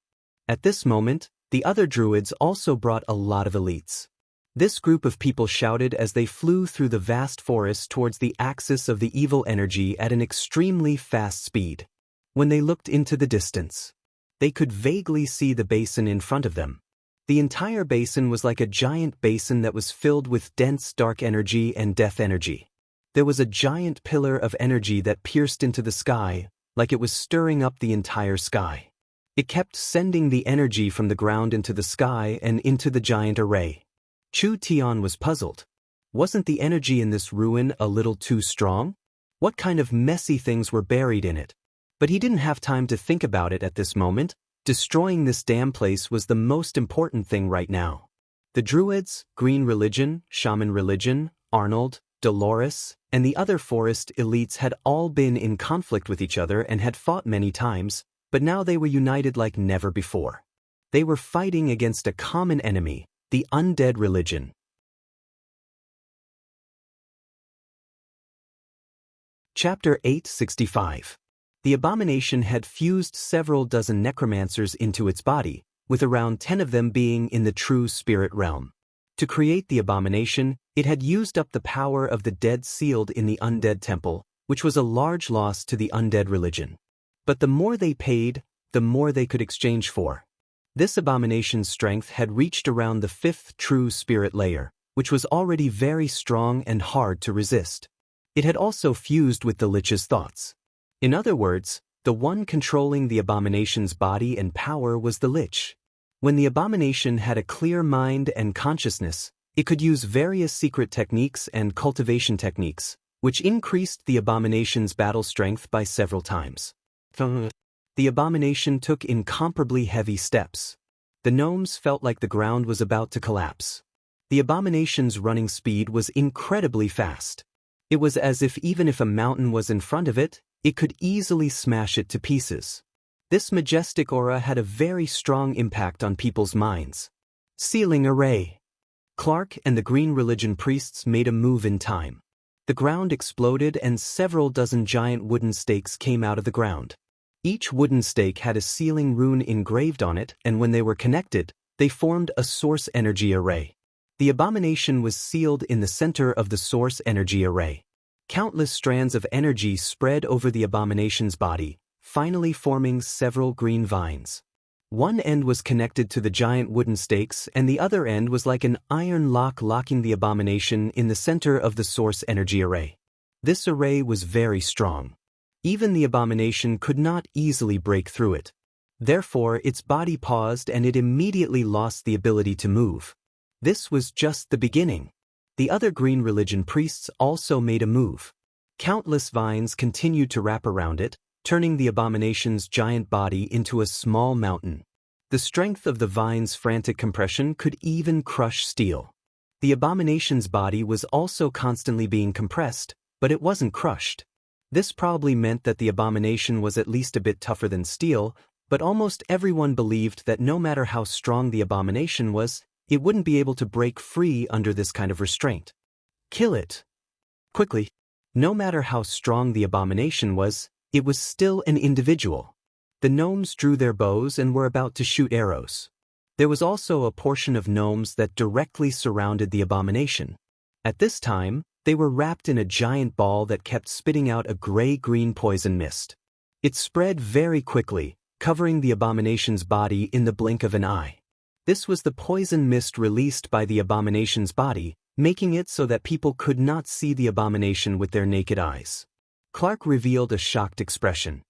At this moment, the other druids also brought a lot of elites. This group of people shouted as they flew through the vast forest towards the axis of the evil energy at an extremely fast speed. When they looked into the distance, they could vaguely see the basin in front of them. The entire basin was like a giant basin that was filled with dense dark energy and death energy. There was a giant pillar of energy that pierced into the sky, like it was stirring up the entire sky. It kept sending the energy from the ground into the sky and into the giant array. Chu Tian was puzzled. Wasn't the energy in this ruin a little too strong? What kind of messy things were buried in it? But he didn't have time to think about it at this moment. Destroying this damn place was the most important thing right now. The druids, green religion, shaman religion, Arnold, Dolores, and the other forest elites had all been in conflict with each other and had fought many times, but now they were united like never before. They were fighting against a common enemy, the undead religion. Chapter 865. The abomination had fused several dozen necromancers into its body, with around 10 of them being in the true spirit realm. To create the abomination, it had used up the power of the dead sealed in the undead temple, which was a large loss to the undead religion. But the more they paid, the more they could exchange for. This abomination's strength had reached around the 5th true spirit layer, which was already very strong and hard to resist. It had also fused with the Lich's thoughts. In other words, the one controlling the abomination's body and power was the Lich. When the abomination had a clear mind and consciousness, it could use various secret techniques and cultivation techniques, which increased the abomination's battle strength by several times. The abomination took incomparably heavy steps. The gnomes felt like the ground was about to collapse. The abomination's running speed was incredibly fast. It was as if even if a mountain was in front of it, it could easily smash it to pieces. This majestic aura had a very strong impact on people's minds. Sealing array. Clark and the Green Religion priests made a move in time. The ground exploded and several dozen giant wooden stakes came out of the ground. Each wooden stake had a sealing rune engraved on it, and when they were connected, they formed a source energy array. The abomination was sealed in the center of the source energy array. Countless strands of energy spread over the abomination's body, finally forming several green vines. One end was connected to the giant wooden stakes, and the other end was like an iron lock locking the abomination in the center of the source energy array. This array was very strong. Even the abomination could not easily break through it. Therefore, its body paused and it immediately lost the ability to move. This was just the beginning. The other Green Religion priests also made a move. Countless vines continued to wrap around it, turning the abomination's giant body into a small mountain. The strength of the vine's frantic compression could even crush steel. The abomination's body was also constantly being compressed, but it wasn't crushed. This probably meant that the abomination was at least a bit tougher than steel, but almost everyone believed that no matter how strong the abomination was, it wouldn't be able to break free under this kind of restraint. Kill it. Quickly. No matter how strong the abomination was, it was still an individual. The gnomes drew their bows and were about to shoot arrows. There was also a portion of gnomes that directly surrounded the abomination. At this time, they were wrapped in a giant ball that kept spitting out a gray-green poison mist. It spread very quickly, covering the abomination's body in the blink of an eye. This was the poison mist released by the abomination's body, making it so that people could not see the abomination with their naked eyes. Clark revealed a shocked expression.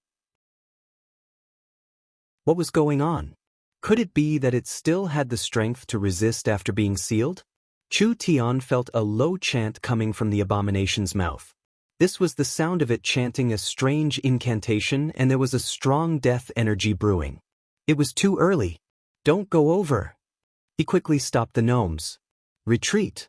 What was going on? Could it be that it still had the strength to resist after being sealed? Chu Tian felt a low chant coming from the abomination's mouth. This was the sound of it chanting a strange incantation, and there was a strong death energy brewing. It was too early. Don't go over. He quickly stopped the gnomes. Retreat.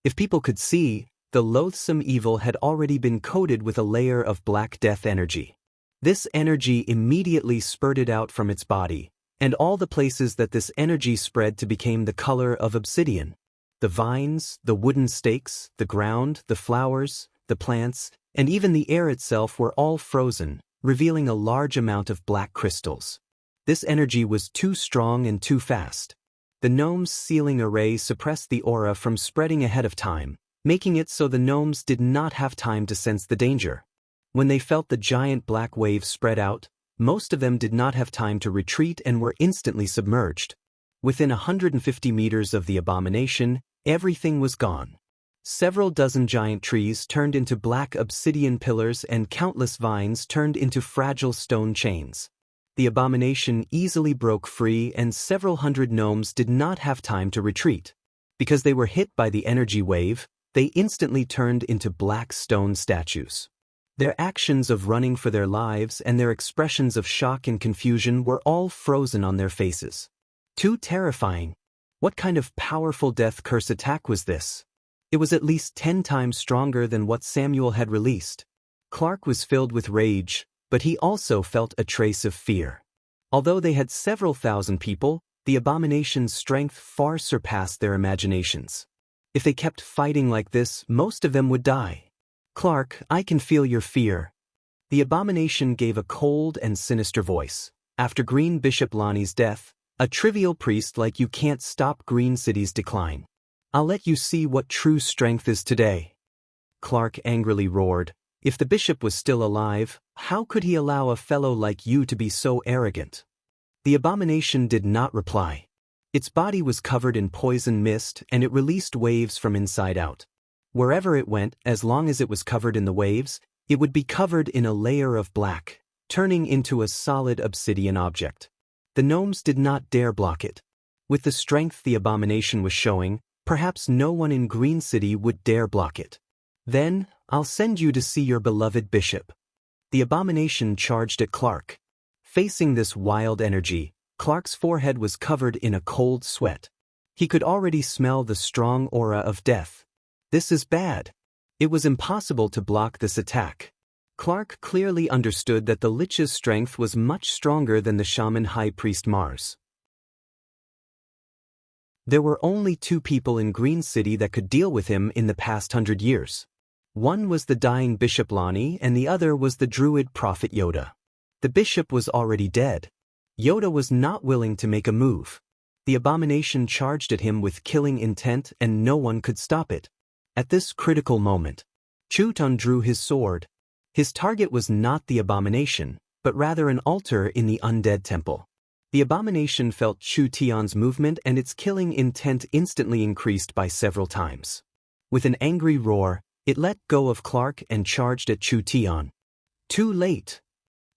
If people could see, the loathsome evil had already been coated with a layer of black death energy. This energy immediately spurted out from its body, and all the places that this energy spread to became the color of obsidian. The vines, the wooden stakes, the ground, the flowers, the plants, and even the air itself were all frozen, revealing a large amount of black crystals. This energy was too strong and too fast. The gnome's sealing array suppressed the aura from spreading ahead of time, making it so the gnomes did not have time to sense the danger. When they felt the giant black wave spread out, most of them did not have time to retreat and were instantly submerged. Within 150 meters of the abomination, everything was gone. Several dozen giant trees turned into black obsidian pillars and countless vines turned into fragile stone chains. The abomination easily broke free and several hundred gnomes did not have time to retreat. Because they were hit by the energy wave, they instantly turned into black stone statues. Their actions of running for their lives and their expressions of shock and confusion were all frozen on their faces. Too terrifying. What kind of powerful death curse attack was this? It was at least 10 times stronger than what Samuel had released. Clark was filled with rage, but he also felt a trace of fear. Although they had several thousand people, the abomination's strength far surpassed their imaginations. If they kept fighting like this, most of them would die. Clark, I can feel your fear. The abomination gave a cold and sinister voice. After Green Bishop Lonnie's death, a trivial priest like you can't stop Green City's decline. I'll let you see what true strength is today. Clark angrily roared. If the bishop was still alive, how could he allow a fellow like you to be so arrogant? The abomination did not reply. Its body was covered in poison mist and it released waves from inside out. Wherever it went, as long as it was covered in the waves, it would be covered in a layer of black, turning into a solid obsidian object. The gnomes did not dare block it. With the strength the abomination was showing, perhaps no one in Green City would dare block it. Then, I'll send you to see your beloved bishop. The abomination charged at Clark. Facing this wild energy, Clark's forehead was covered in a cold sweat. He could already smell the strong aura of death. This is bad. It was impossible to block this attack. Clark clearly understood that the Lich's strength was much stronger than the shaman high priest Mars. There were only 2 people in Green City that could deal with him in the past 100 years. One was the dying Bishop Lonnie and the other was the druid prophet Yoda. The bishop was already dead. Yoda was not willing to make a move. The abomination charged at him with killing intent and no one could stop it. At this critical moment, Chuton drew his sword. His target was not the abomination, but rather an altar in the undead temple. The abomination felt Chu Tion's movement and its killing intent instantly increased by several times. With an angry roar, it let go of Clark and charged at Chu Tion. Too late.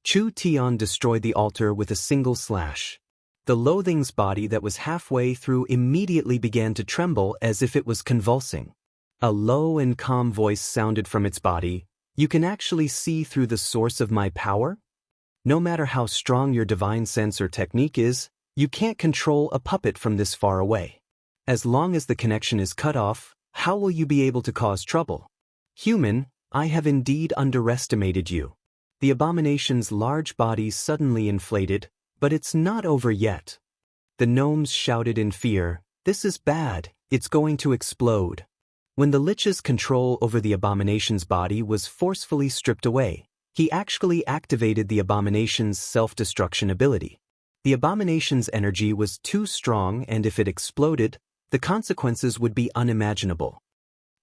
Chu Tion destroyed the altar with a single slash. The loathing's body that was halfway through immediately began to tremble as if it was convulsing. A low and calm voice sounded from its body. You can actually see through the source of my power? No matter how strong your divine sense or technique is, you can't control a puppet from this far away. As long as the connection is cut off, how will you be able to cause trouble? Human, I have indeed underestimated you. The abomination's large body suddenly inflated, but it's not over yet. The gnomes shouted in fear, this is bad, it's going to explode. When the Lich's control over the abomination's body was forcefully stripped away, he actually activated the abomination's self-destruction ability. The abomination's energy was too strong and if it exploded, the consequences would be unimaginable.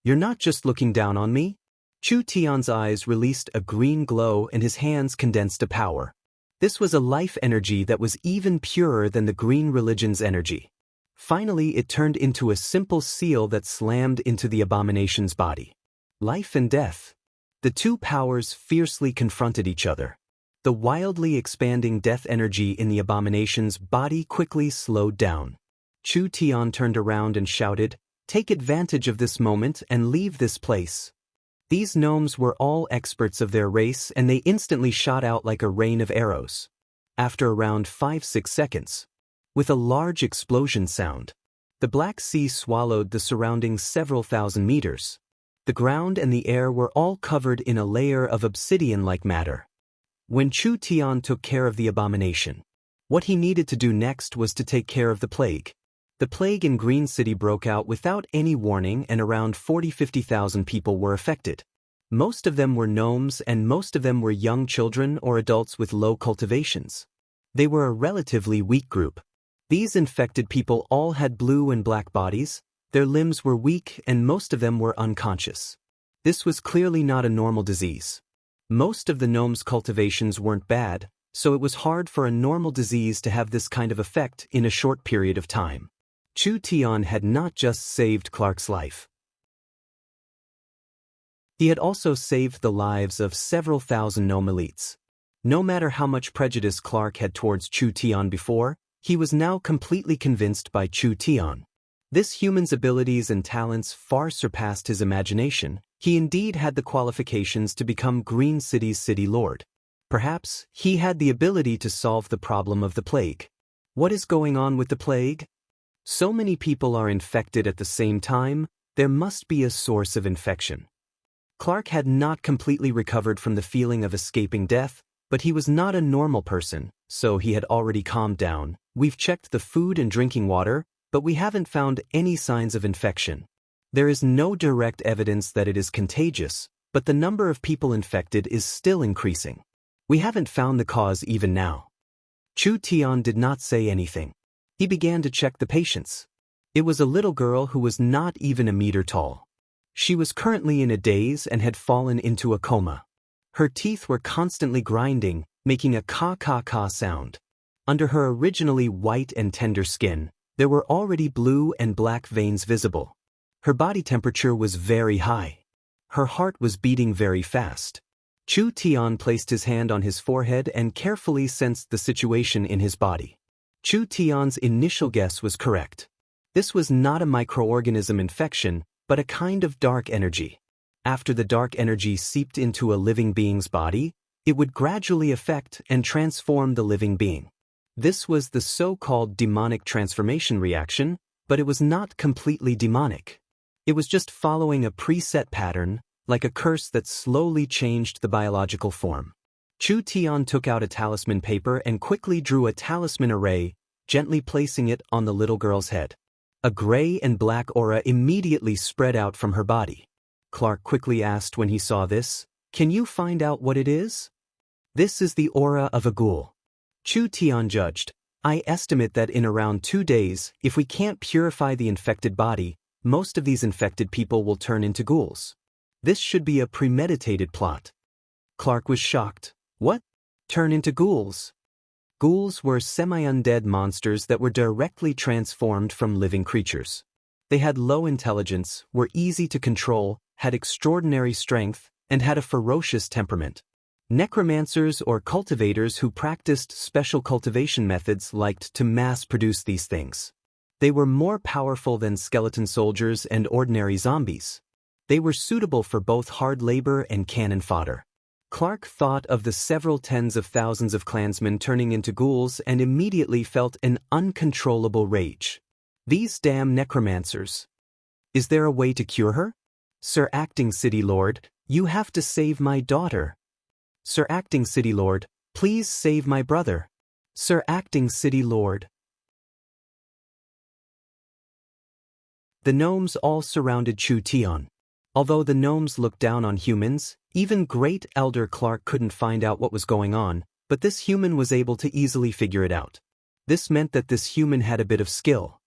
You're not just looking down on me? Chu Tion's eyes released a green glow and his hands condensed a power. This was a life energy that was even purer than the green religion's energy. Finally, it turned into a simple seal that slammed into the abomination's body. Life and death. The 2 powers fiercely confronted each other. The wildly expanding death energy in the abomination's body quickly slowed down. Chu Tion turned around and shouted, take advantage of this moment and leave this place. These gnomes were all experts of their race and they instantly shot out like a rain of arrows. After around 5-6 seconds, with a large explosion sound, the Black Sea swallowed the surrounding several thousand meters. The ground and the air were all covered in a layer of obsidian-like matter. When Chu Tion took care of the abomination, what he needed to do next was to take care of the plague. The plague in Green City broke out without any warning and around 40-50,000 people were affected. Most of them were gnomes and most of them were young children or adults with low cultivations. They were a relatively weak group. These infected people all had blue and black bodies, their limbs were weak and most of them were unconscious. This was clearly not a normal disease. Most of the gnomes' cultivations weren't bad, so it was hard for a normal disease to have this kind of effect in a short period of time. Chu Tian had not just saved Clark's life. He had also saved the lives of several thousand gnome elites. No matter how much prejudice Clark had towards Chu Tian before, he was now completely convinced by Chu Tian. This human's abilities and talents far surpassed his imagination. He indeed had the qualifications to become Green City's city lord. Perhaps he had the ability to solve the problem of the plague. What is going on with the plague? So many people are infected at the same time, there must be a source of infection. Clark had not completely recovered from the feeling of escaping death, but he was not a normal person, so he had already calmed down. We've checked the food and drinking water, but we haven't found any signs of infection. There is no direct evidence that it is contagious, but the number of people infected is still increasing. We haven't found the cause even now. Chu Tian did not say anything. He began to check the patients. It was a little girl who was not even a meter tall. She was currently in a daze and had fallen into a coma. Her teeth were constantly grinding, making a ka-ka-ka sound. Under her originally white and tender skin, there were already blue and black veins visible. Her body temperature was very high. Her heart was beating very fast. Chu Tian placed his hand on his forehead and carefully sensed the situation in his body. Chu Tian's initial guess was correct. This was not a microorganism infection, but a kind of dark energy. After the dark energy seeped into a living being's body, it would gradually affect and transform the living being. This was the so-called demonic transformation reaction, but it was not completely demonic. It was just following a preset pattern, like a curse that slowly changed the biological form. Chu Tian took out a talisman paper and quickly drew a talisman array, gently placing it on the little girl's head. A gray and black aura immediately spread out from her body. Clark quickly asked when he saw this, "Can you find out what it is?" "This is the aura of a ghoul." Chu Tian judged, "I estimate that in around 2 days, if we can't purify the infected body, most of these infected people will turn into ghouls. This should be a premeditated plot." Clark was shocked. What? Turn into ghouls? Ghouls were semi-undead monsters that were directly transformed from living creatures. They had low intelligence, were easy to control, had extraordinary strength, and had a ferocious temperament. Necromancers or cultivators who practiced special cultivation methods liked to mass-produce these things. They were more powerful than skeleton soldiers and ordinary zombies. They were suitable for both hard labor and cannon fodder. Clark thought of the several tens of thousands of clansmen turning into ghouls and immediately felt an uncontrollable rage. These damn necromancers. Is there a way to cure her? Sir Acting City Lord, you have to save my daughter. Sir Acting City Lord, please save my brother. Sir Acting City Lord. The gnomes all surrounded Chu Tian. Although the gnomes looked down on humans, even Great Elder Clark couldn't find out what was going on, but this human was able to easily figure it out. This meant that this human had a bit of skill.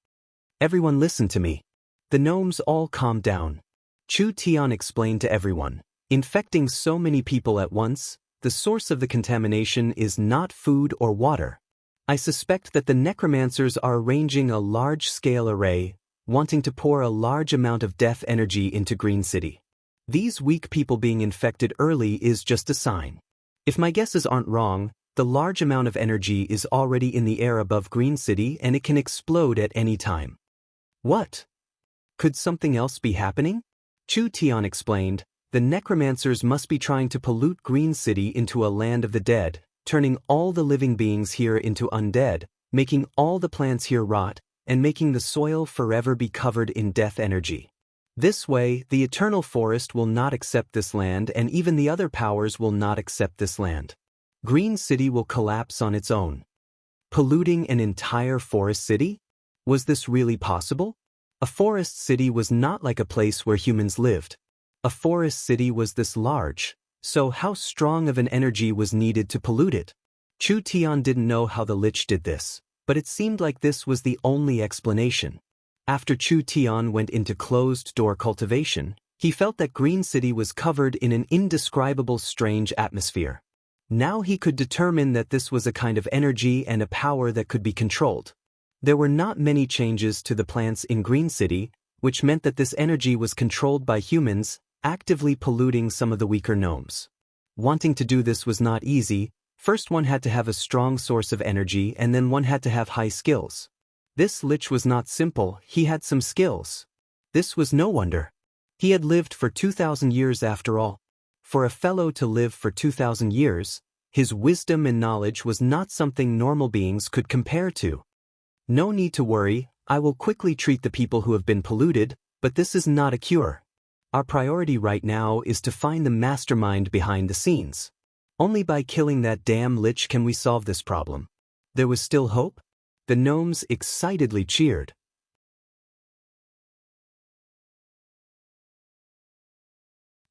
Everyone listen to me. The gnomes all calmed down. Chu Tian explained to everyone, infecting so many people at once, the source of the contamination is not food or water. I suspect that the necromancers are arranging a large-scale array, wanting to pour a large amount of death energy into Green City. These weak people being infected early is just a sign. If my guesses aren't wrong, the large amount of energy is already in the air above Green City and it can explode at any time. What? Could something else be happening? Chu Tian explained, the necromancers must be trying to pollute Green City into a land of the dead, turning all the living beings here into undead, making all the plants here rot, and making the soil forever be covered in death energy. This way, the eternal forest will not accept this land and even the other powers will not accept this land. Green City will collapse on its own. Polluting an entire forest city? Was this really possible? A forest city was not like a place where humans lived. A forest city was this large, so how strong of an energy was needed to pollute it? Chu Tian didn't know how the Lich did this, but it seemed like this was the only explanation. After Chu Tian went into closed-door cultivation, he felt that Green City was covered in an indescribable strange atmosphere. Now he could determine that this was a kind of energy and a power that could be controlled. There were not many changes to the plants in Green City, which meant that this energy was controlled by humans, actively polluting some of the weaker gnomes. Wanting to do this was not easy. First one had to have a strong source of energy and then one had to have high skills. This Lich was not simple, he had some skills. This was no wonder. He had lived for 2,000 years after all. For a fellow to live for 2,000 years, his wisdom and knowledge was not something normal beings could compare to. No need to worry, I will quickly treat the people who have been polluted, but this is not a cure. Our priority right now is to find the mastermind behind the scenes. Only by killing that damn Lich can we solve this problem. There was still hope? The gnomes excitedly cheered.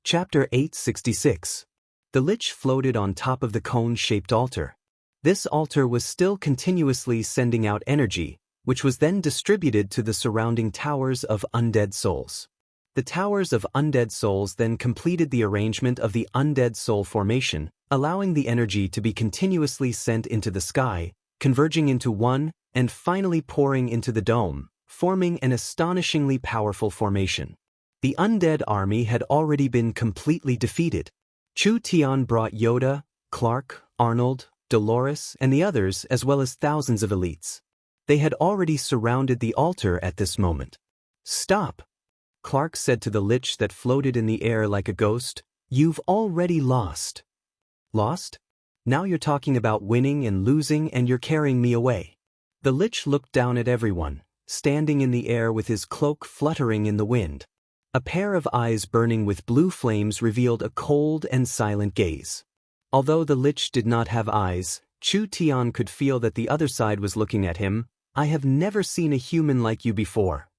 Chapter 866. The Lich floated on top of the cone-shaped altar. This altar was still continuously sending out energy, which was then distributed to the surrounding towers of undead souls. The towers of undead souls then completed the arrangement of the undead soul formation, allowing the energy to be continuously sent into the sky, converging into one, and finally pouring into the dome, forming an astonishingly powerful formation. The undead army had already been completely defeated. Chu Tian brought Yoda, Clark, Arnold, Dolores, and the others as well as thousands of elites. They had already surrounded the altar at this moment. "Stop," Clark said to the Lich that floated in the air like a ghost. "You've already lost." "Lost? Now you're talking about winning and losing and you're carrying me away." The Lich looked down at everyone, standing in the air with his cloak fluttering in the wind. A pair of eyes burning with blue flames revealed a cold and silent gaze. Although the Lich did not have eyes, Chu Tian could feel that the other side was looking at him. "I have never seen a human like you before.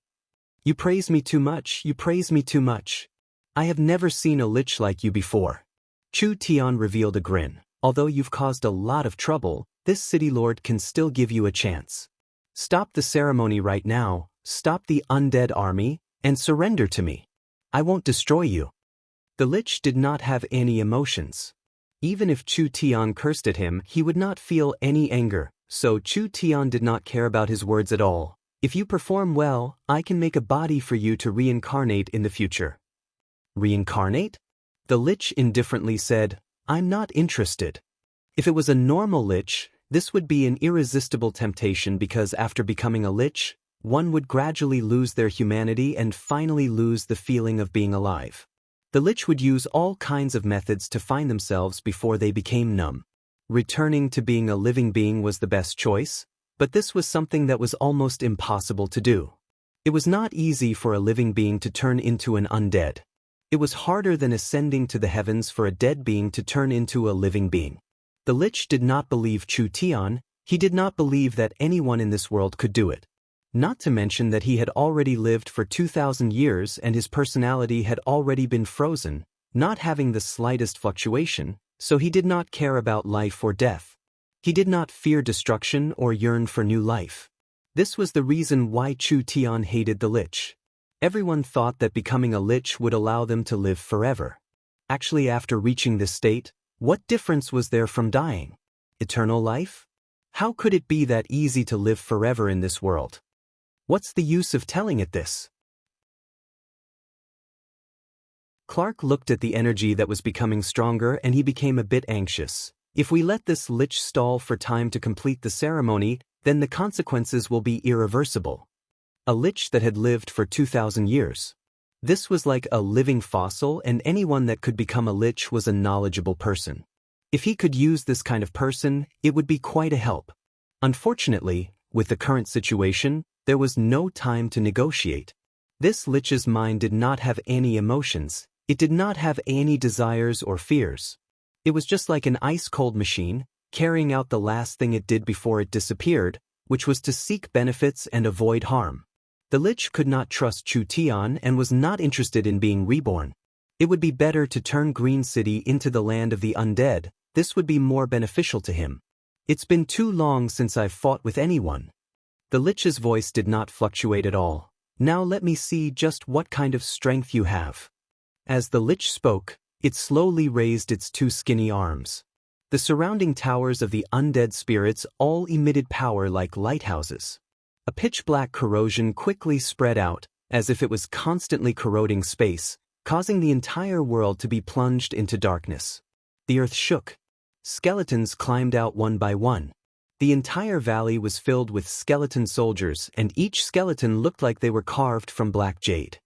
You praise me too much, you praise me too much. I have never seen a Lich like you before." Chu Tian revealed a grin. "Although you've caused a lot of trouble, this city lord can still give you a chance. Stop the ceremony right now, stop the undead army, and surrender to me. I won't destroy you." The Lich did not have any emotions. Even if Chu Tian cursed at him, he would not feel any anger, so Chu Tian did not care about his words at all. "If you perform well, I can make a body for you to reincarnate in the future." "Reincarnate?" The Lich indifferently said, "I'm not interested." If it was a normal Lich, this would be an irresistible temptation because after becoming a Lich, one would gradually lose their humanity and finally lose the feeling of being alive. The Lich would use all kinds of methods to find themselves before they became numb. Returning to being a living being was the best choice, but this was something that was almost impossible to do. It was not easy for a living being to turn into an undead. It was harder than ascending to the heavens for a dead being to turn into a living being. The Lich did not believe Chu Tian, he did not believe that anyone in this world could do it. Not to mention that he had already lived for 2,000 years and his personality had already been frozen, not having the slightest fluctuation, so he did not care about life or death. He did not fear destruction or yearn for new life. This was the reason why Chu Tian hated the Lich. Everyone thought that becoming a Lich would allow them to live forever. Actually, after reaching this state, what difference was there from dying? Eternal life? How could it be that easy to live forever in this world? What's the use of telling it this? Clark looked at the energy that was becoming stronger and he became a bit anxious. If we let this Lich stall for time to complete the ceremony, then the consequences will be irreversible. A Lich that had lived for 2,000 years. This was like a living fossil, and anyone that could become a Lich was a knowledgeable person. If he could use this kind of person, it would be quite a help. Unfortunately, with the current situation, there was no time to negotiate. This Lich's mind did not have any emotions, it did not have any desires or fears. It was just like an ice-cold machine, carrying out the last thing it did before it disappeared, which was to seek benefits and avoid harm. The Lich could not trust Chu Tian and was not interested in being reborn. It would be better to turn Green City into the land of the undead. This would be more beneficial to him. It's been too long since I've fought with anyone. The Lich's voice did not fluctuate at all. Now let me see just what kind of strength you have. As the Lich spoke, it slowly raised its two skinny arms. The surrounding towers of the undead spirits all emitted power like lighthouses. A pitch-black corrosion quickly spread out, as if it was constantly corroding space, causing the entire world to be plunged into darkness. The earth shook. Skeletons climbed out one by one. The entire valley was filled with skeleton soldiers, and each skeleton looked like they were carved from black jade.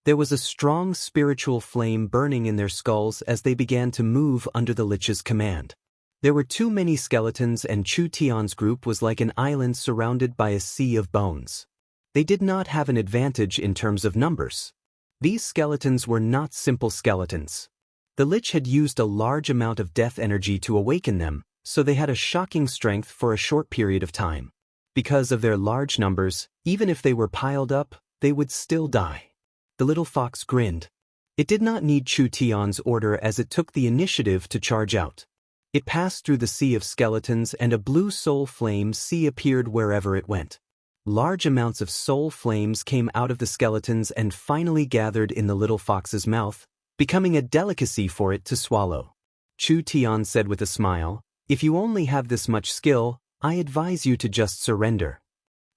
There was a strong spiritual flame burning in their skulls as they began to move under the Lich's command. There were too many skeletons, and Chu Tian's group was like an island surrounded by a sea of bones. They did not have an advantage in terms of numbers. These skeletons were not simple skeletons. The Lich had used a large amount of death energy to awaken them, so they had a shocking strength for a short period of time. Because of their large numbers, even if they were piled up, they would still die. The little fox grinned. It did not need Chu Tian's order as it took the initiative to charge out. It passed through the sea of skeletons, and a blue soul flame sea appeared wherever it went. Large amounts of soul flames came out of the skeletons and finally gathered in the little fox's mouth, becoming a delicacy for it to swallow. Chu Tian said with a smile, "If you only have this much skill, I advise you to just surrender."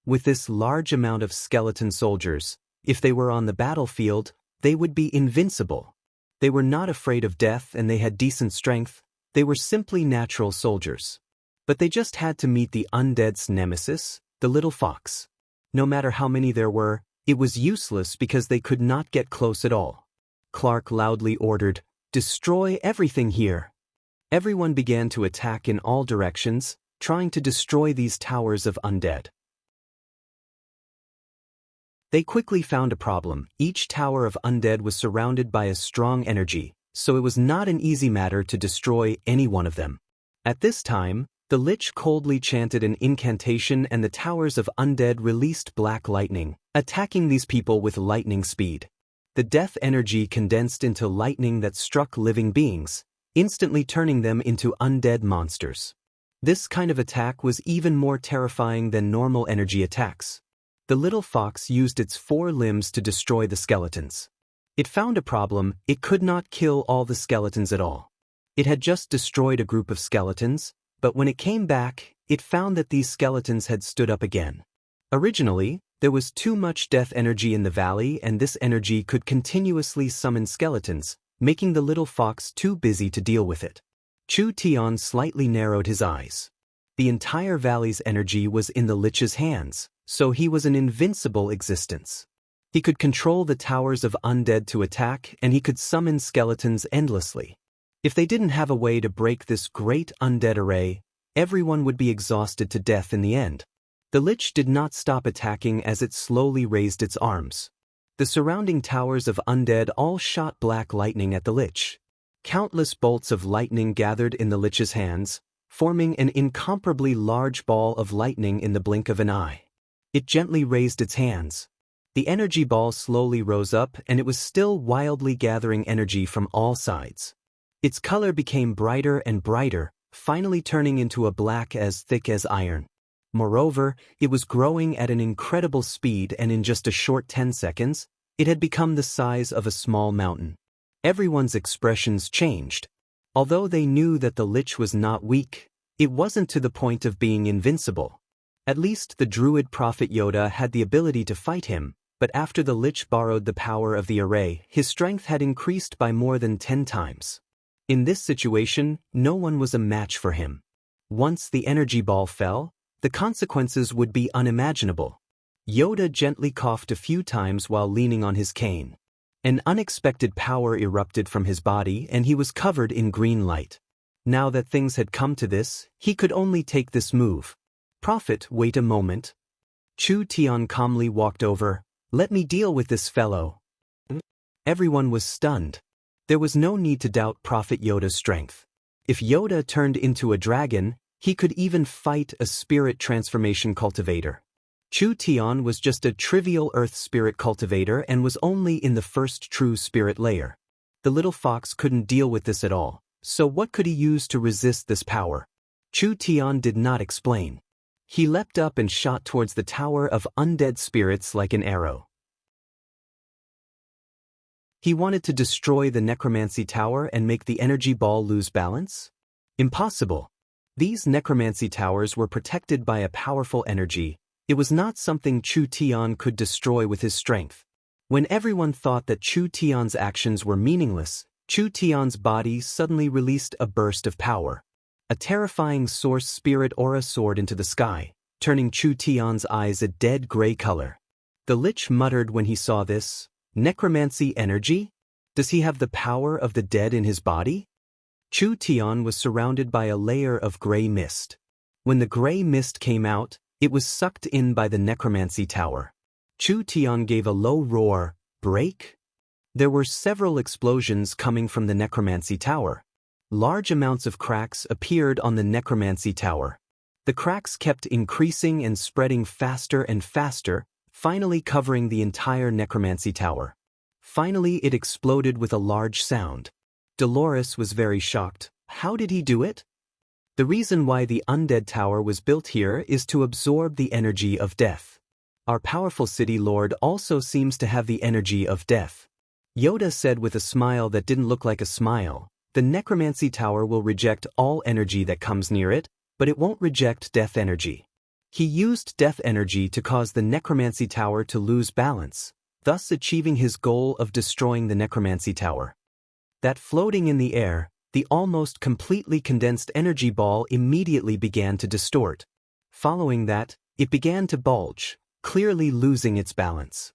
With this large amount of skeleton soldiers, if they were on the battlefield, they would be invincible. They were not afraid of death and they had decent strength. They were simply natural soldiers. But they just had to meet the undead's nemesis, the little fox. No matter how many there were, it was useless because they could not get close at all. Clark loudly ordered, "Destroy everything here." Everyone began to attack in all directions, trying to destroy these towers of undead. They quickly found a problem. Each tower of undead was surrounded by a strong energy, so it was not an easy matter to destroy any one of them. At this time, the Lich coldly chanted an incantation and the towers of undead released black lightning, attacking these people with lightning speed. The death energy condensed into lightning that struck living beings, instantly turning them into undead monsters. This kind of attack was even more terrifying than normal energy attacks. The little fox used its 4 limbs to destroy the skeletons. It found a problem: it could not kill all the skeletons at all. It had just destroyed a group of skeletons, but when it came back, it found that these skeletons had stood up again. Originally, there was too much death energy in the valley, and this energy could continuously summon skeletons, making the little fox too busy to deal with it. Chu Tian slightly narrowed his eyes. The entire valley's energy was in the Lich's hands, so he was an invincible existence. He could control the towers of undead to attack, and he could summon skeletons endlessly. If they didn't have a way to break this great undead array, everyone would be exhausted to death in the end. The Lich did not stop attacking as it slowly raised its arms. The surrounding towers of undead all shot black lightning at the Lich. Countless bolts of lightning gathered in the Lich's hands, forming an incomparably large ball of lightning in the blink of an eye. It gently raised its hands. The energy ball slowly rose up, and it was still wildly gathering energy from all sides. Its color became brighter and brighter, finally turning into a black as thick as iron. Moreover, it was growing at an incredible speed, and in just a short 10 seconds, it had become the size of a small mountain. Everyone's expressions changed. Although they knew that the Lich was not weak, it wasn't to the point of being invincible. At least the druid prophet Yoda had the ability to fight him, but after the Lich borrowed the power of the array, his strength had increased by more than 10 times. In this situation, no one was a match for him. Once the energy ball fell, the consequences would be unimaginable. Yoda gently coughed a few times while leaning on his cane. An unexpected power erupted from his body, and he was covered in green light. Now that things had come to this, he could only take this move. "Prophet, wait a moment." Chu Tian calmly walked over. "Let me deal with this fellow." Everyone was stunned. There was no need to doubt Prophet Yoda's strength. If Yoda turned into a dragon, he could even fight a spirit transformation cultivator. Chu Tian was just a trivial earth spirit cultivator and was only in the first true spirit layer. The little fox couldn't deal with this at all, so what could he use to resist this power? Chu Tian did not explain. He leapt up and shot towards the tower of undead spirits like an arrow. He wanted to destroy the necromancy tower and make the energy ball lose balance? Impossible. These necromancy towers were protected by a powerful energy. It was not something Chu Tian could destroy with his strength. When everyone thought that Chu Tian's actions were meaningless, Chu Tian's body suddenly released a burst of power. A terrifying source spirit aura soared into the sky, turning Chu Tian's eyes a dead gray color. The Lich muttered when he saw this, "Necromancy energy? Does he have the power of the dead in his body?" Chu Tian was surrounded by a layer of gray mist. When the gray mist came out, it was sucked in by the necromancy tower. Chu Tian gave a low roar, "Break?" There were several explosions coming from the necromancy tower. Large amounts of cracks appeared on the necromancy tower. The cracks kept increasing and spreading faster and faster, finally covering the entire necromancy tower. Finally, it exploded with a large sound. Dolores was very shocked. How did he do it? The reason why the undead tower was built here is to absorb the energy of death. Our powerful city lord also seems to have the energy of death. Yoda said with a smile that didn't look like a smile, "The necromancy tower will reject all energy that comes near it, but it won't reject death energy." He used death energy to cause the necromancy tower to lose balance, thus achieving his goal of destroying the necromancy tower. That floating in the air, the almost completely condensed energy ball immediately began to distort. Following that, it began to bulge, clearly losing its balance.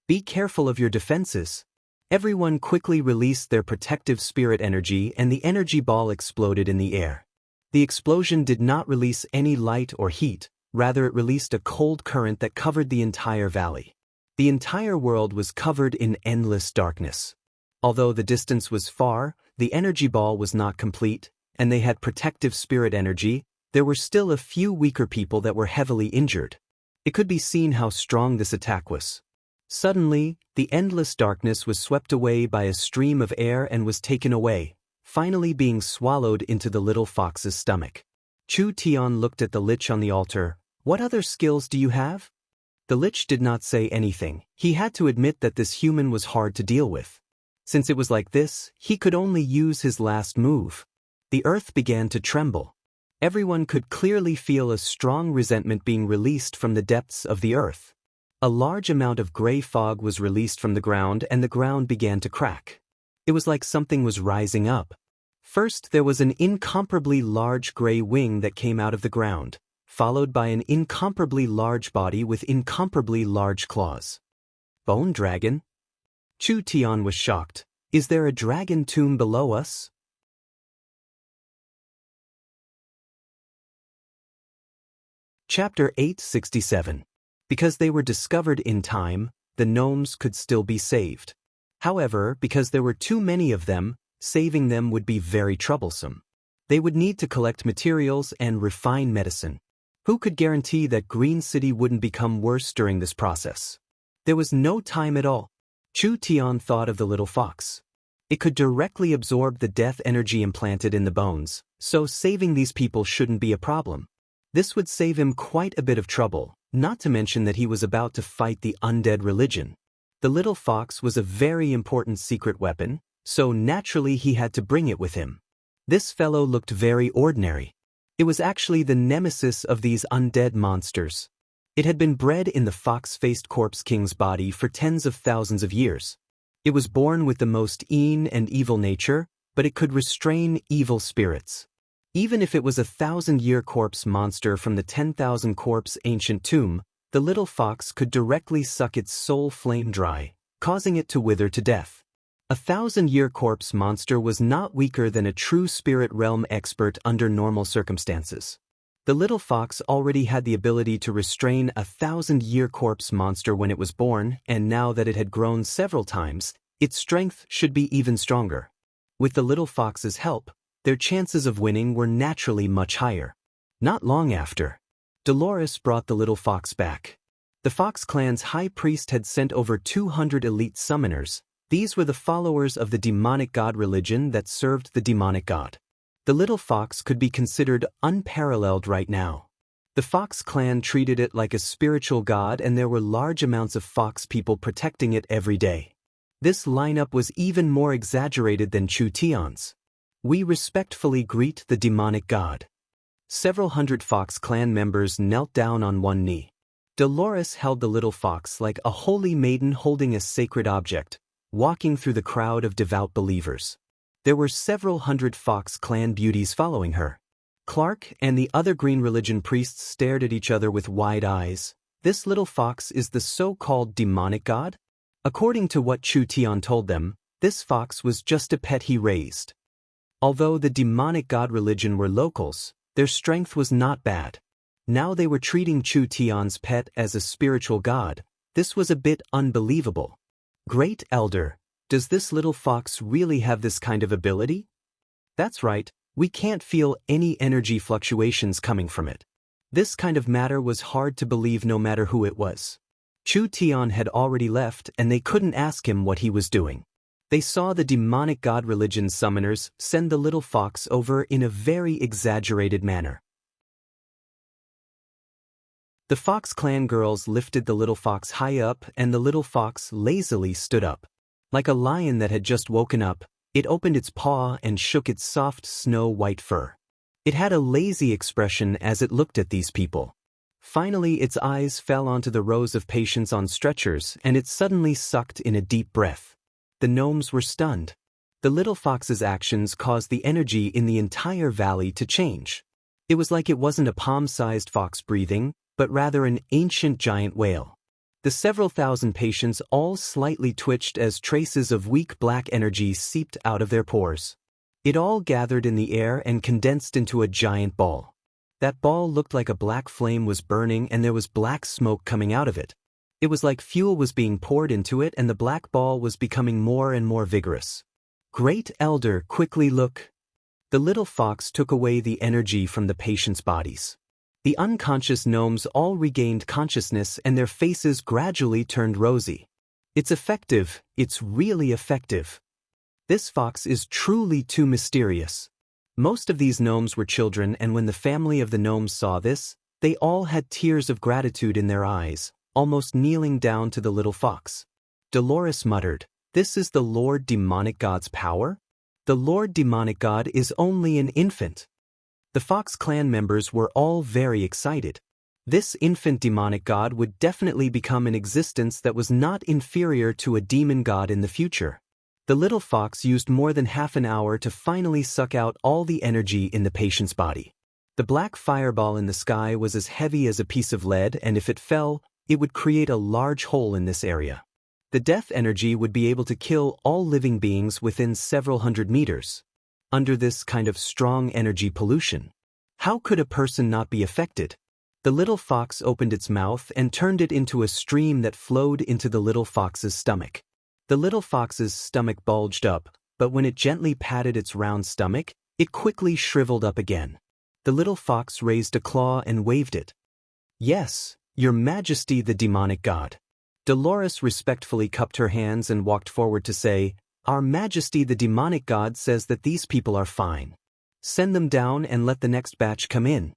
Be careful of your defenses. Everyone quickly released their protective spirit energy and the energy ball exploded in the air. The explosion did not release any light or heat, rather it released a cold current that covered the entire valley. The entire world was covered in endless darkness. Although the distance was far, the energy ball was not complete, and they had protective spirit energy, there were still a few weaker people that were heavily injured. It could be seen how strong this attack was. Suddenly, the endless darkness was swept away by a stream of air and was taken away, finally being swallowed into the little fox's stomach. Chu Tian looked at the Lich on the altar. "What other skills do you have?" The Lich did not say anything. He had to admit that this human was hard to deal with. Since it was like this, he could only use his last move. The earth began to tremble. Everyone could clearly feel a strong resentment being released from the depths of the earth. A large amount of gray fog was released from the ground and the ground began to crack. It was like something was rising up. First, there was an incomparably large gray wing that came out of the ground, followed by an incomparably large body with incomparably large claws. Bone dragon? Chu Tian was shocked. Is there a dragon tomb below us? Chapter 867. Because they were discovered in time, the gnomes could still be saved. However, because there were too many of them, saving them would be very troublesome. They would need to collect materials and refine medicine. Who could guarantee that Green City wouldn't become worse during this process? There was no time at all. Chu Tian thought of the little fox. It could directly absorb the death energy implanted in the bones, so saving these people shouldn't be a problem. This would save him quite a bit of trouble, not to mention that he was about to fight the undead religion. The little fox was a very important secret weapon, so naturally he had to bring it with him. This fellow looked very ordinary. It was actually the nemesis of these undead monsters. It had been bred in the fox-faced corpse king's body for tens of thousands of years. It was born with the most mean and evil nature, but it could restrain evil spirits. Even if it was a 1,000-year corpse monster from the 10,000 corpse ancient tomb, the little fox could directly suck its soul flame dry, causing it to wither to death. A 1,000-year corpse monster was not weaker than a true spirit realm expert under normal circumstances. The little fox already had the ability to restrain a 1,000-year corpse monster when it was born, and now that it had grown several times, its strength should be even stronger. With the little fox's help, their chances of winning were naturally much higher. Not long after, Dolores brought the little fox back. The Fox clan's high priest had sent over 200 elite summoners, These were the followers of the demonic god religion that served the demonic god. The little fox could be considered unparalleled right now. The Fox clan treated it like a spiritual god, and there were large amounts of fox people protecting it every day. This lineup was even more exaggerated than Chu Tian's. We respectfully greet the demonic god. Several hundred Fox clan members knelt down on one knee. Dolores held the little fox like a holy maiden holding a sacred object, walking through the crowd of devout believers. There were several hundred Fox clan beauties following her. Clark and the other Green religion priests stared at each other with wide eyes. This little fox is the so-called demonic god? According to what Chu Tian told them, this fox was just a pet he raised. Although the demonic god religion were locals, their strength was not bad. Now they were treating Chu Tian's pet as a spiritual god. This was a bit unbelievable. Great Elder, does this little fox really have this kind of ability? That's right. We can't feel any energy fluctuations coming from it. This kind of matter was hard to believe no matter who it was. Chu Tian had already left and they couldn't ask him what he was doing. They saw the demonic god religion summoners send the little fox over in a very exaggerated manner. The Fox clan girls lifted the little fox high up and the little fox lazily stood up. Like a lion that had just woken up, it opened its paw and shook its soft snow-white fur. It had a lazy expression as it looked at these people. Finally, its eyes fell onto the rows of patients on stretchers and it suddenly sucked in a deep breath. The gnomes were stunned. The little fox's actions caused the energy in the entire valley to change. It was like it wasn't a palm-sized fox breathing, but rather an ancient giant whale. The several thousand patients all slightly twitched as traces of weak black energy seeped out of their pores. It all gathered in the air and condensed into a giant ball. That ball looked like a black flame was burning and there was black smoke coming out of it. It was like fuel was being poured into it and the black ball was becoming more and more vigorous. Great Elder, quickly look. The little fox took away the energy from the patients' bodies. The unconscious gnomes all regained consciousness and their faces gradually turned rosy. It's effective, it's really effective. This fox is truly too mysterious. Most of these gnomes were children, and when the family of the gnomes saw this, they all had tears of gratitude in their eyes, almost kneeling down to the little fox. Dolores muttered, "This is the Lord Demonic God's power? The Lord Demonic God is only an infant." The Fox clan members were all very excited. This infant demonic god would definitely become an existence that was not inferior to a demon god in the future. The little fox used more than half an hour to finally suck out all the energy in the patient's body. The black fireball in the sky was as heavy as a piece of lead, and if it fell, it would create a large hole in this area. The death energy would be able to kill all living beings within several hundred meters. Under this kind of strong energy pollution, how could a person not be affected? The little fox opened its mouth and turned it into a stream that flowed into the little fox's stomach. The little fox's stomach bulged up, but when it gently patted its round stomach, it quickly shriveled up again. The little fox raised a claw and waved it. "Yes, Your Majesty the demonic god." Dolores respectfully cupped her hands and walked forward to say, "Our Majesty the demonic god says that these people are fine. Send them down and let the next batch come in."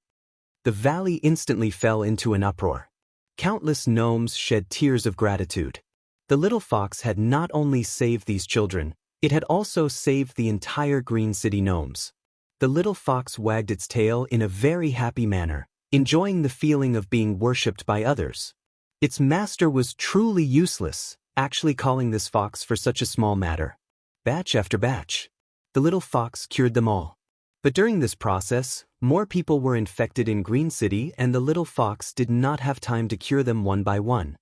The valley instantly fell into an uproar. Countless gnomes shed tears of gratitude. The little fox had not only saved these children, it had also saved the entire Green City gnomes. The little fox wagged its tail in a very happy manner, enjoying the feeling of being worshipped by others. Its master was truly useless, actually calling this fox for such a small matter. Batch after batch, the little fox cured them all. But during this process, more people were infected in Green City and the little fox did not have time to cure them one by one.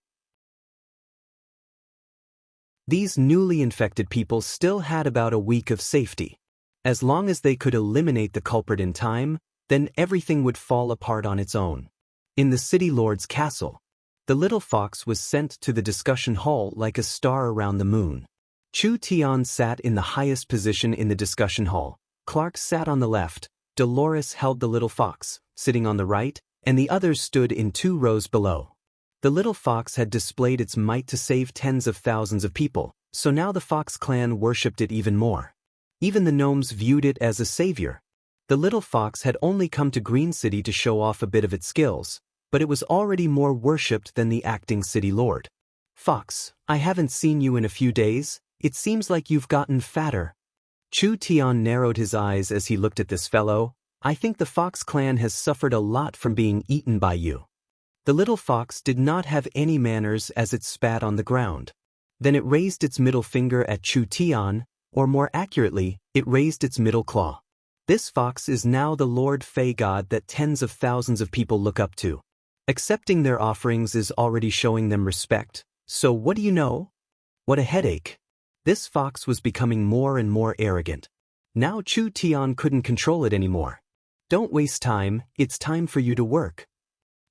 These newly infected people still had about a week of safety. As long as they could eliminate the culprit in time, then everything would fall apart on its own. In the city lord's castle, the little fox was sent to the discussion hall like a star around the moon. Chu Tian sat in the highest position in the discussion hall. Clark sat on the left, Dolores held the little fox, sitting on the right, and the others stood in 2 rows below. The little fox had displayed its might to save tens of thousands of people, So now the Fox clan worshipped it even more. Even the gnomes viewed it as a savior. The little fox had only come to Green City to show off a bit of its skills, but it was already more worshipped than the acting city lord. Fox, I haven't seen you in a few days. It seems like you've gotten fatter. Chu Tian narrowed his eyes as he looked at this fellow. I think the Fox clan has suffered a lot from being eaten by you. The little fox did not have any manners as it spat on the ground. Then it raised its middle finger at Chu Tian, or more accurately, it raised its middle claw. This fox is now the Lord Fey god that tens of thousands of people look up to. Accepting their offerings is already showing them respect, so what do you know? What a headache. This fox was becoming more and more arrogant. Now Chu Tian couldn't control it anymore. Don't waste time, it's time for you to work.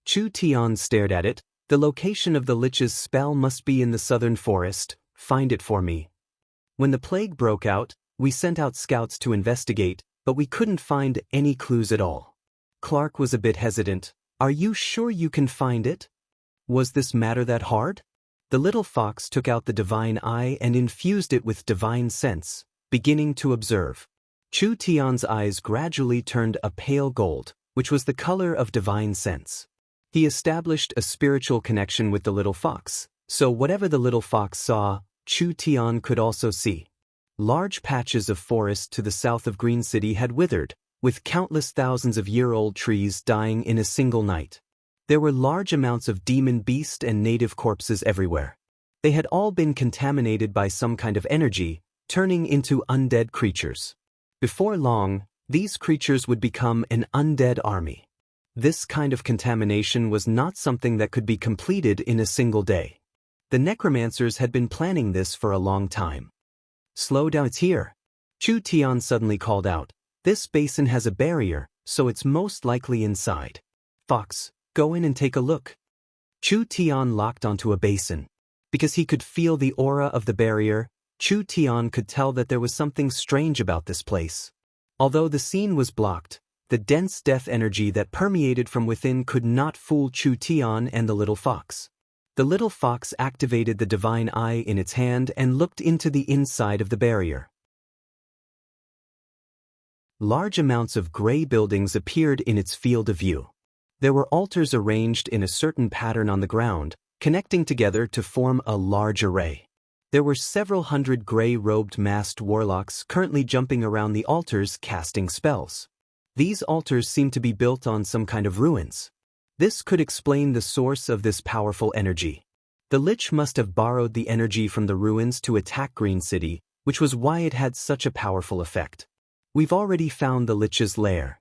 Chu Tian stared at it. The location of the lich's spell must be in the southern forest. Find it for me. When the plague broke out, we sent out scouts to investigate, but we couldn't find any clues at all. Clark was a bit hesitant. Are you sure you can find it? Was this matter that hard? The little fox took out the divine eye and infused it with divine sense, beginning to observe. Chu Tian's eyes gradually turned a pale gold, which was the color of divine sense. He established a spiritual connection with the little fox, so whatever the little fox saw, Chu Tian could also see. Large patches of forest to the south of Green City had withered, with countless thousands of year-old trees dying in a single night. There were large amounts of demon beast and native corpses everywhere. They had all been contaminated by some kind of energy, turning into undead creatures. Before long, these creatures would become an undead army. This kind of contamination was not something that could be completed in a single day. The necromancers had been planning this for a long time. Slow down, it's here. Chu Tian suddenly called out. This basin has a barrier, so it's most likely inside. Fox, go in and take a look. Chu Tian locked onto a basin. Because he could feel the aura of the barrier, Chu Tian could tell that there was something strange about this place. Although the scene was blocked, the dense death energy that permeated from within could not fool Chu Tian and the little fox. The little fox activated the divine eye in its hand and looked into the inside of the barrier. Large amounts of gray buildings appeared in its field of view. There were altars arranged in a certain pattern on the ground, connecting together to form a large array. There were several hundred gray-robed masked warlocks currently jumping around the altars casting spells. These altars seemed to be built on some kind of ruins. This could explain the source of this powerful energy. The Lich must have borrowed the energy from the ruins to attack Green City, which was why it had such a powerful effect. We've already found the Lich's lair.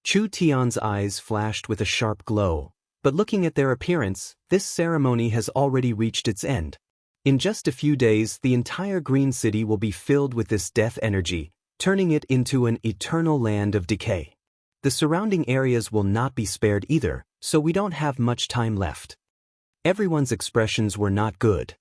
Chu Tian's eyes flashed with a sharp glow, but looking at their appearance, this ceremony has already reached its end. In just a few days, the entire Green City will be filled with this death energy, turning it into an eternal land of decay. The surrounding areas will not be spared either, so we don't have much time left. Everyone's expressions were not good.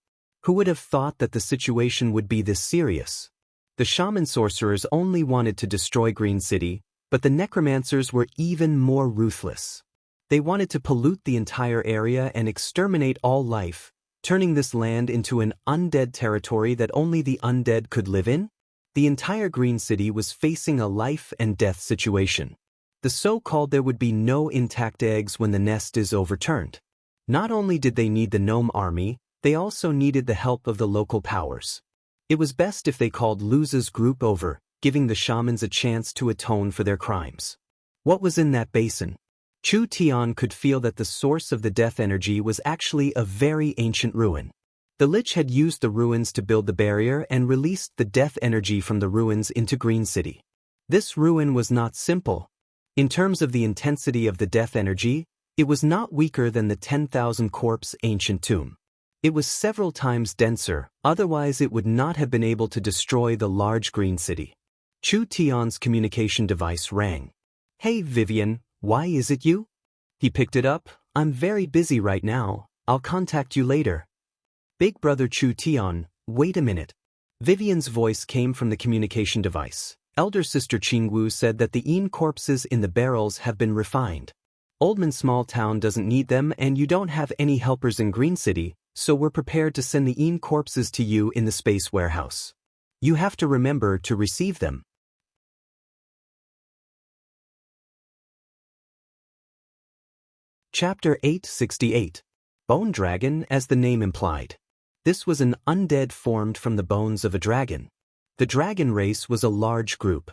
Who would have thought that the situation would be this serious? The shaman sorcerers only wanted to destroy Green City, but the necromancers were even more ruthless. They wanted to pollute the entire area and exterminate all life, turning this land into an undead territory that only the undead could live in. The entire Green City was facing a life and death situation. The so-called there would be no intact eggs when the nest is overturned. Not only did they need the gnome army, they also needed the help of the local powers. It was best if they called Luza's group over, giving the shamans a chance to atone for their crimes. What was in that basin? Chu Tian could feel that the source of the death energy was actually a very ancient ruin. The Lich had used the ruins to build the barrier and released the death energy from the ruins into Green City. This ruin was not simple. In terms of the intensity of the death energy, it was not weaker than the 10,000 corpse ancient tomb. It was several times denser, otherwise it would not have been able to destroy the large Green City. Chu Tian's communication device rang. Hey Vivian, why is it you? He picked it up. I'm very busy right now, I'll contact you later. Big brother Chu Tian, wait a minute. Vivian's voice came from the communication device. Elder sister Qingwu said that the Een corpses in the barrels have been refined. Oldman Small Town doesn't need them and you don't have any helpers in Green City, so we're prepared to send the corpses to you in the space warehouse. You have to remember to receive them. Chapter 868. Bone Dragon, as the name implied. This was an undead formed from the bones of a dragon. The dragon race was a large group.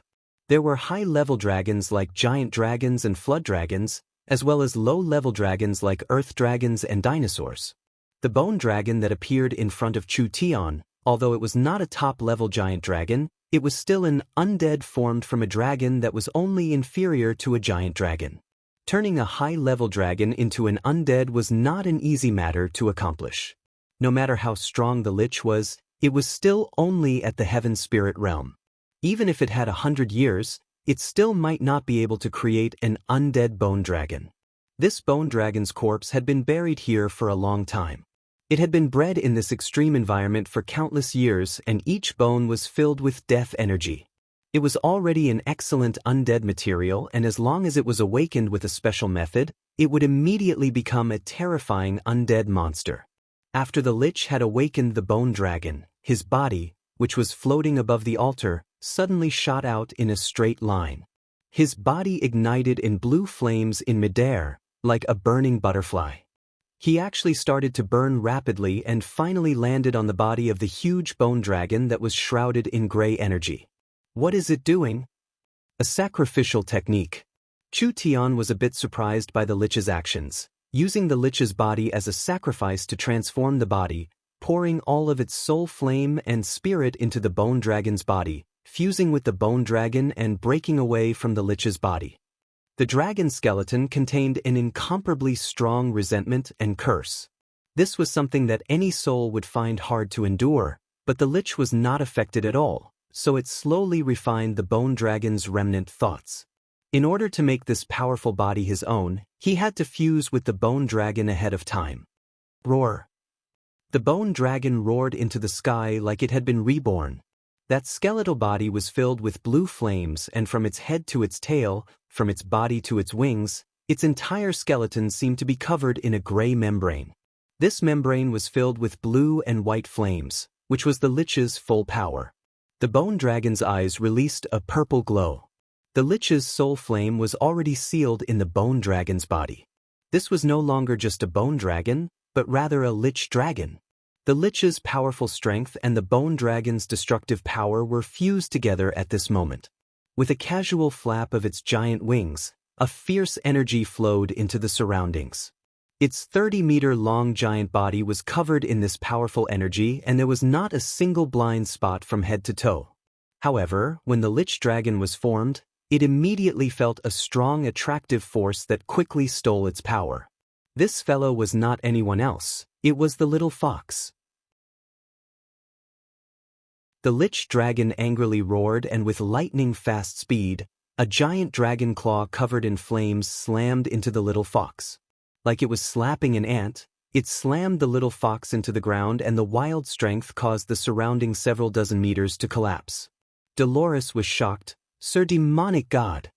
There were high-level dragons like giant dragons and flood dragons, as well as low-level dragons like earth dragons and dinosaurs. The bone dragon that appeared in front of Chu Tian, although it was not a top-level giant dragon, it was still an undead formed from a dragon that was only inferior to a giant dragon. Turning a high-level dragon into an undead was not an easy matter to accomplish. No matter how strong the Lich was, it was still only at the heaven spirit realm. Even if it had 100 years, it still might not be able to create an undead bone dragon. This bone dragon's corpse had been buried here for a long time. It had been bred in this extreme environment for countless years, and each bone was filled with death energy. It was already an excellent undead material, and as long as it was awakened with a special method, it would immediately become a terrifying undead monster. After the Lich had awakened the bone dragon, his body, which was floating above the altar, suddenly shot out in a straight line. His body ignited in blue flames in midair, like a burning butterfly. He actually started to burn rapidly and finally landed on the body of the huge bone dragon that was shrouded in gray energy. What is it doing? A sacrificial technique. Chu Tian was a bit surprised by the Lich's actions, using the Lich's body as a sacrifice to transform the body, pouring all of its soul flame and spirit into the bone dragon's body, fusing with the bone dragon and breaking away from the Lich's body. The dragon's skeleton contained an incomparably strong resentment and curse. This was something that any soul would find hard to endure, but the Lich was not affected at all, so it slowly refined the bone dragon's remnant thoughts. In order to make this powerful body his own, he had to fuse with the bone dragon ahead of time. Roar. The bone dragon roared into the sky like it had been reborn. That skeletal body was filled with blue flames, and from its head to its tail, from its body to its wings, its entire skeleton seemed to be covered in a gray membrane. This membrane was filled with blue and white flames, which was the Lich's full power. The bone dragon's eyes released a purple glow. The Lich's soul flame was already sealed in the bone dragon's body. This was no longer just a bone dragon, but rather a Lich dragon. The Lich's powerful strength and the bone dragon's destructive power were fused together at this moment. With a casual flap of its giant wings, a fierce energy flowed into the surroundings. Its 30-meter-long giant body was covered in this powerful energy, and there was not a single blind spot from head to toe. However, when the Lich dragon was formed, it immediately felt a strong attractive force that quickly stole its power. This fellow was not anyone else, it was the little fox. The Lich dragon angrily roared, and with lightning-fast speed, a giant dragon claw covered in flames slammed into the little fox. Like it was slapping an ant, it slammed the little fox into the ground, and the wild strength caused the surrounding several dozen meters to collapse. Dolores was shocked. Sir demonic god!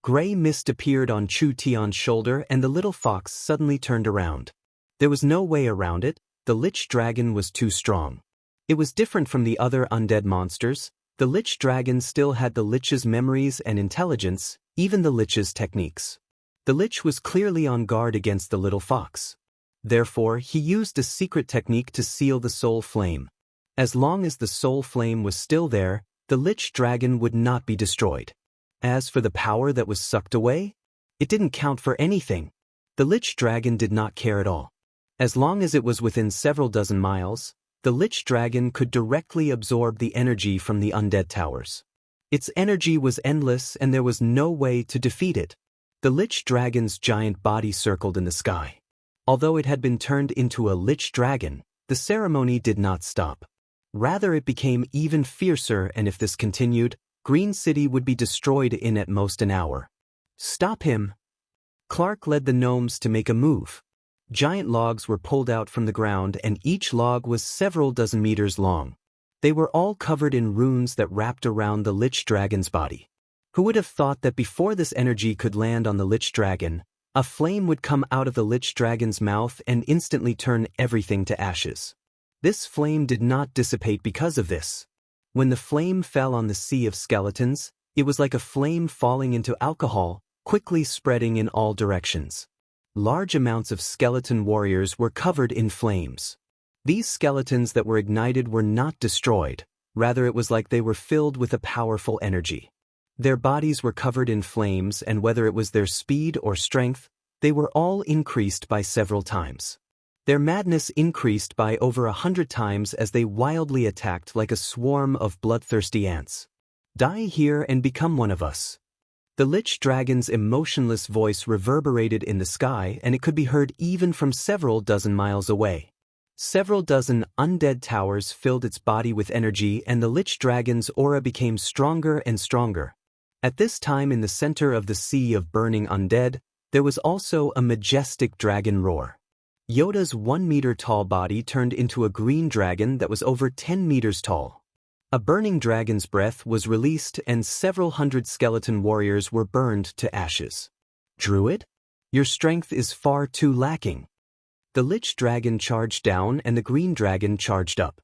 Gray mist appeared on Chu Tian's shoulder, and the little fox suddenly turned around. There was no way around it, the Lich dragon was too strong. It was different from the other undead monsters. The Lich dragon still had the Lich's memories and intelligence, even the Lich's techniques. The Lich was clearly on guard against the little fox. Therefore, he used a secret technique to seal the soul flame. As long as the soul flame was still there, the Lich dragon would not be destroyed. As for the power that was sucked away, it didn't count for anything. The Lich dragon did not care at all. As long as it was within several dozen miles, the Lich dragon could directly absorb the energy from the undead towers. Its energy was endless, and there was no way to defeat it. The Lich dragon's giant body circled in the sky. Although it had been turned into a Lich dragon, the ceremony did not stop. Rather, it became even fiercer, and if this continued, Green City would be destroyed in at most an hour. Stop him! Clark led the gnomes to make a move. Giant logs were pulled out from the ground, and each log was several dozen meters long. They were all covered in runes that wrapped around the Lich dragon's body. Who would have thought that before this energy could land on the Lich dragon, A flame would come out of the Lich Dragon's mouth and instantly turn everything to ashes. This flame did not dissipate because of this. When the flame fell on the sea of skeletons, it was like a flame falling into alcohol, quickly spreading in all directions. Large amounts of skeleton warriors were covered in flames. These skeletons that were ignited were not destroyed, rather it was like they were filled with a powerful energy. Their bodies were covered in flames, and whether it was their speed or strength, they were all increased by several times. Their madness increased by over 100 times as they wildly attacked like a swarm of bloodthirsty ants. Die here and become one of us. The Lich Dragon's emotionless voice reverberated in the sky, and it could be heard even from several dozen miles away. Several dozen undead towers filled its body with energy, and the Lich Dragon's aura became stronger and stronger. At this time, in the center of the sea of burning undead, there was also a majestic dragon roar. Yoda's 1-meter-tall body turned into a green dragon that was over 10 meters tall. A burning dragon's breath was released, and several hundred skeleton warriors were burned to ashes. Druid? Your strength is far too lacking. The Lich Dragon charged down, and the green dragon charged up.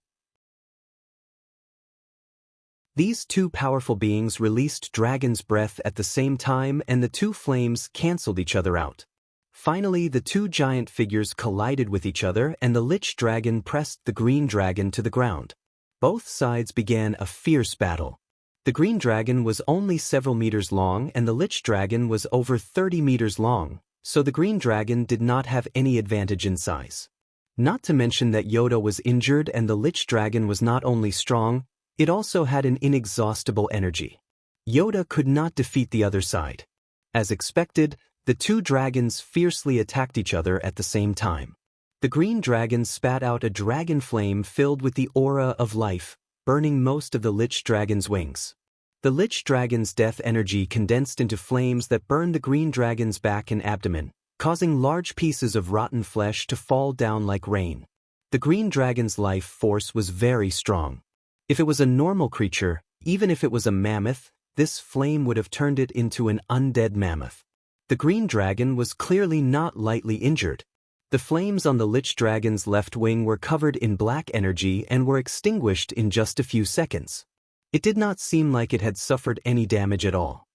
These two powerful beings released dragon's breath at the same time, and the two flames canceled each other out. Finally, the two giant figures collided with each other, and the Lich Dragon pressed the green dragon to the ground. Both sides began a fierce battle. The green dragon was only several meters long, and the Lich Dragon was over 30 meters long, so the green dragon did not have any advantage in size. Not to mention that Yoda was injured, and the Lich Dragon was not only strong, it also had an inexhaustible energy. Yoda could not defeat the other side. As expected, the two dragons fiercely attacked each other at the same time. The green dragon spat out a dragon flame filled with the aura of life, burning most of the Lich Dragon's wings. The Lich Dragon's death energy condensed into flames that burned the green dragon's back and abdomen, causing large pieces of rotten flesh to fall down like rain. The green dragon's life force was very strong. If it was a normal creature, even if it was a mammoth, this flame would have turned it into an undead mammoth. The green dragon was clearly not lightly injured. The flames on the Lich Dragon's left wing were covered in black energy and were extinguished in just a few seconds. It did not seem like it had suffered any damage at all.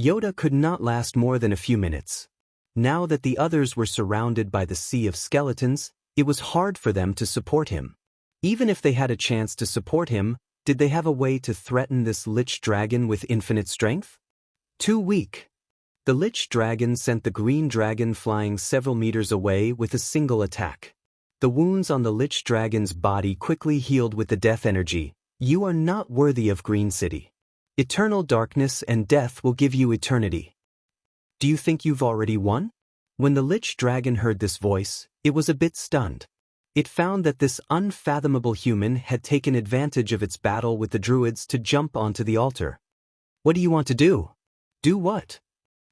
Yoda could not last more than a few minutes. Now that the others were surrounded by the sea of skeletons, it was hard for them to support him. Even if they had a chance to support him, did they have a way to threaten this Lich Dragon with infinite strength? Too weak. The Lich Dragon sent the green dragon flying several meters away with a single attack. The wounds on the Lich Dragon's body quickly healed with the death energy. You are not worthy of Green City. Eternal darkness and death will give you eternity. Do you think you've already won? When the Lich Dragon heard this voice, it was a bit stunned. It found that this unfathomable human had taken advantage of its battle with the druids to jump onto the altar. What do you want to do? Do what?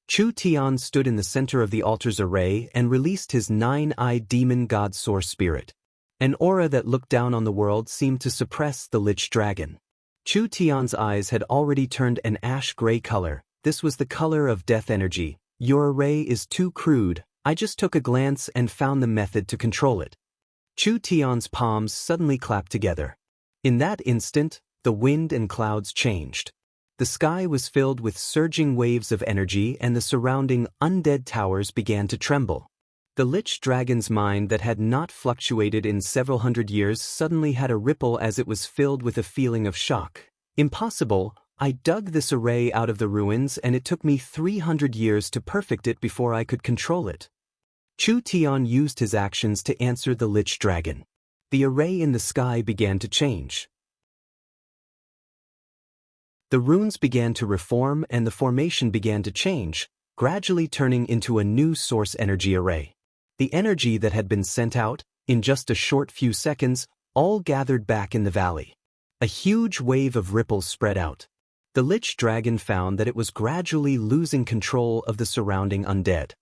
Chu Tian stood in the center of the altar's array and released his 9-eyed demon god Source Spirit. An aura that looked down on the world seemed to suppress the Lich Dragon. Chu Tian's eyes had already turned an ash-gray color. This was the color of death energy. Your array is too crude. I just took a glance and found the method to control it. Chu Tian's palms suddenly clapped together. In that instant, the wind and clouds changed. The sky was filled with surging waves of energy, and the surrounding undead towers began to tremble. The Lich Dragon's mind that had not fluctuated in several hundred years suddenly had a ripple as it was filled with a feeling of shock. Impossible! I dug this array out of the ruins, and it took me 300 years to perfect it before I could control it. Chu Tian used his actions to answer the Lich Dragon. The array in the sky began to change. The runes began to reform, and the formation began to change, gradually turning into a new source energy array. The energy that had been sent out, in just a short few seconds, all gathered back in the valley. A huge wave of ripples spread out. The Lich Dragon found that it was gradually losing control of the surrounding undead.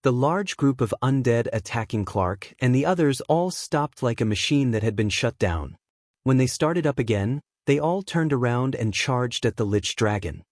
The large group of undead attacking Clark and the others all stopped like a machine that had been shut down. When they started up again, they all turned around and charged at the Lich Dragon.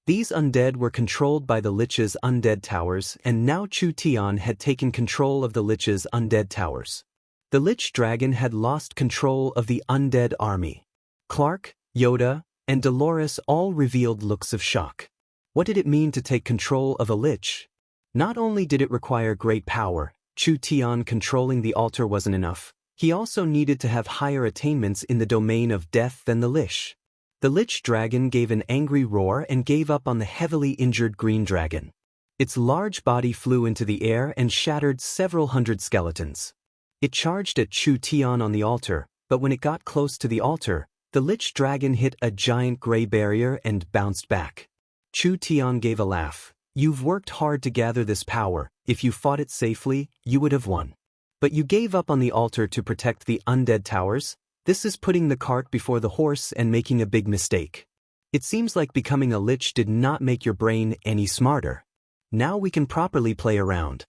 These undead were controlled by the Lich's undead towers, and now Chu Tian had taken control of the Lich's undead towers. The Lich Dragon had lost control of the undead army. Clark, Yoda, and Dolores all revealed looks of shock. What did it mean to take control of a Lich? Not only did it require great power, Chu Tian controlling the altar wasn't enough. He also needed to have higher attainments in the domain of death than the Lich. The Lich Dragon gave an angry roar and gave up on the heavily injured Green Dragon. Its large body flew into the air and shattered several hundred skeletons. It charged at Chu Tian on the altar, but when it got close to the altar, the Lich Dragon hit a giant gray barrier and bounced back. Chu Tian gave a laugh. You've worked hard to gather this power. If you fought it safely, you would have won. But you gave up on the altar to protect the undead towers? This is putting the cart before the horse and making a big mistake. It seems like becoming a Lich did not make your brain any smarter. Now we can properly play around.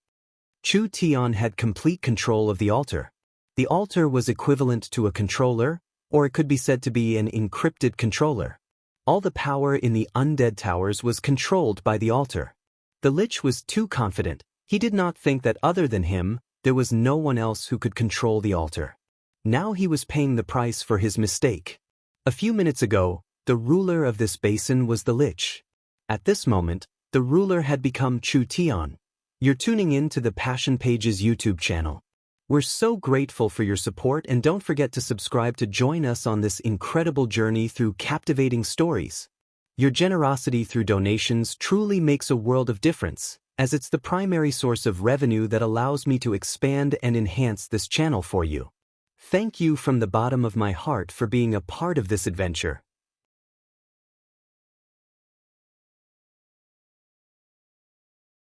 Chu Tian had complete control of the altar. The altar was equivalent to a controller, or it could be said to be an encrypted controller. All the power in the undead towers was controlled by the altar. The Lich was too confident. He did not think that other than him, there was no one else who could control the altar. Now he was paying the price for his mistake. A few minutes ago, the ruler of this basin was the Lich. At this moment, the ruler had become Chu Tian. You're tuning in to the Passion Pages YouTube channel. We're so grateful for your support, and don't forget to subscribe to join us on this incredible journey through captivating stories. Your generosity through donations truly makes a world of difference, as it's the primary source of revenue that allows me to expand and enhance this channel for you. Thank you from the bottom of my heart for being a part of this adventure.